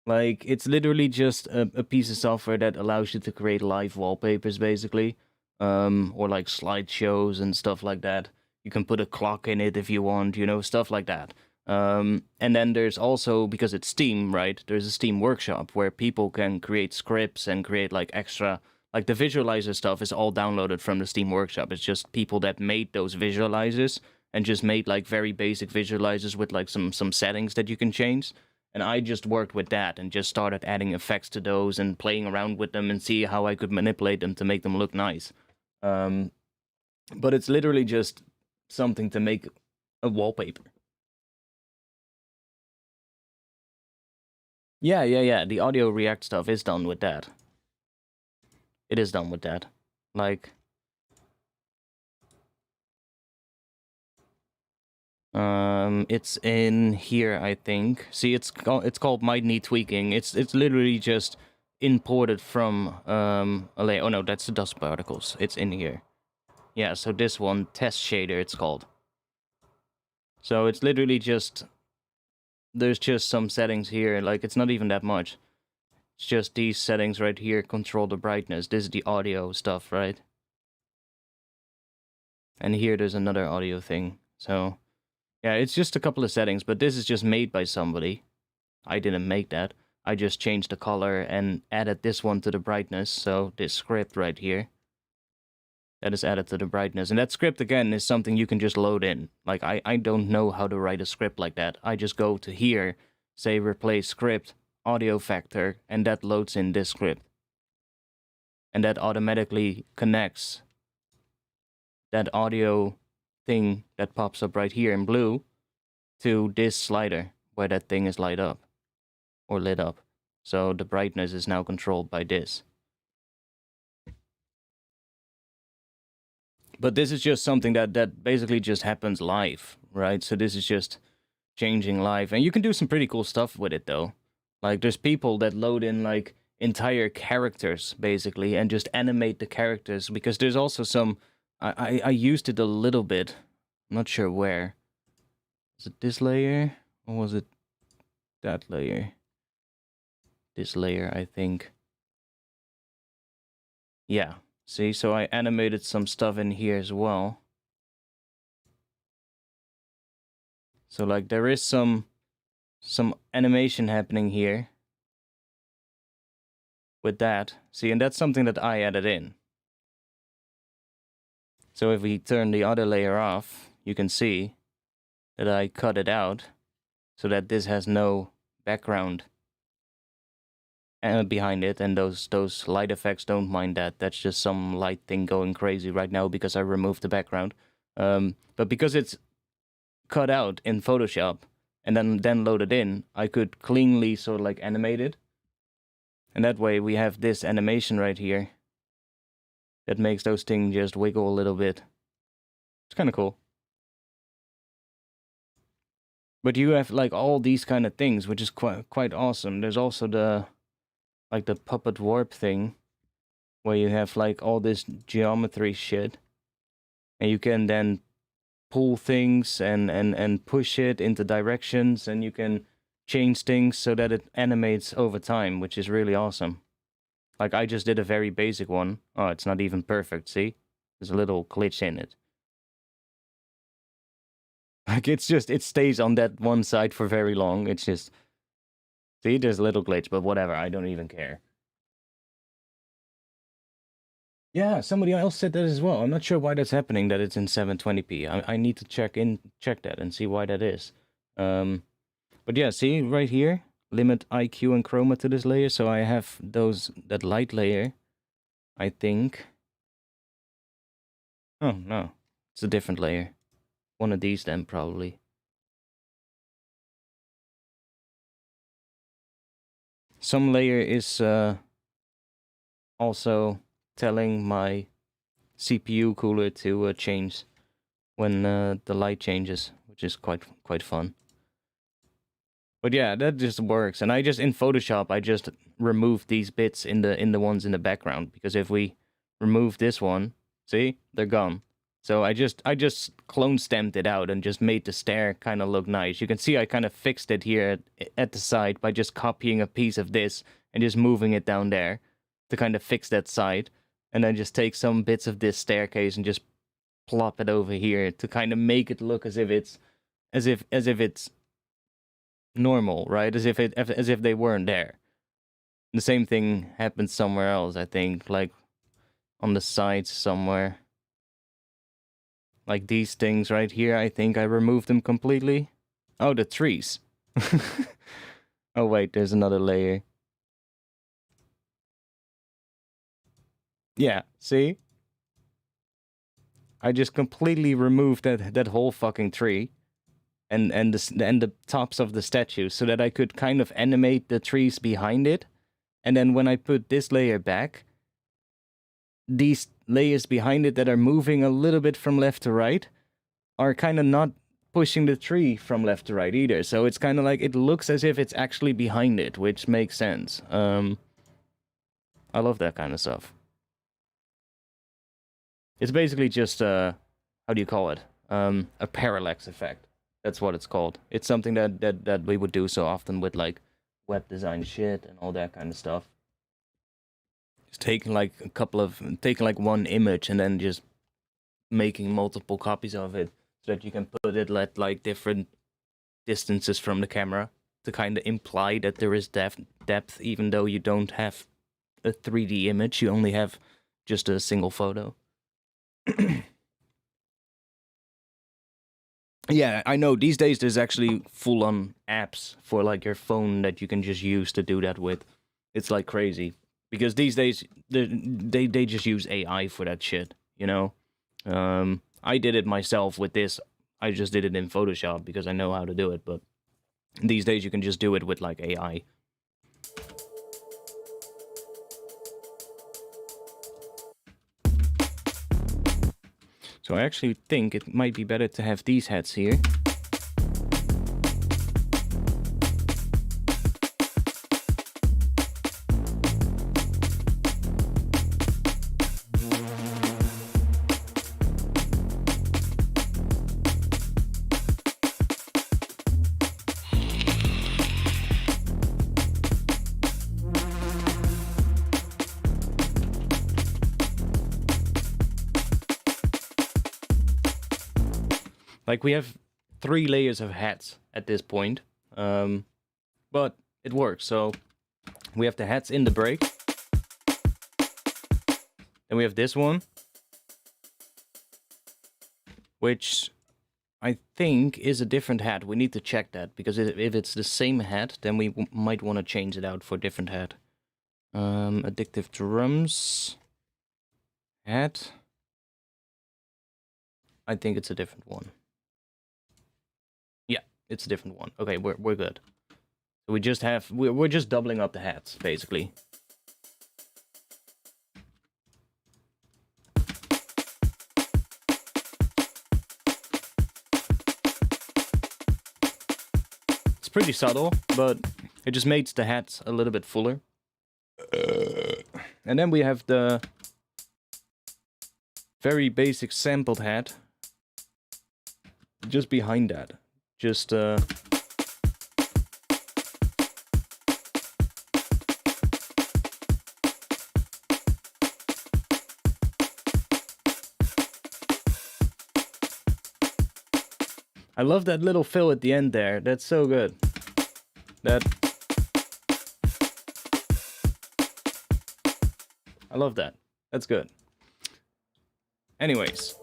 Like, it's literally just a piece of software that allows you to create live wallpapers, basically. Or like slideshows and stuff like that. You can put a clock in it if you want, you know, stuff like that. And then there's also, because it's Steam, right? There's a Steam workshop where people can create scripts and create like extra, like the visualizer stuff is all downloaded from the Steam workshop. It's just people that made those visualizers and just made like very basic visualizers with like some settings that you can change. And I just worked with that and just started adding effects to those and playing around with them and see how I could manipulate them to make them look nice. But it's literally just something to make a wallpaper. Yeah. The audio react stuff is done with that. It is done with that. Like... it's in here, I think. See, it's called Might Need Tweaking. It's literally just imported from a layer. Oh no, that's the dust particles. It's in here. Yeah, so this one, test shader, it's called. So it's literally just, there's just some settings here. Like, it's not even that much. It's just these settings right here control the brightness. This is the audio stuff, right? And here there's another audio thing. So, yeah, it's just a couple of settings, but this is just made by somebody. I didn't make that. I just changed the color and added this one to the brightness. So this script right here, that is added to the brightness. And that script, again, is something you can just load in. Like, I don't know how to write a script like that. I just go to here, say replace script, audio factor, and that loads in this script. And that automatically connects that audio thing that pops up right here in blue to this slider where that thing is lit up. So the brightness is now controlled by this. But this is just something that basically just happens live, right? So this is just changing live. And you can do some pretty cool stuff with it, though. Like, there's people that load in, like, entire characters, basically, and just animate the characters. Because there's also some... I used it a little bit. I'm not sure where. Is it this layer? Or was it that layer? This layer, I think. Yeah. See, so I animated some stuff in here as well. So, like, there is some animation happening here. With that. See, and that's something that I added in. So if we turn the other layer off, you can see that I cut it out so that this has no background behind it, and those light effects don't mind that. That's just some light thing going crazy right now because I removed the background. But because it's cut out in Photoshop and then loaded in, I could cleanly sort of like animate it. And that way we have this animation right here that makes those things just wiggle a little bit. It's kind of cool. But you have like all these kind of things, which is quite awesome. There's also the puppet warp thing, where you have like all this geometry shit, and you can then pull things and push it into directions, and you can change things so that it animates over time, which is really awesome. Like, I just did a very basic one. Oh, it's not even perfect, see? There's a little glitch in it. Like, it's just, it stays on that one side for very long. It's just, see, there's a little glitch, but whatever, I don't even care. Yeah, somebody else said that as well. I'm not sure why that's happening, that it's in 720p. I need to check that and see why that is. But yeah, see, right here, limit IQ and chroma to this layer, so I have that light layer, I think. Oh, no, it's a different layer. One of these then, probably. Some layer is also telling my CPU cooler to change when the light changes, which is quite fun. But yeah, that just works. And I just, in Photoshop, I just removed these bits in the ones in the background, because if we remove this one, see, they're gone. So I just clone stamped it out and just made the stair kind of look nice. You can see I kind of fixed it here at the side by just copying a piece of this and just moving it down there to kind of fix that side. And then just take some bits of this staircase and just plop it over here to kind of make it look as if it's normal, right? As if they weren't there. The same thing happens somewhere else, I think, like on the sides somewhere. Like these things right here, I think I removed them completely. Oh, the trees. Oh wait, there's another layer. Yeah, see? I just completely removed that whole fucking tree. And the tops of the statue, so that I could kind of animate the trees behind it. And then when I put this layer back, these layers behind it that are moving a little bit from left to right are kind of not pushing the tree from left to right either. So it's kind of like, it looks as if it's actually behind it, which makes sense. I love that kind of stuff. It's basically just, how do you call it? A parallax effect. That's what it's called. It's something that we would do so often with, like, web design shit and all that kind of stuff. Just taking like one image and then just making multiple copies of it so that you can put it at like different distances from the camera to kind of imply that there is depth, even though you don't have a 3D image, you only have just a single photo. Yeah, I know these days there's actually full-on apps for like your phone that you can just use to do that with. It's like crazy because these days they just use AI for that shit, you know. I did it myself with this. I just did it in Photoshop because I know how to do it, but these days you can just do it with like AI. So I actually think it might be better to have these heads here. Like, we have 3 layers of hats at this point, but it works. So we have the hats in the break. Then we have this one, which I think is a different hat. We need to check that, because if it's the same hat, then we might want to change it out for a different hat. Addictive drums hat. I think it's a different one. Yeah, it's a different one. Okay, we're good. So we just have we're just doubling up the hats basically. It's pretty subtle, but it just makes the hats a little bit fuller. And then we have the very basic sampled hat just behind that. Just I love that little fill at the end there. That's so good. I love that. That's good. Anyways.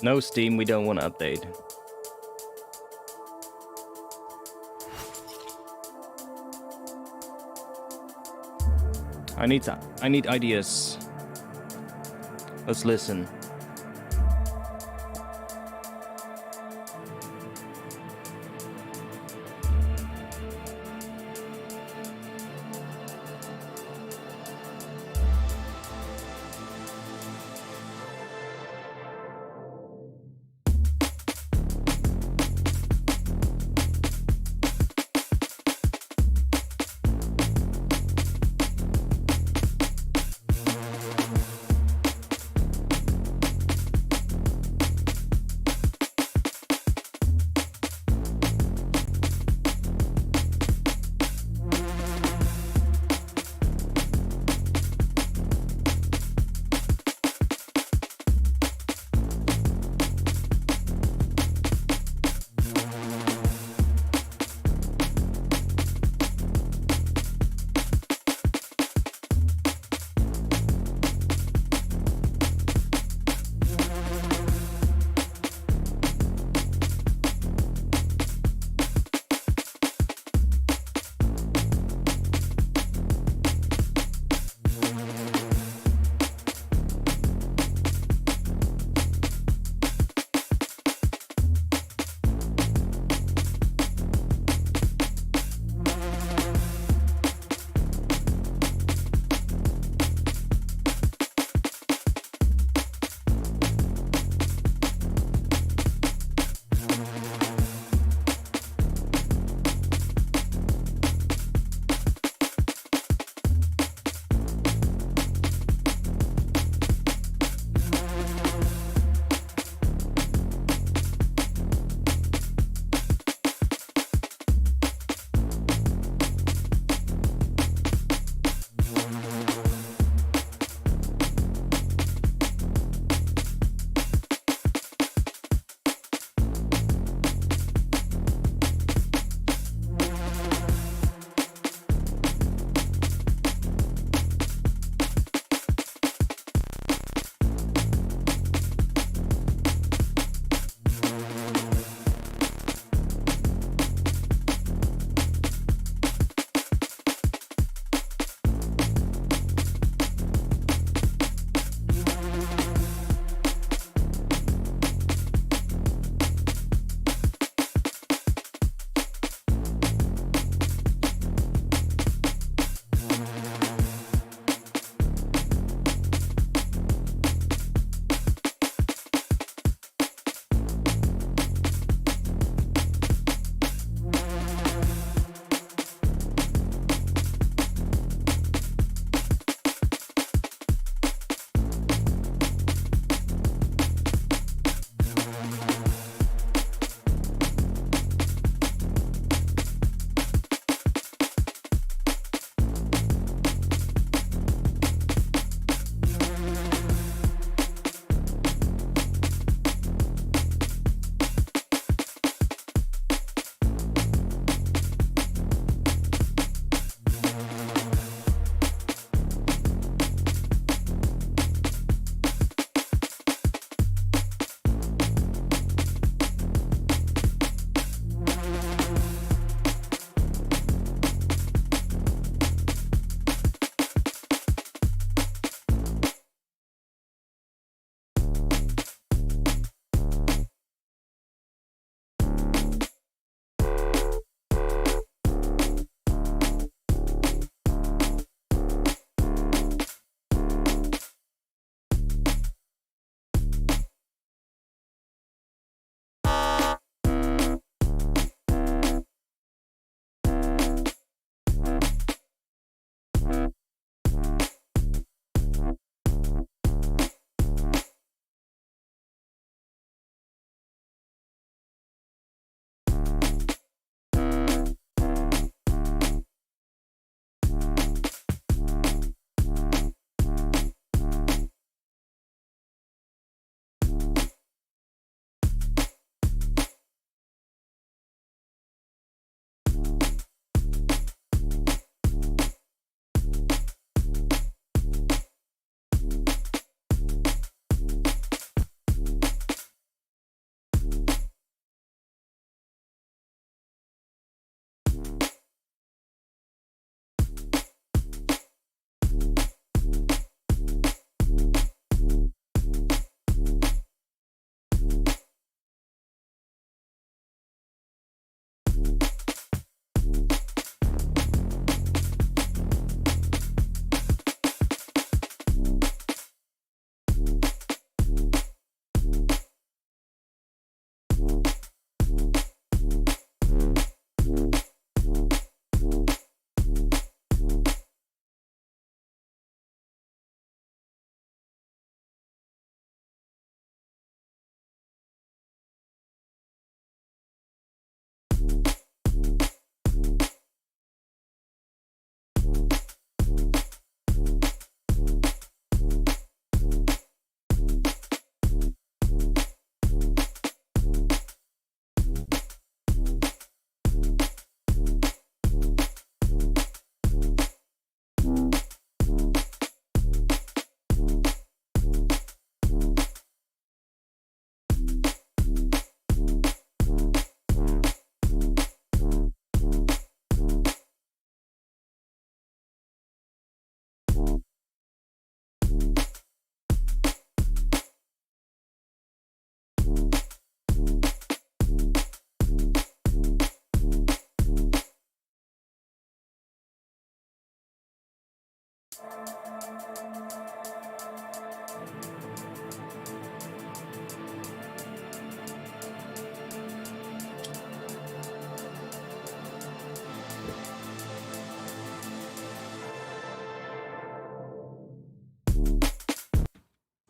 No Steam, we don't want to update. I need ideas. Let's listen.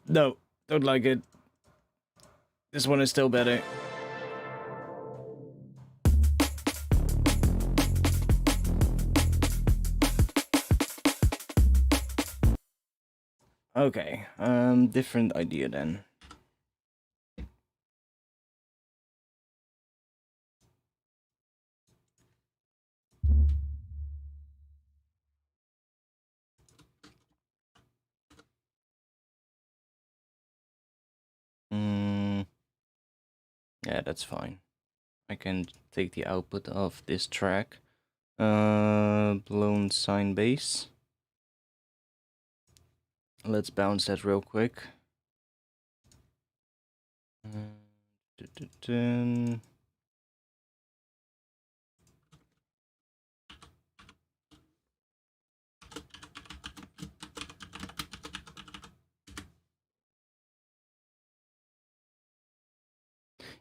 No, don't like it. This one is still better. Okay, different idea then. Yeah, that's fine. I can take the output of this track. Blown sine bass. Let's bounce that real quick.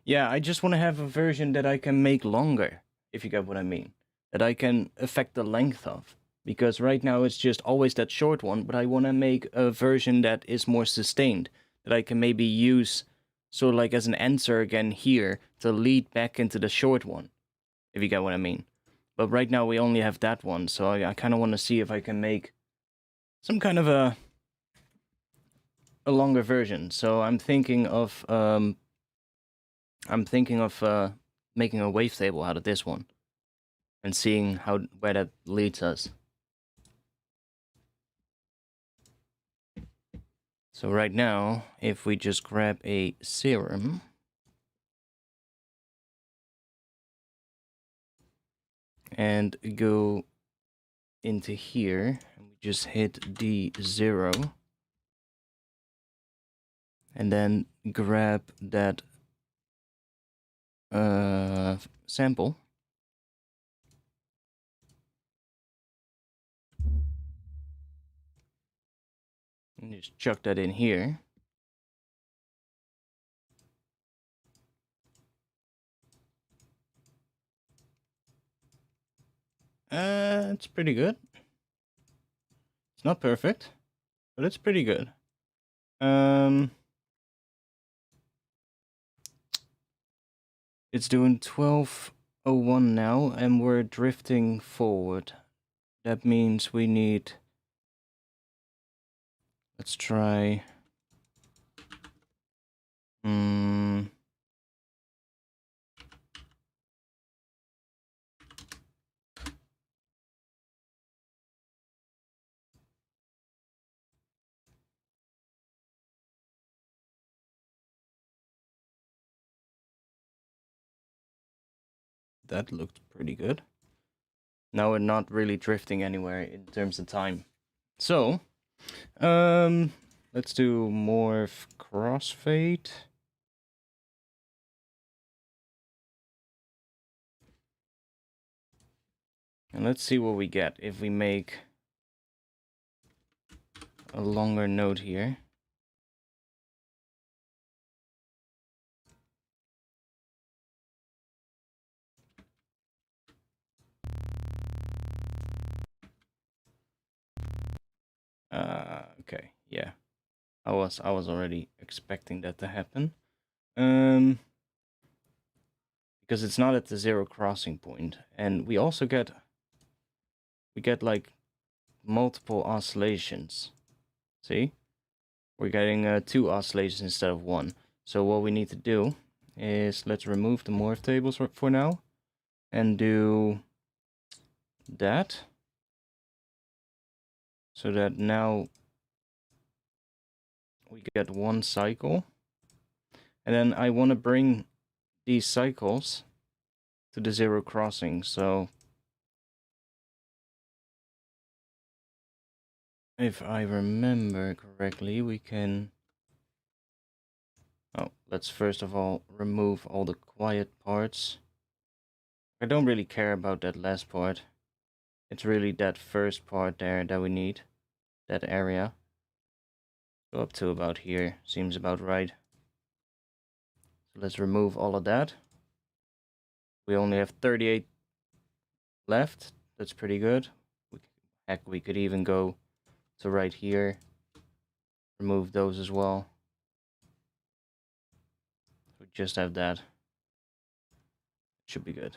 Yeah, I just want to have a version that I can make longer, if you get what I mean. That I can affect the length of. Because right now it's just always that short one, but I want to make a version that is more sustained. That I can maybe use sort of like as an answer again here to lead back into the short one, if you get what I mean. But right now we only have that one, so I kind of want to see if I can make some kind of a longer version. So I'm thinking of making a wavetable out of this one and seeing where that leads us. So right now, if we just grab a serum and go into here, and we just hit D0 and then grab that sample. And just chuck that in here. It's pretty good. It's not perfect, but it's pretty good. It's doing 12:01 now, and we're drifting forward. That means we need... Let's try... That looked pretty good. Now we're not really drifting anywhere in terms of time. So, let's do morph crossfade. And let's see what we get if we make a longer note here. Okay, yeah. I was already expecting that to happen. because it's not at the zero crossing point. And we also get like multiple oscillations. See? We're getting 2 oscillations instead of 1. So what we need to do is let's remove the morph tables for now and do that. So that now we get 1 cycle. And then I want to bring these cycles to the zero crossing. So if I remember correctly, we can... Oh, let's first of all remove all the quiet parts. I don't really care about that last part. It's really that first part there that we need. That area. Go up to about here. Seems about right. So let's remove all of that. We only have 38 left. That's pretty good. Heck, we could even go to right here. Remove those as well. We just have that. Should be good.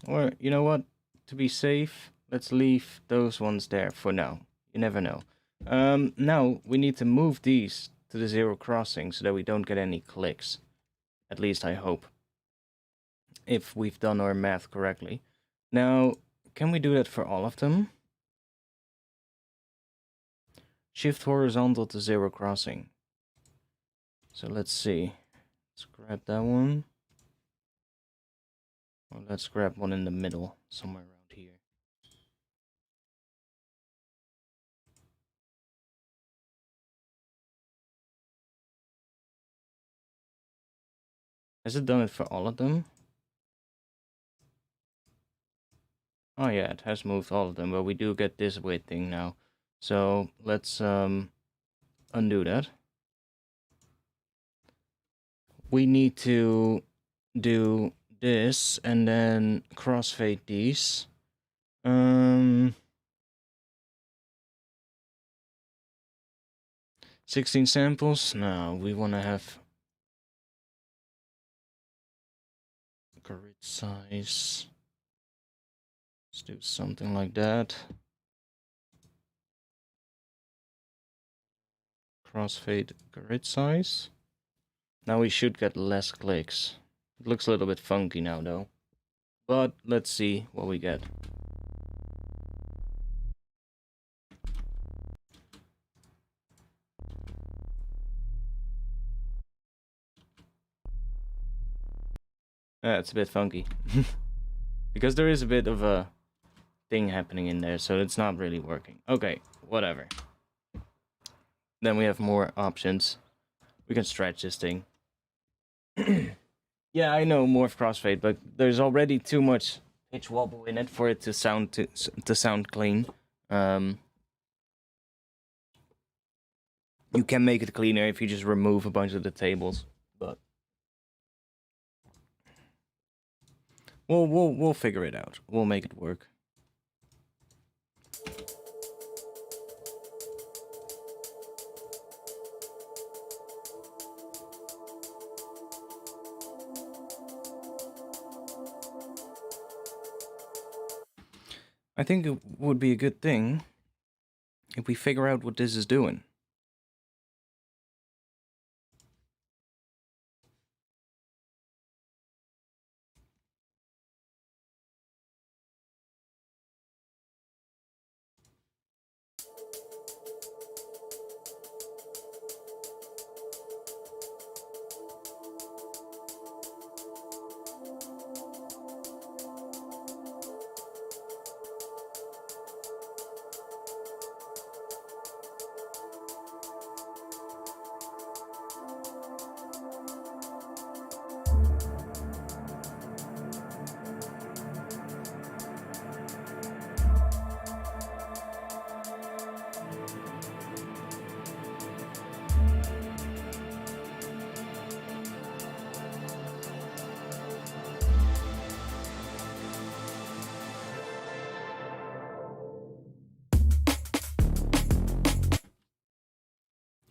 Or, you know what? To be safe, let's leave those ones there for now. You never know. Now, we need to move these to the zero crossing so that we don't get any clicks. At least I hope. If we've done our math correctly. Now, can we do that for all of them? Shift horizontal to zero crossing. So let's see. Let's grab that one. Or let's grab one in the middle, somewhere around here. Has it done it for all of them? Oh yeah, it has moved all of them, but we do get this weird thing now. So let's undo that. We need to do this and then crossfade these. 16 samples? No, we want to have grid size. Let's do something like that. Crossfade grid size. Now we should get less clicks. It looks a little bit funky now though. But let's see what we get. Yeah, it's a bit funky. Because there is a bit of a thing happening in there, so it's not really working. Okay, whatever. Then we have more options. We can stretch this thing. Yeah, I know morph crossfade, but there's already too much pitch wobble in it for it to sound clean. You can make it cleaner if you just remove a bunch of the tables, but we'll figure it out. We'll make it work. I think it would be a good thing if we figure out what this is doing.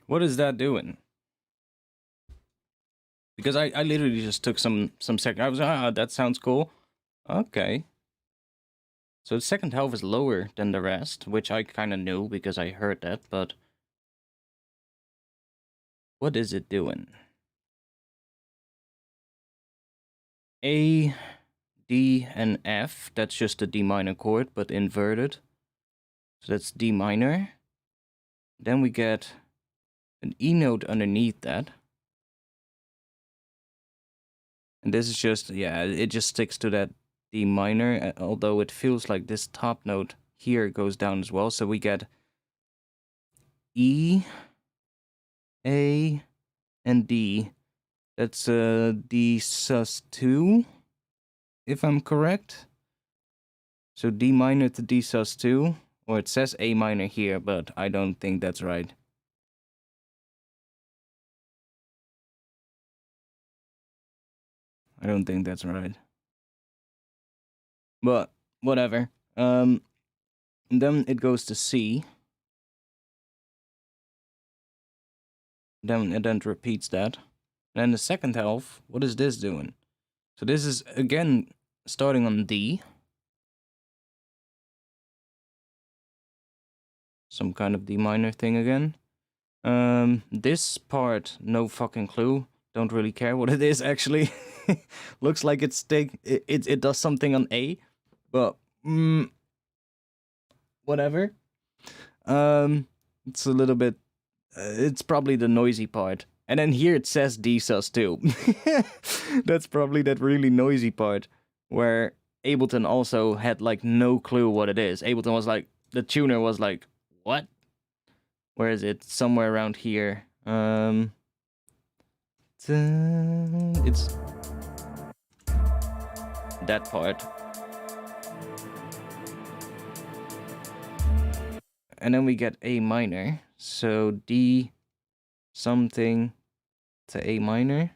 What is that doing? Because I literally just took some seconds. I was that sounds cool. Okay. So the second half is lower than the rest, which I kind of knew because I heard that, but what is it doing? A, D, and F, that's just a D minor chord, but inverted. So that's D minor. Then we get an E note underneath that. And this is just, yeah, it just sticks to that D minor, although it feels like this top note here goes down as well. So we get E, A, and D. That's D sus2, if I'm correct. So D minor to D sus2, or it says A minor here, but I don't think that's right. I don't think that's right. But whatever. Then it goes to C. Then it repeats that. And then the second half, what is this doing? So this is again starting on D. Some kind of D minor thing again. This part, no fucking clue. Don't really care what it is actually. Looks like it does something on A, but whatever. It's a little bit. It's probably the noisy part. And then here it says D sus2. That's probably that really noisy part where Ableton also had like no clue what it is. Ableton was like, the tuner was like, what? Where is it? Somewhere around here. It's that part. And then we get A minor. So D something to A minor.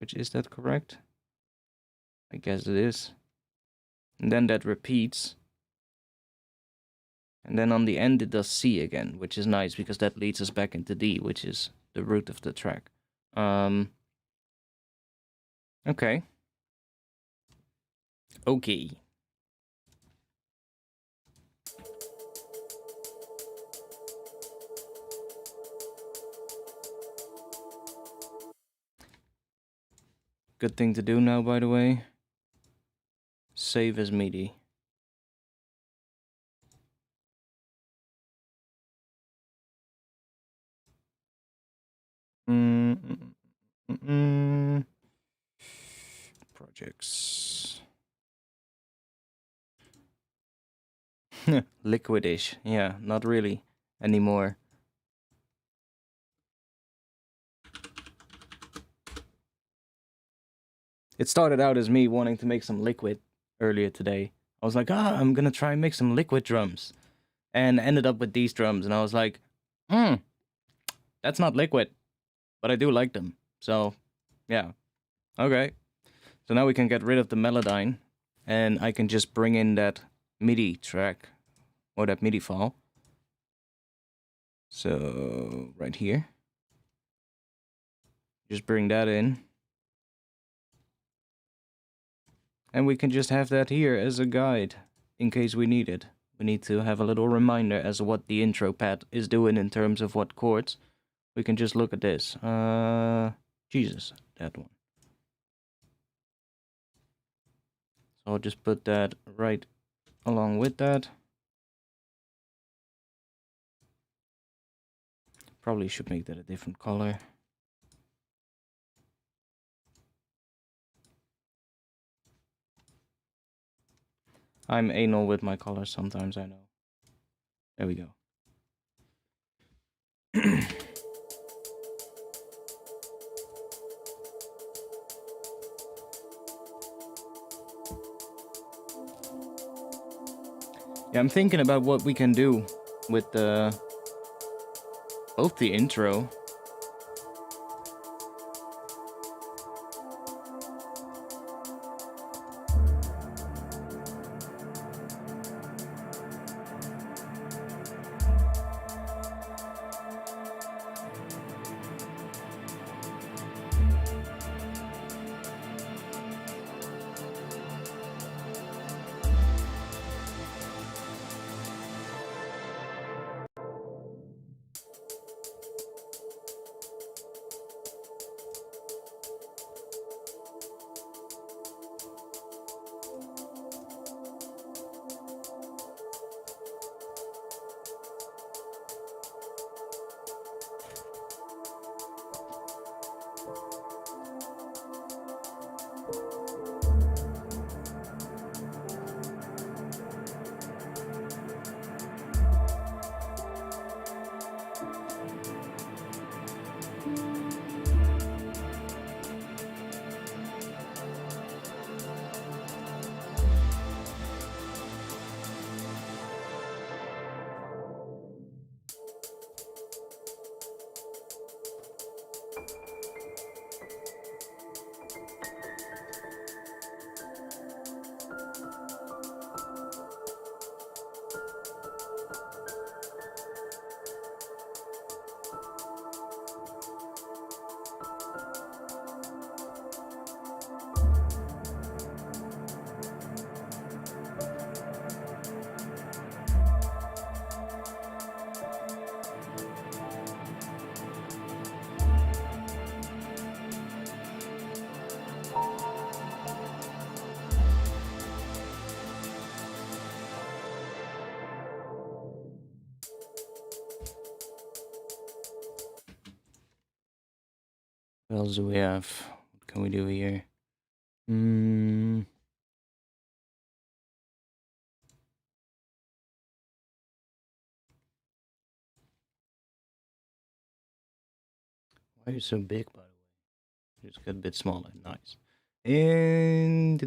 Which, is that correct? I guess it is. And then that repeats. And then on the end it does C again, which is nice because that leads us back into D, which is the root of the track. Okay. Okay. Good thing to do now, by the way. Save as MIDI. Projects. Liquidish. Yeah, not really anymore. It started out as me wanting to make some liquid earlier today. I was like, I'm gonna try and make some liquid drums. And ended up with these drums, and I was like, that's not liquid. But I do like them. So, yeah. Okay. So now we can get rid of the Melodyne, and I can just bring in that MIDI track, or that MIDI file. So, right here. Just bring that in. And we can just have that here as a guide, in case we need it. We need to have a little reminder as to what the intro pad is doing in terms of what chords. We can just look at this. Jesus, that one. So I'll just put that right along with that. Probably should make that a different color. I'm anal with my colors sometimes, I know. There we go. Yeah, I'm thinking about what we can do with both the intro . What else do we have? What can we do here? Why are you so big, by the way? Just get a bit smaller. Nice. And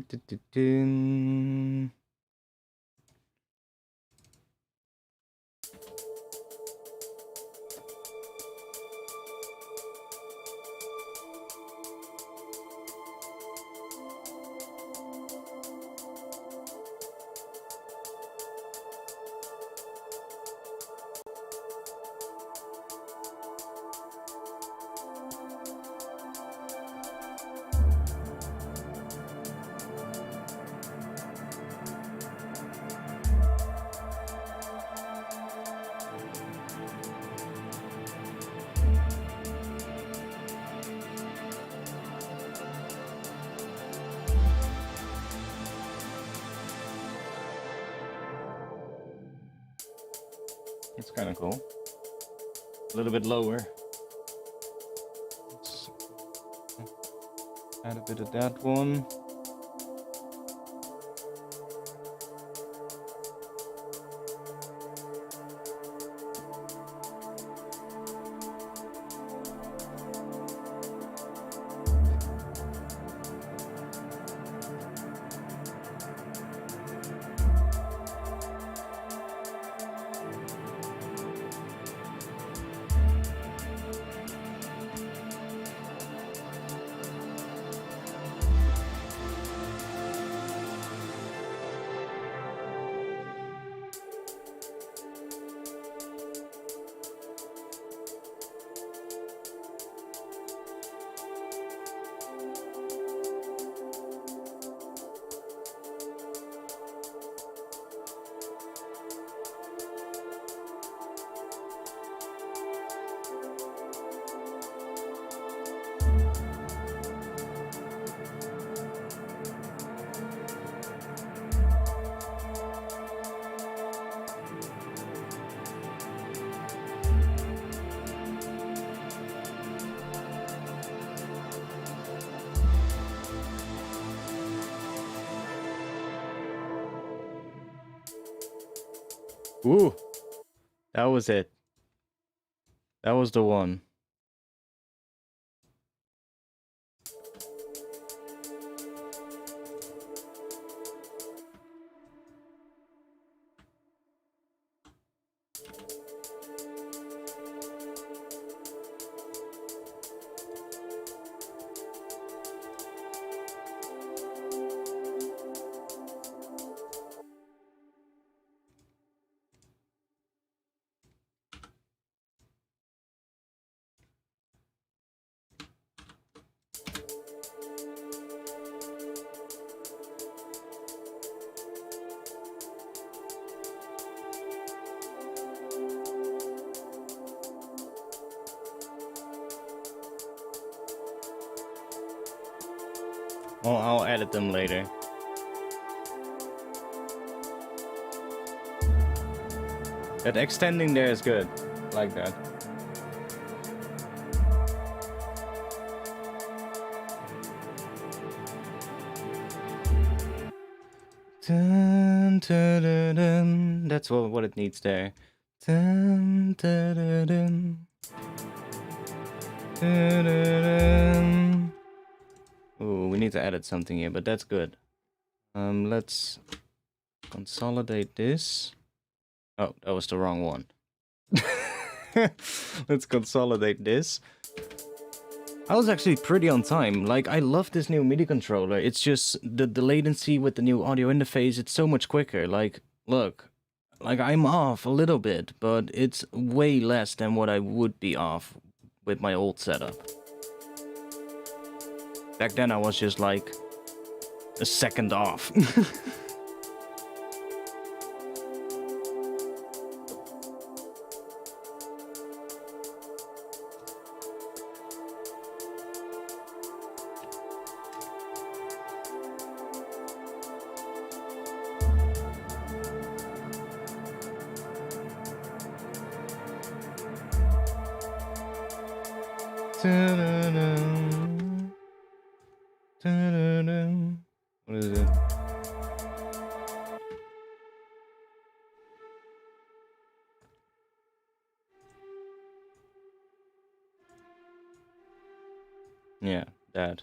it's kind of cool. A little bit lower. Let's add a bit of that one. Ooh, that was it. That was the one. Oh, I'll edit them later. That extending there is good. Like that. Dun, dun, dun, dun. That's what it needs there. Dun, dun, dun, dun. Dun, dun, dun. Ooh, we need to edit something here, but that's good. Let's consolidate this. Oh, that was the wrong one. Let's consolidate this. I was actually pretty on time. Like, I love this new MIDI controller. It's just the latency with the new audio interface. It's so much quicker. Like, look, like I'm off a little bit, but it's way less than what I would be off with my old setup. Back then I was just like a second off. Ta-da-da. Yeah, that.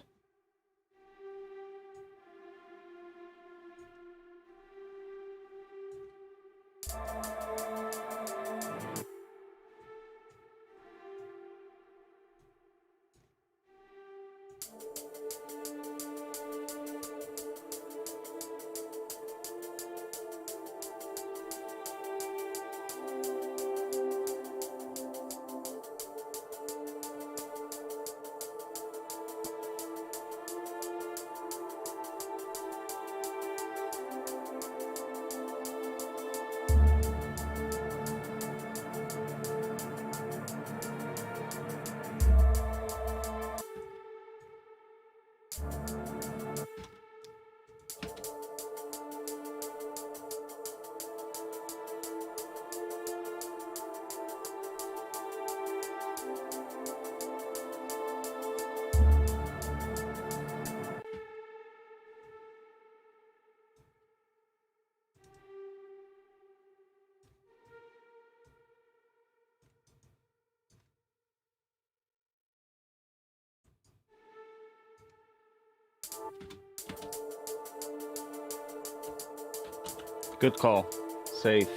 Good call. Safe.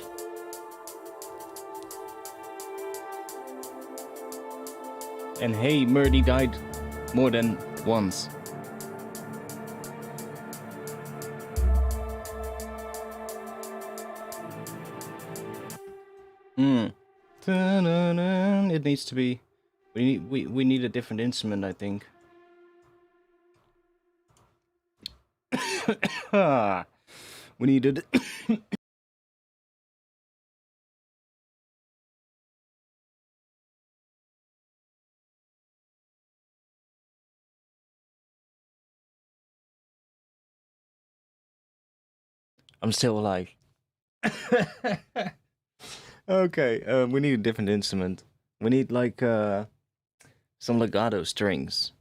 And hey, Murdy died more than once. It needs to be. We need a different instrument, I think. We needed. I'm still alive. Okay, we need a different instrument. We need like some legato strings.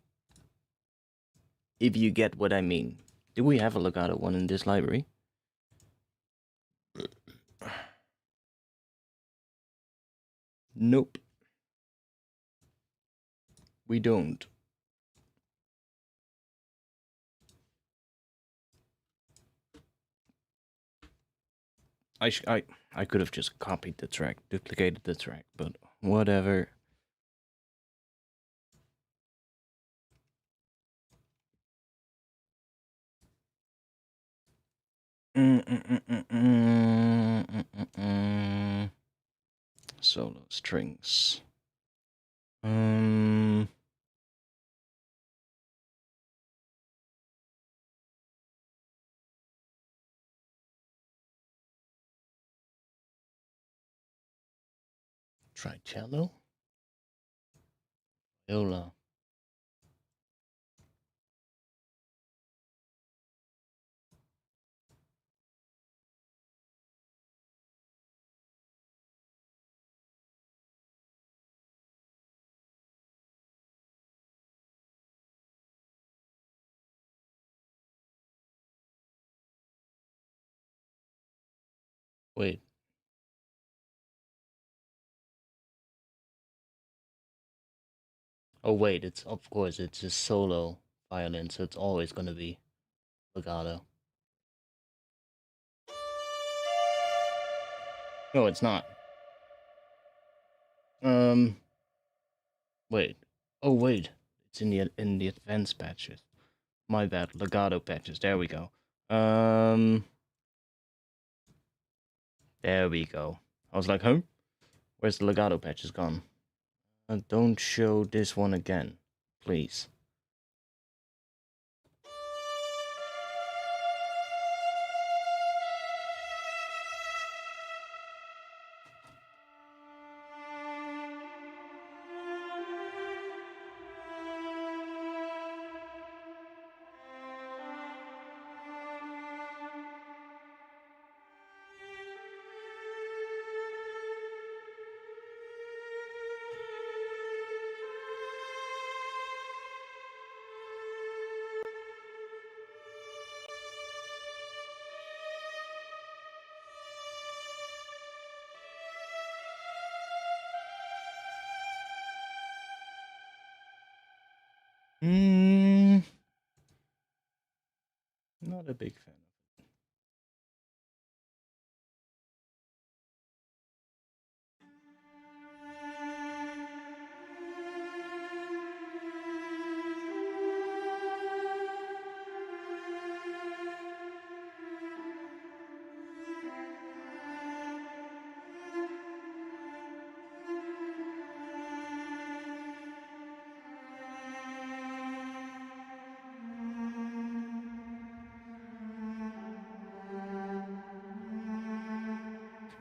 If you get what I mean. Do we have a legato one in this library? Nope. We don't. I could have just copied the track, duplicated the track, but whatever. Solo strings. Try cello. Viola. Wait. Oh wait, it's of course it's a solo violin, so it's always gonna be legato. No, it's not. Wait. Oh wait, it's in the advanced patches. My bad, legato patches. There we go. There we go. I was like, huh? Where's the legato patches gone? Don't show this one again, please. Not a big fan.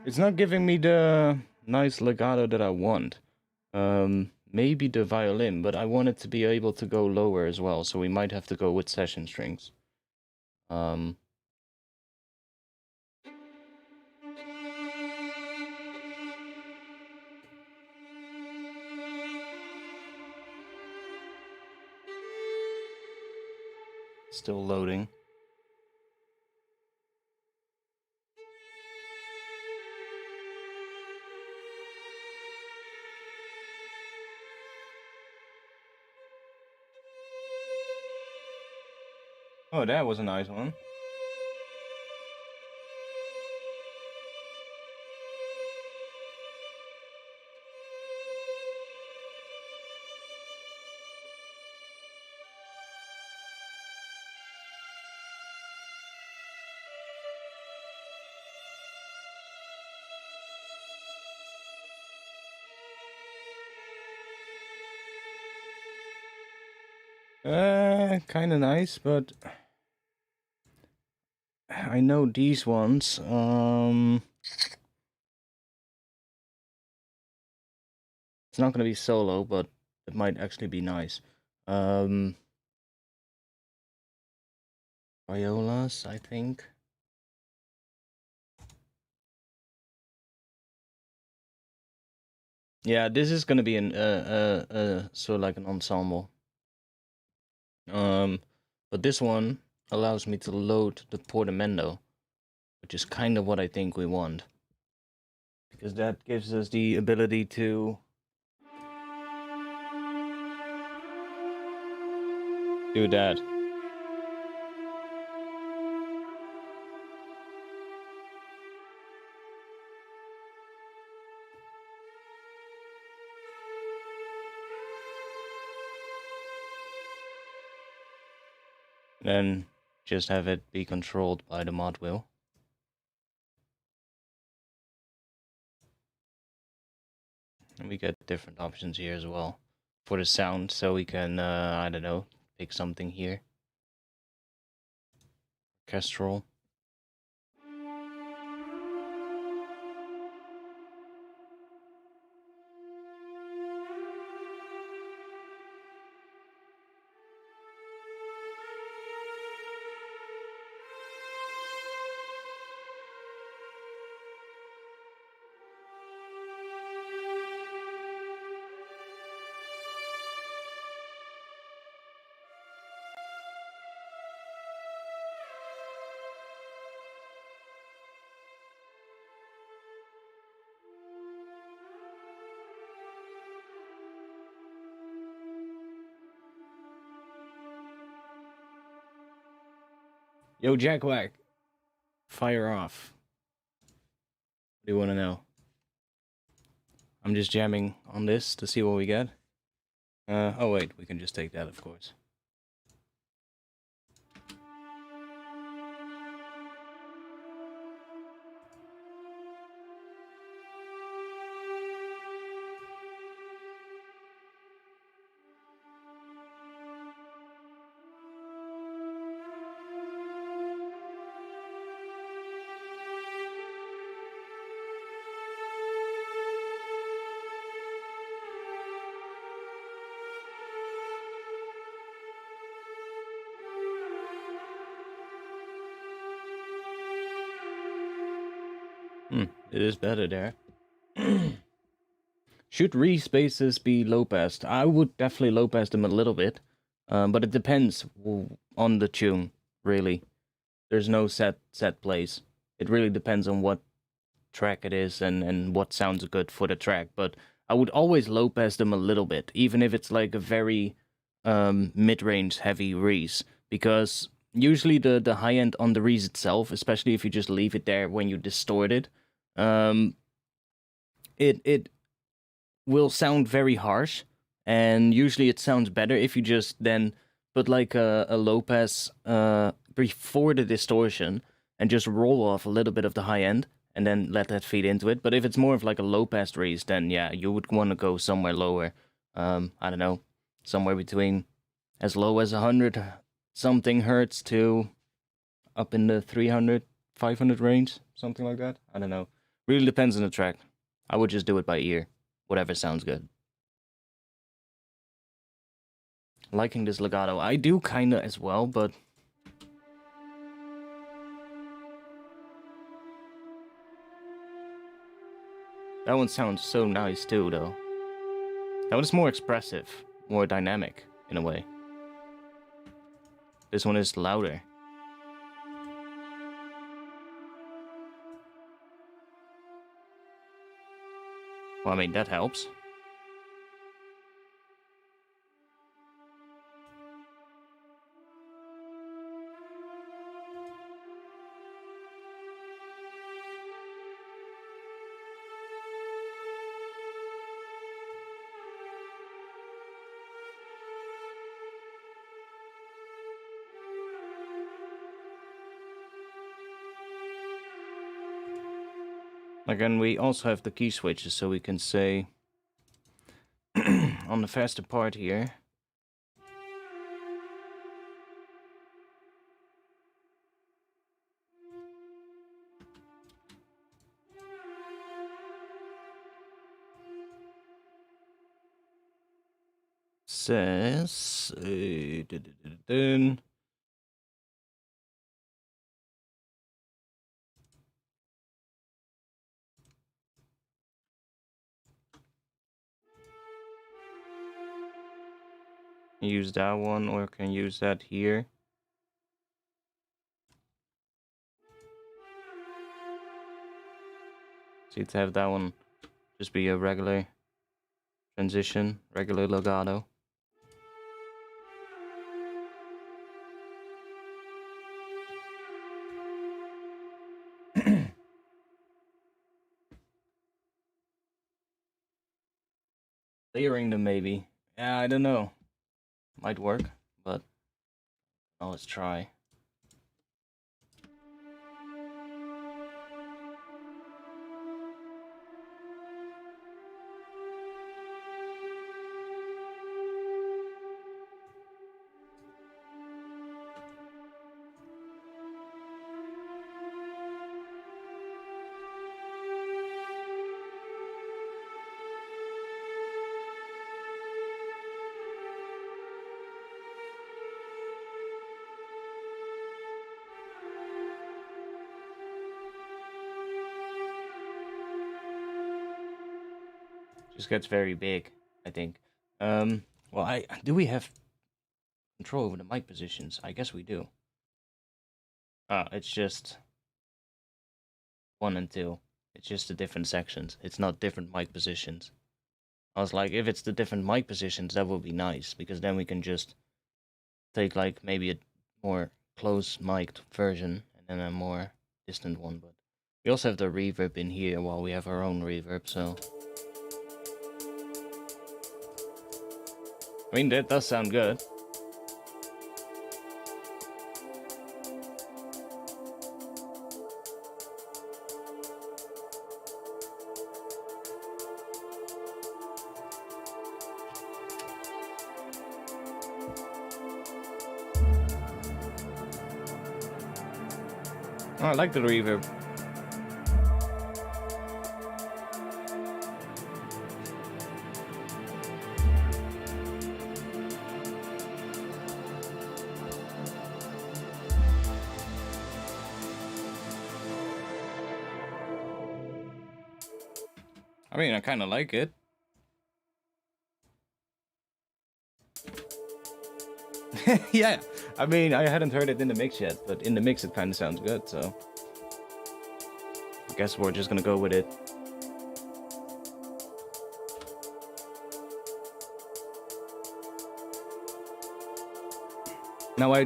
It's not giving me the nice legato that I want. Maybe the violin, but I want it to be able to go lower as well, so we might have to go with session strings. Still loading. Oh, that was a nice one. Kind of nice, but I know these ones. It's not gonna be solo, but it might actually be nice. Violas, I think. Yeah, this is gonna be an so like an ensemble. But this one allows me to load the portamento, which is kind of what I think we want, because that gives us the ability to do that. Then just have it be controlled by the mod wheel. And we get different options here as well for the sound, so we can, I don't know, pick something here. Orchestral. Yo, Jackwack, fire off. What do you want to know? I'm just jamming on this to see what we get. Oh wait, we can just take that, of course. It is better there. Should re-spaces be low-passed? I would definitely low-pass them a little bit, but it depends on the tune, really. There's no set place. It really depends on what track it is and what sounds good for the track, but I would always low-pass them a little bit, even if it's like a very mid-range heavy Rees, because usually the high end on the Rees itself, especially if you just leave it there when you distort it, it will sound very harsh, and usually it sounds better if you just then put like a low pass before the distortion and just roll off a little bit of the high end and then let that feed into it. But if it's more of like a low pass Rees, then yeah, you would want to go somewhere lower. I don't know, somewhere between as low as 100 something hertz to up in the 300, 500 range, something like that. I don't know. Really depends on the track. I would just do it by ear, whatever sounds good. Liking this legato. I do kinda as well, but that one sounds so nice too, though. That one's more expressive, more dynamic, in a way. This one is louder. Well, I mean, that helps. Again, we also have the key switches, so we can say on the faster part here. Says use that one, or can use that here. So to have that one just be a regular transition, regular legato. Layering them maybe. Yeah, I don't know. Might work, but well, let's try. Just gets very big, I think. Well, do we have control over the mic positions? I guess we do. It's just 1 and 2. It's just the different sections. It's not different mic positions. I was like, if it's the different mic positions, that would be nice, because then we can just take like maybe a more close mic'd version and then a more distant one. But we also have the reverb in here while we have our own reverb, so I mean, that does sound good. Oh, I like the reverb. I mean, I kind of like it. Yeah, I mean, I hadn't heard it in the mix yet, but in the mix it kind of sounds good, so I guess we're just gonna go with it. Now I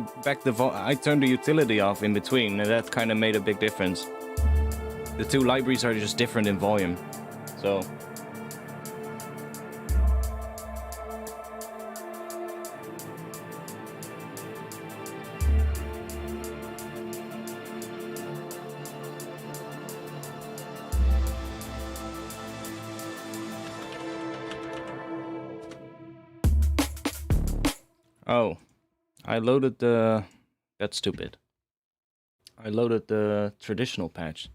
turned the utility off in between, and that kind of made a big difference. The two libraries are just different in volume, so. Oh, I loaded the... That's stupid. I loaded the traditional patch.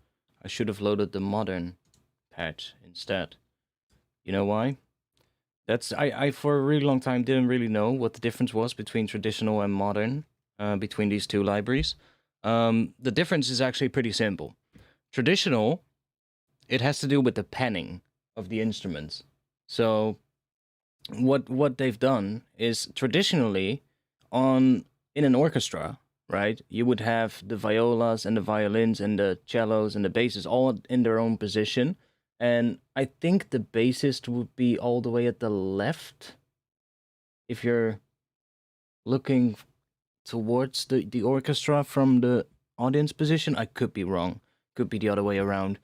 I should have loaded the modern patch instead. You know why? I for a really long time didn't really know what the difference was between traditional and modern, between these two libraries. The difference is actually pretty simple. Traditional, it has to do with the panning of the instruments. So what they've done is traditionally in an orchestra, right, you would have the violas and the violins and the cellos and the basses all in their own position. And I think the bassist would be all the way at the left. If you're looking towards the orchestra from the audience position, I could be wrong. Could be the other way around.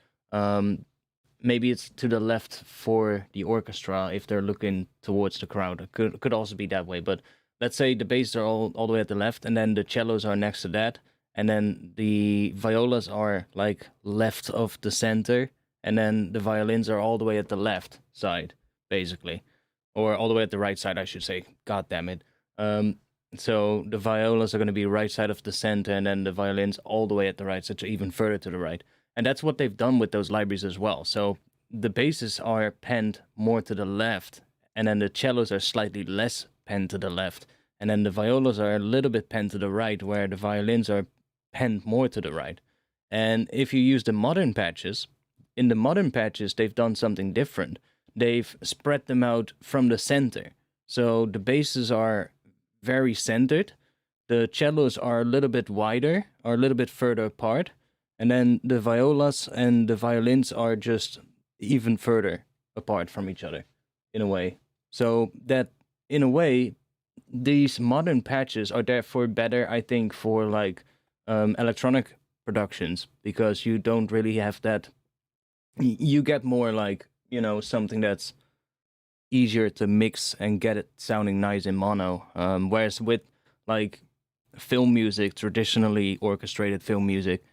Maybe it's to the left for the orchestra if they're looking towards the crowd. It could also be that way, but let's say the basses are all the way at the left, and then the cellos are next to that, and then the violas are like left of the center, and then the violins are all the way at the left side, basically. Or all the way at the right side, I should say. God damn it. So the violas are going to be right side of the center, and then the violins all the way at the right side, so even further to the right. And that's what they've done with those libraries as well. So the basses are penned more to the left, and then the cellos are slightly less penned to the left. And then the violas are a little bit penned to the right, where the violins are penned more to the right. And if you use the modern patches, in the modern patches, they've done something different. They've spread them out from the center. So the basses are very centered. The cellos are a little bit wider, or a little bit further apart. And then the violas and the violins are just even further apart from each other, in a way. So that, in a way, these modern patches are therefore better, I think, for like electronic productions, because you don't really have that. You get more like, you know, something that's easier to mix and get it sounding nice in mono. Whereas with like film music, traditionally orchestrated film music,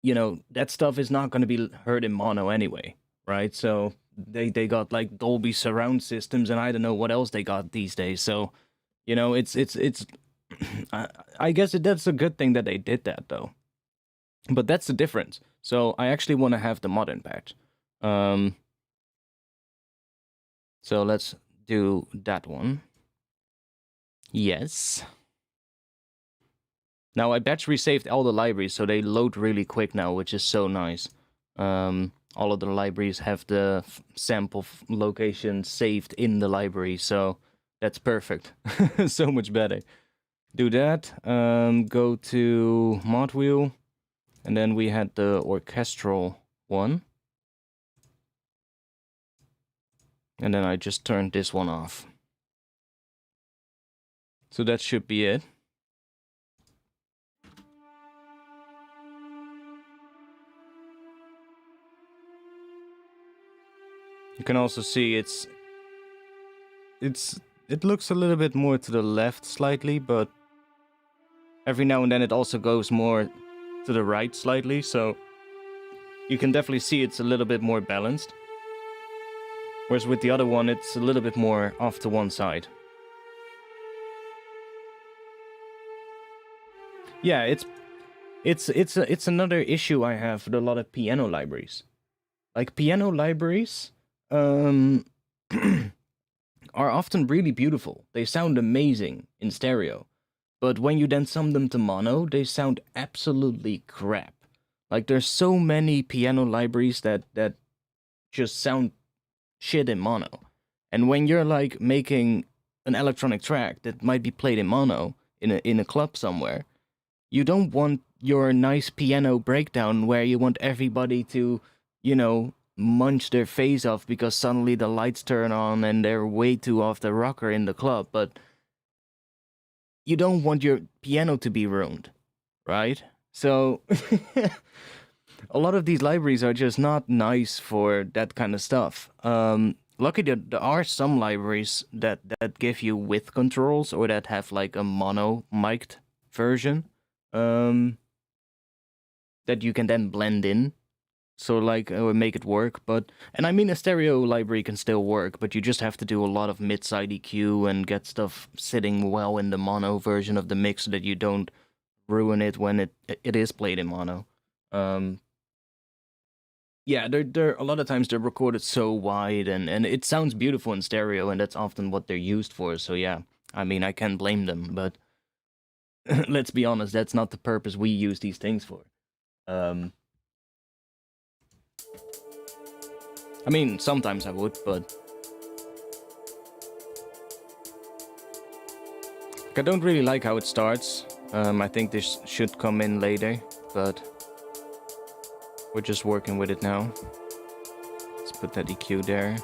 you know, that stuff is not going to be heard in mono anyway, right? So they got like Dolby surround systems, and I don't know what else they got these days. So, you know, it's I guess that's a good thing that they did that, though. But that's the difference. So I actually want to have the modern patch. So let's do that one. Yes. Now I batch resaved all the libraries, so they load really quick now, which is so nice. All of the libraries have the sample location saved in the library, so that's perfect. So much better. Do that. Go to mod wheel, and then we had the orchestral one. And then I just turned this one off. So that should be it. You can also see it looks a little bit more to the left slightly, but every now and then it also goes more to the right slightly, so you can definitely see it's a little bit more balanced. Whereas with the other one, it's a little bit more off to one side. Yeah, it's another issue I have with a lot of piano libraries. Like piano libraries are often really beautiful. They sound amazing in stereo. But when you then sum them to mono, they sound absolutely crap. Like there's so many piano libraries that just sound shit in mono. And when you're like making an electronic track that might be played in mono in a club somewhere, you don't want your nice piano breakdown where you want everybody to, you know, munch their face off because suddenly the lights turn on and they're way too off the rocker in the club. But you don't want your piano to be ruined, right? So a lot of these libraries are just not nice for that kind of stuff. Luckily, there are some libraries that give you with controls or that have like a mono mic'd version that you can then blend in. So like make it work, and I mean a stereo library can still work, but you just have to do a lot of mid-side EQ and get stuff sitting well in the mono version of the mix so that you don't ruin it when it is played in mono. Yeah, they're a lot of times they're recorded so wide and it sounds beautiful in stereo, and that's often what they're used for. So yeah, I mean I can't blame them, but let's be honest, that's not the purpose we use these things for. I mean, sometimes I would, but I don't really like how it starts. I think this should come in later, but we're just working with it now. Let's put that EQ there.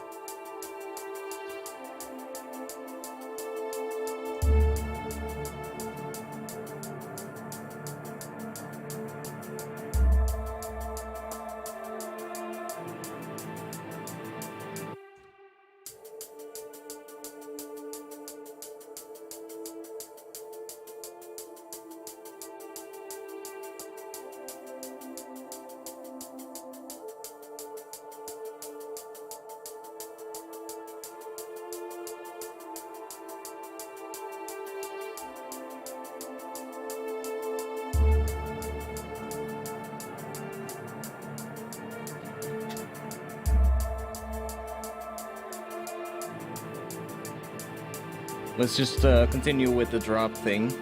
Let's just continue with the drop thing.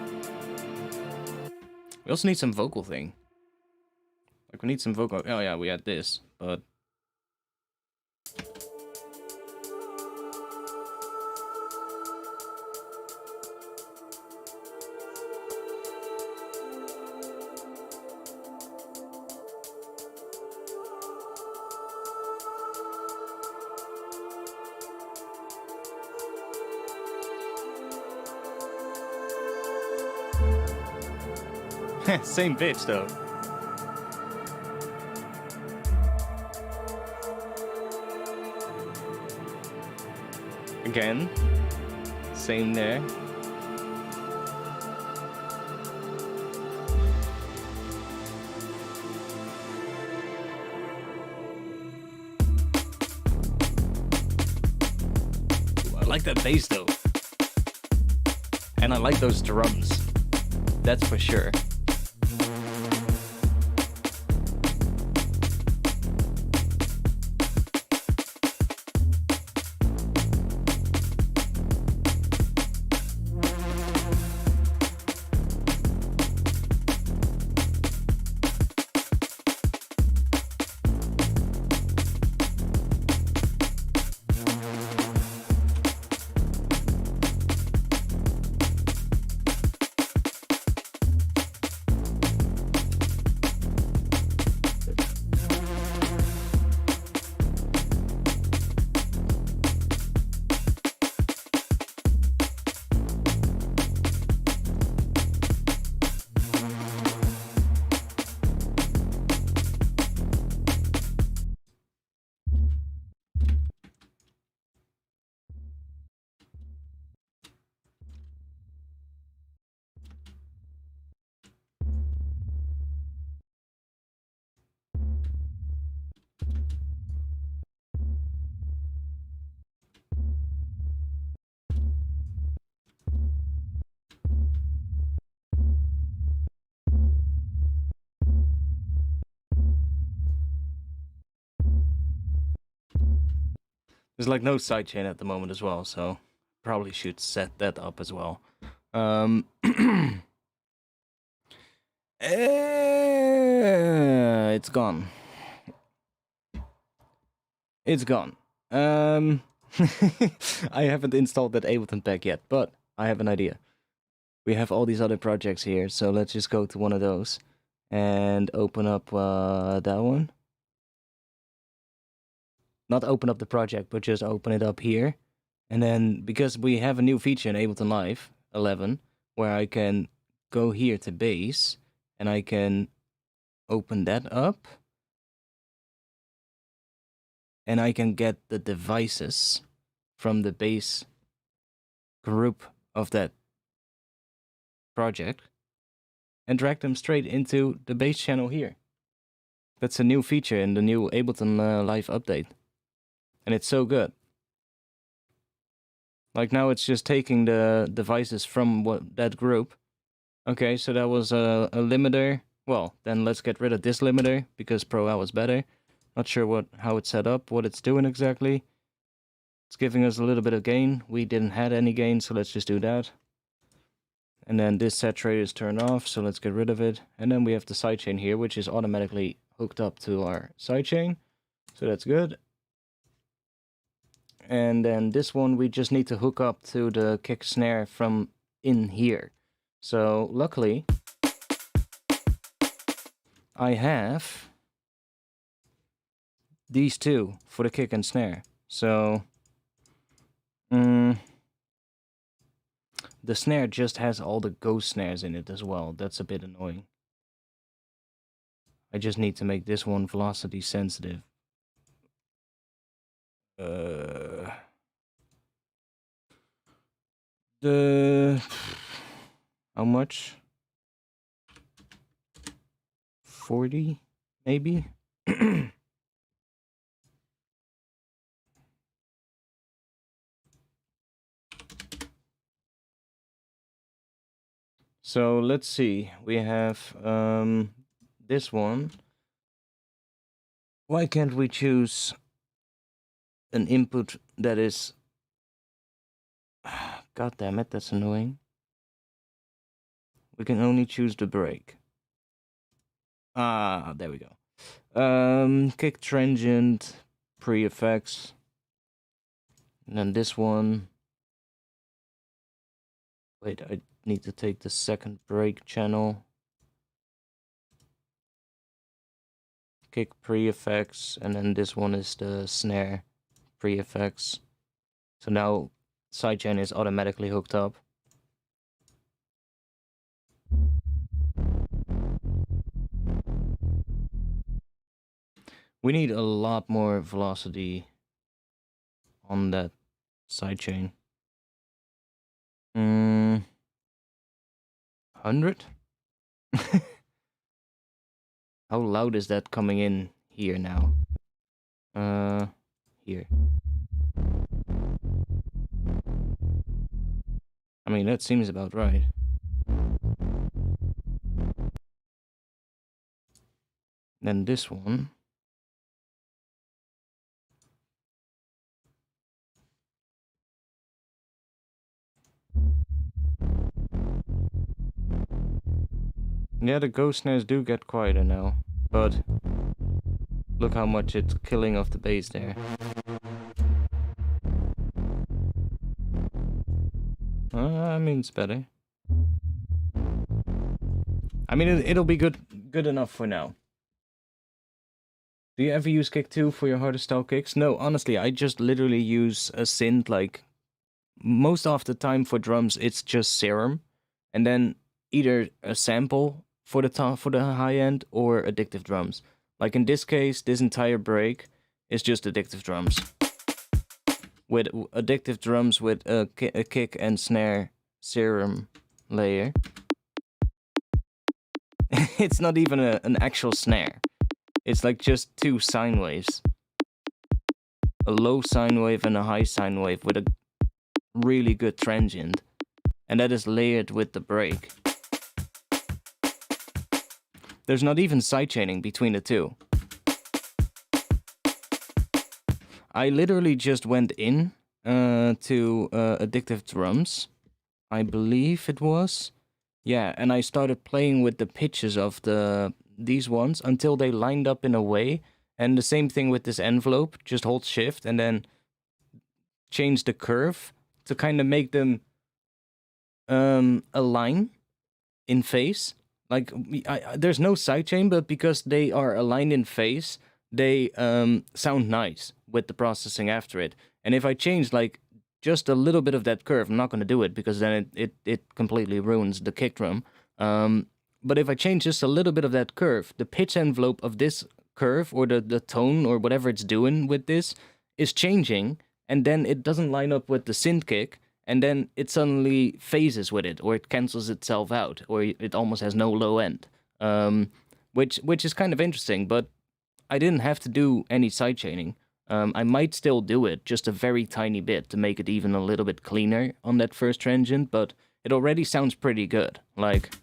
We also need some vocal thing. Like, we need some vocal... Oh yeah, we had this, but... Same pitch, though. Again. Same there. Ooh, I like that bass, though. And I like those drums. That's for sure. There's like no sidechain at the moment as well, so probably should set that up as well. It's gone. It's gone. I haven't installed that Ableton pack yet, but I have an idea. We have all these other projects here, so let's just go to one of those and open up that one. Not open up the project, but just open it up here. And then, because we have a new feature in Ableton Live 11, where I can go here to bass and I can open that up and I can get the devices from the bass group of that project and drag them straight into the bass channel here. That's a new feature in the new Ableton Live update. And it's so good. Like now it's just taking the devices from that group. Okay, so that was a limiter. Well, then let's get rid of this limiter because Pro L is better. Not sure how it's set up, what it's doing exactly. It's giving us a little bit of gain. We didn't have any gain, so let's just do that. And then this saturator is turned off, so let's get rid of it. And then we have the sidechain here, which is automatically hooked up to our sidechain. So that's good. And then this one, we just need to hook up to the kick snare from in here. So luckily, I have these two for the kick and snare. So the snare just has all the ghost snares in it as well. That's a bit annoying. I just need to make this one velocity sensitive. How much? 40 maybe. So let's see, we have this one. Why can't we choose an input that is... God damn it, that's annoying. We can only choose the break. Ah, there we go. Kick transient, pre-effects. And then this one. Wait, I need to take the second break channel. Kick pre-effects, and then this one is the snare pre-effects. So now sidechain is automatically hooked up. We need a lot more velocity on that sidechain. 100? How loud is that coming in here now? Here. I mean, that seems about right. Then this one. Yeah, the ghost snares do get quieter now, but look how much it's killing off the bass there. I mean, it's better. I mean, it'll be good enough for now. Do you ever use kick 2 for your harder style kicks? No, honestly, I just literally use a synth. Like most of the time for drums, it's just serum, and then either a sample for the high end or addictive drums. Like in this case, this entire break is just addictive drums. With addictive drums with a kick and snare serum layer. It's not even an actual snare. It's like just two sine waves. A low sine wave and a high sine wave with a really good transient. And that is layered with the break. There's not even sidechaining between the two. I literally just went in to addictive drums, I believe it was. Yeah, and I started playing with the pitches of these ones until they lined up in a way. And the same thing with this envelope, just hold shift and then change the curve to kind of make them align in phase. Like, there's no sidechain, but because they are aligned in phase, they sound nice with the processing after it. And if I change, like, just a little bit of that curve, I'm not going to do it because then it completely ruins the kick drum. But if I change just a little bit of that curve, the pitch envelope of this curve or the tone or whatever it's doing with this is changing, and then it doesn't line up with the synth kick, and then it suddenly phases with it, or it cancels itself out, or it almost has no low end, which is kind of interesting, but I didn't have to do any sidechaining. I might still do it, just a very tiny bit, to make it even a little bit cleaner on that first transient, but it already sounds pretty good. Like,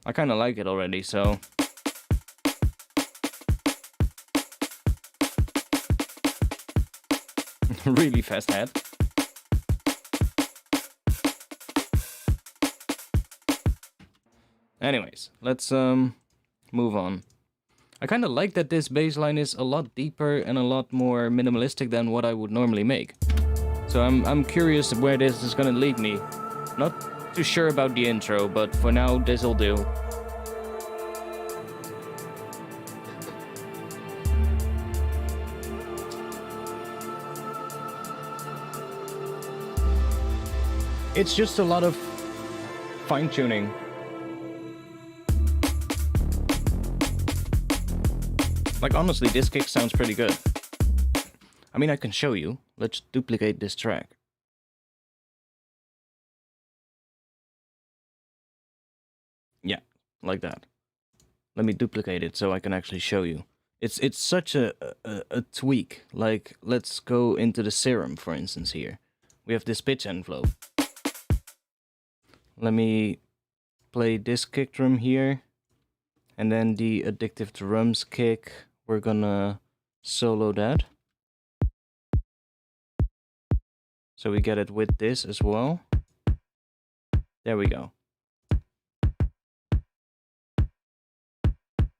I kind of like it already, so... really fast head. Anyways, let's move on. I kind of like that this bass line is a lot deeper and a lot more minimalistic than what I would normally make. So I'm curious where this is gonna lead me. Not too sure about the intro, but for now this'll do. It's just a lot of fine-tuning. Like, honestly, this kick sounds pretty good. I mean, I can show you. Let's duplicate this track. Yeah, like that. Let me duplicate it so I can actually show you. It's such a tweak. Like, let's go into the serum, for instance, here. We have this pitch envelope. Let me play this kick drum here, and then the addictive drums kick, we're gonna solo that. So we get it with this as well. There we go.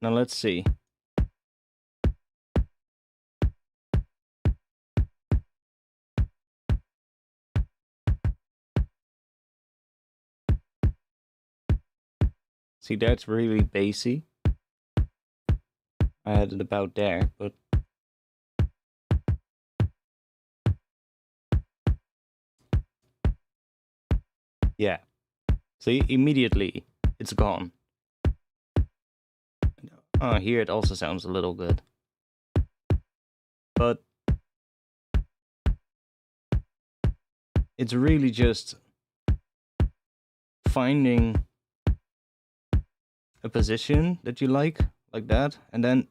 Now let's see. See, that's really bassy. I had it about there, but... yeah. See, immediately, it's gone. Oh, here it also sounds a little good. But... it's really just... finding... a position that you like that, and then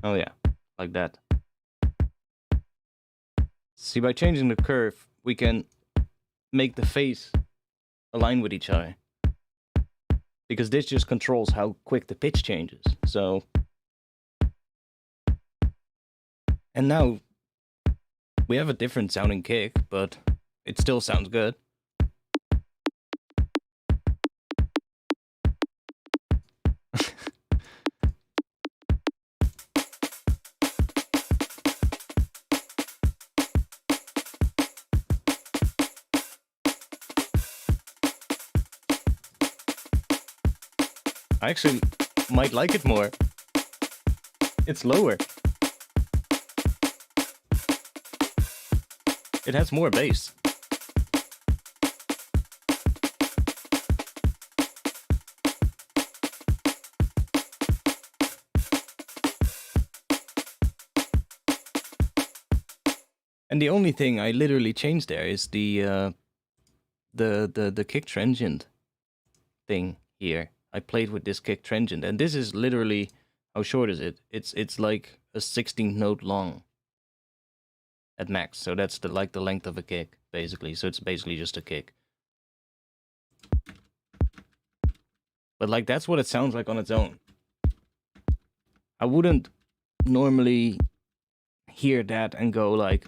oh yeah, like that. See, by changing the curve, we can make the phase align with each other. Because this just controls how quick the pitch changes. So... and now we have a different sounding kick, but it still sounds good. I actually might like it more. It's lower. It has more bass. And the only thing I literally changed there is the kick transient thing here. I played with this kick transient, and this is literally, how short is it? It's like a 16th note long at max. So that's the length of a kick, basically. So it's basically just a kick. But like, that's what it sounds like on its own. I wouldn't normally hear that and go like,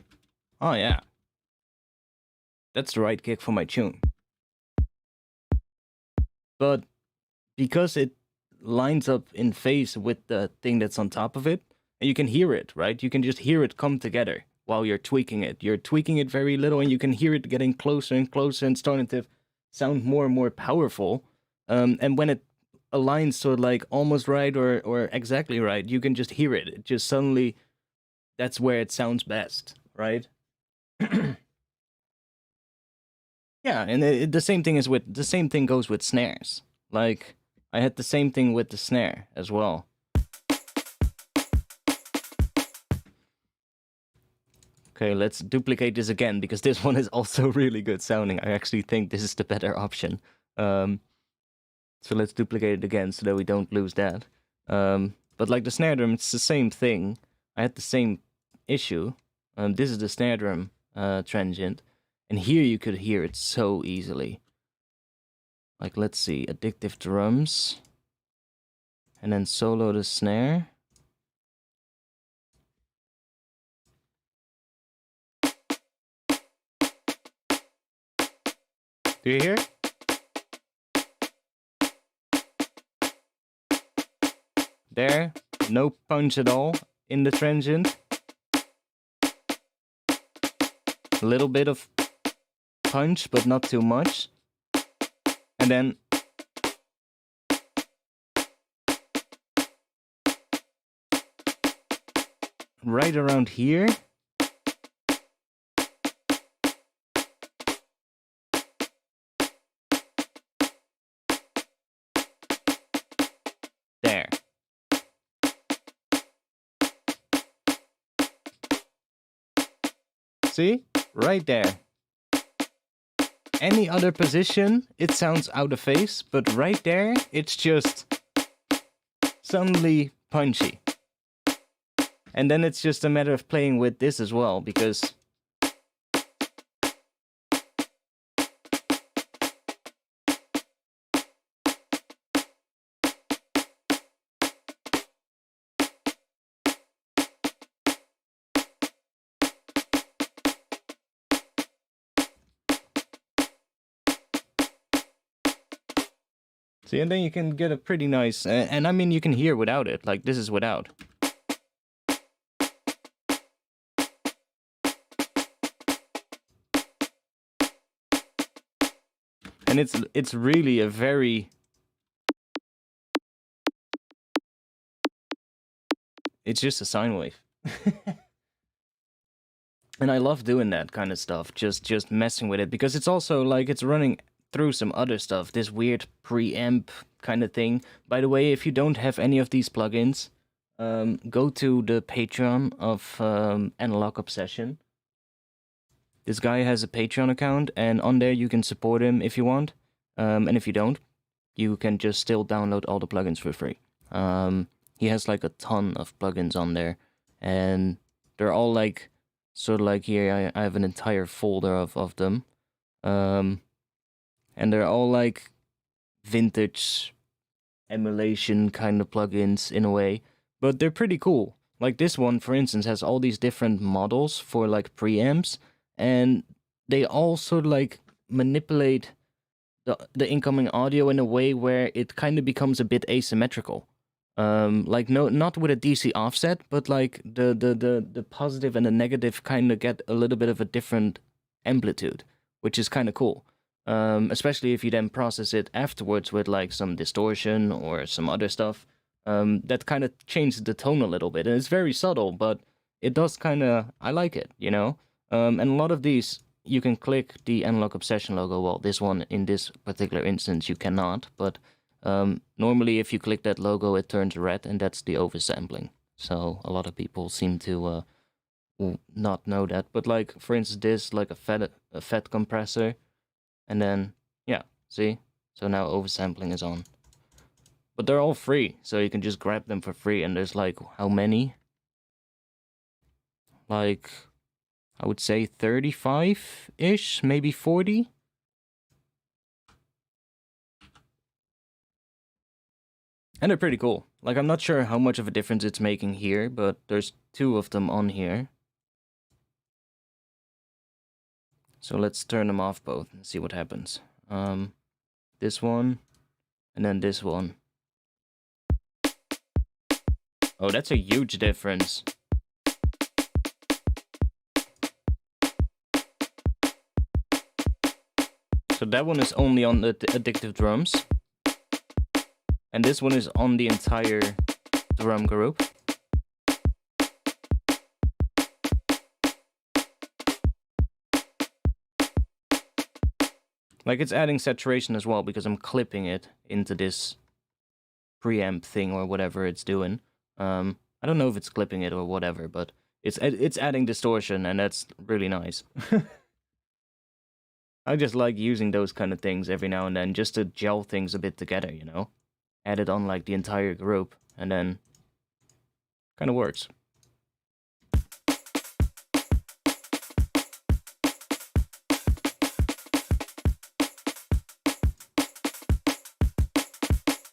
oh yeah, that's the right kick for my tune. but because it lines up in phase with the thing that's on top of it, and you can hear it, right? You can just hear it come together while you're tweaking it. You're tweaking it very little, and you can hear it getting closer and closer and starting to sound more and more powerful. And when it aligns sort of like almost right or exactly right, you can just hear it. It just suddenly, that's where it sounds best, right? Yeah, and the same thing goes with snares. Like, I had the same thing with the snare as well. Okay, let's duplicate this again, because this one is also really good sounding. I actually think this is the better option. So let's duplicate it again so that we don't lose that. But like the snare drum, it's the same thing. I had the same issue. This is the snare drum transient. And here you could hear it so easily. Like, let's see, addictive drums. And then solo the snare. Do you hear? There, no punch at all in the transient. A little bit of punch, but not too much. And then right around here, there. See? Right there. Any other position, it sounds out of phase, but right there, it's just suddenly punchy. And then it's just a matter of playing with this as well, because see, and then you can get a pretty nice, and I mean, you can hear without it, like this is without. And it's really a very, it's just a sine wave. And I love doing that kind of stuff, just messing with it, because it's also like it's running through some other stuff, this weird preamp kind of thing. By the way, if you don't have any of these plugins, go to the Patreon of Analog Obsession. This guy has a Patreon account, and on there you can support him if you want. And if you don't, you can just still download all the plugins for free. He has like a ton of plugins on there, and they're all like, sort of like here, I have an entire folder of them. And they're all like vintage emulation kind of plugins in a way, but they're pretty cool. Like this one, for instance, has all these different models for like preamps, and they all sort of like manipulate the incoming audio in a way where it kind of becomes a bit asymmetrical. Like not with a DC offset, but like the positive and the negative kind of get a little bit of a different amplitude, which is kind of cool. Especially if you then process it afterwards with like some distortion or some other stuff. That kind of changes the tone a little bit, and it's very subtle, but it does kind of, I like it, you know? And a lot of these, you can click the Analog Obsession logo. Well, this one, in this particular instance, you cannot, but normally if you click that logo, it turns red, and that's the oversampling. So a lot of people seem to not know that. But like, for instance, this, like a FET compressor, and then, yeah, see? So now oversampling is on. But they're all free, so you can just grab them for free, and there's like, how many? Like, I would say 35-ish, maybe 40? And they're pretty cool. Like, I'm not sure how much of a difference it's making here, but there's 2 of them on here. So let's turn them off both and see what happens. This one, And then this one. Oh, that's a huge difference. So that one is only on the addictive drums. And this one is on the entire drum group. Like, it's adding saturation as well, because I'm clipping it into this preamp thing or whatever it's doing. I don't know if it's clipping it or whatever, but it's adding distortion, and that's really nice. I just like using those kind of things every now and then, just to gel things a bit together, you know? Add it on, like, the entire group, and then kind of works.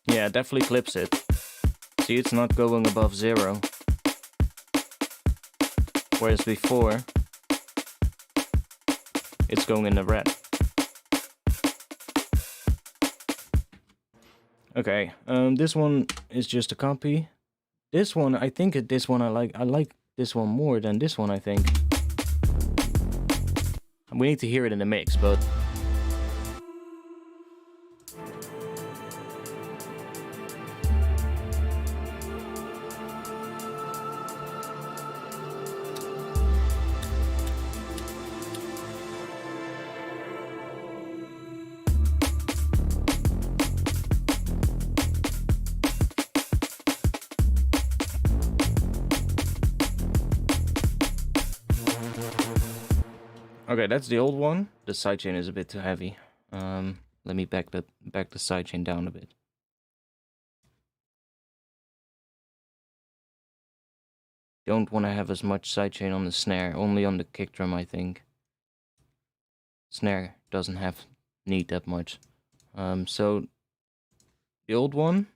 Yeah, it definitely clips it. See, it's not going above 0. Whereas before, it's going in the red. Okay, this one is just a copy. This one, I think this one I like this one more than this one, I think. We need to hear it in the mix, but... Okay, that's the old one. The sidechain is a bit too heavy. Let me back the sidechain down a bit. Don't want to have as much sidechain on the snare, only on the kick drum, I think. Snare doesn't need that much. So the old one.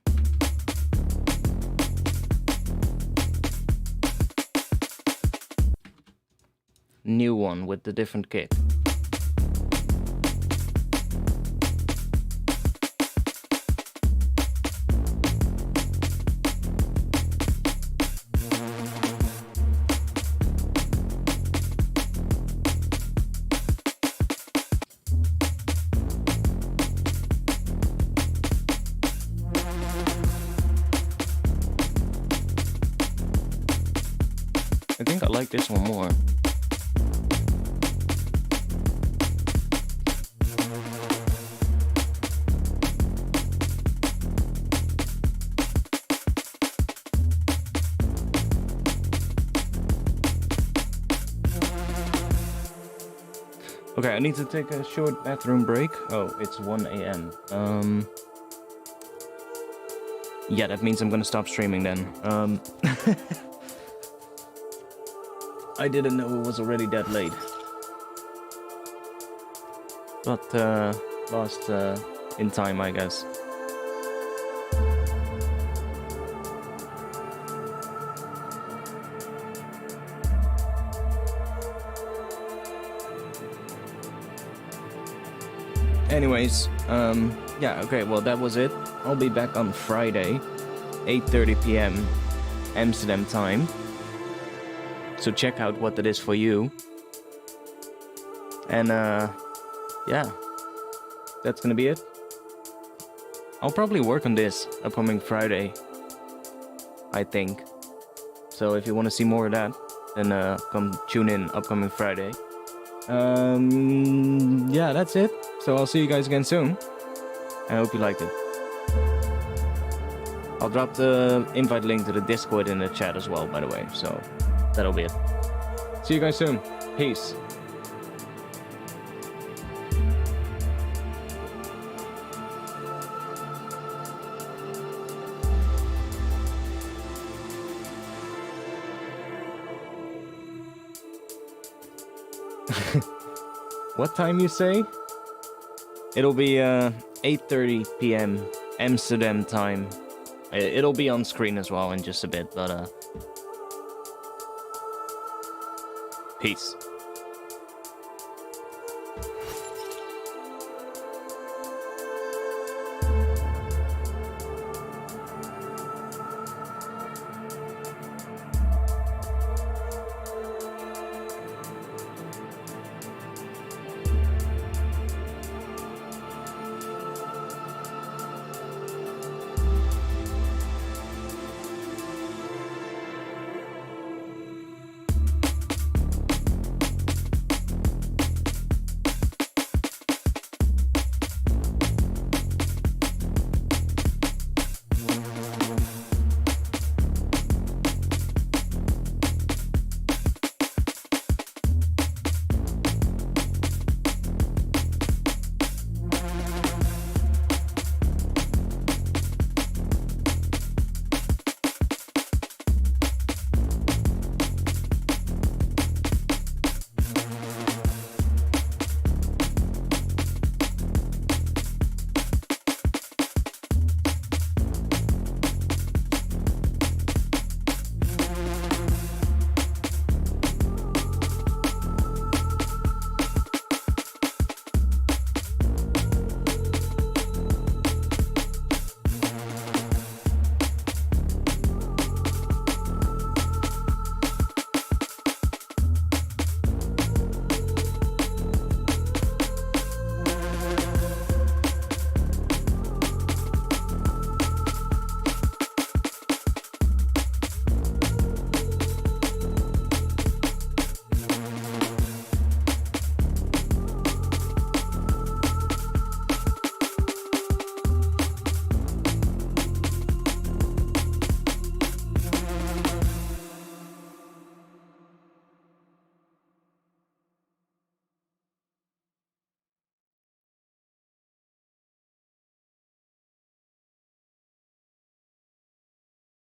New one with the different kick. I think I like this one more. Okay, I need to take a short bathroom break. Oh, it's 1 AM. Yeah, that means I'm gonna stop streaming then. I didn't know it was already that late. But, lost in time, I guess. Anyways, yeah, okay, well, that was it. I'll be back on Friday, 8:30 p.m. Amsterdam time. So check out what that is for you. And, yeah, that's gonna be it. I'll probably work on this upcoming Friday, I think. So if you want to see more of that, then come tune in upcoming Friday. Yeah, that's it. So I'll see you guys again soon. I hope you liked it. I'll drop the invite link to the Discord in the chat as well, by the way. So that'll be it. See you guys soon. Peace. What time you say? It'll be 8:30 p.m. Amsterdam time. It'll be on screen as well in just a bit, but peace.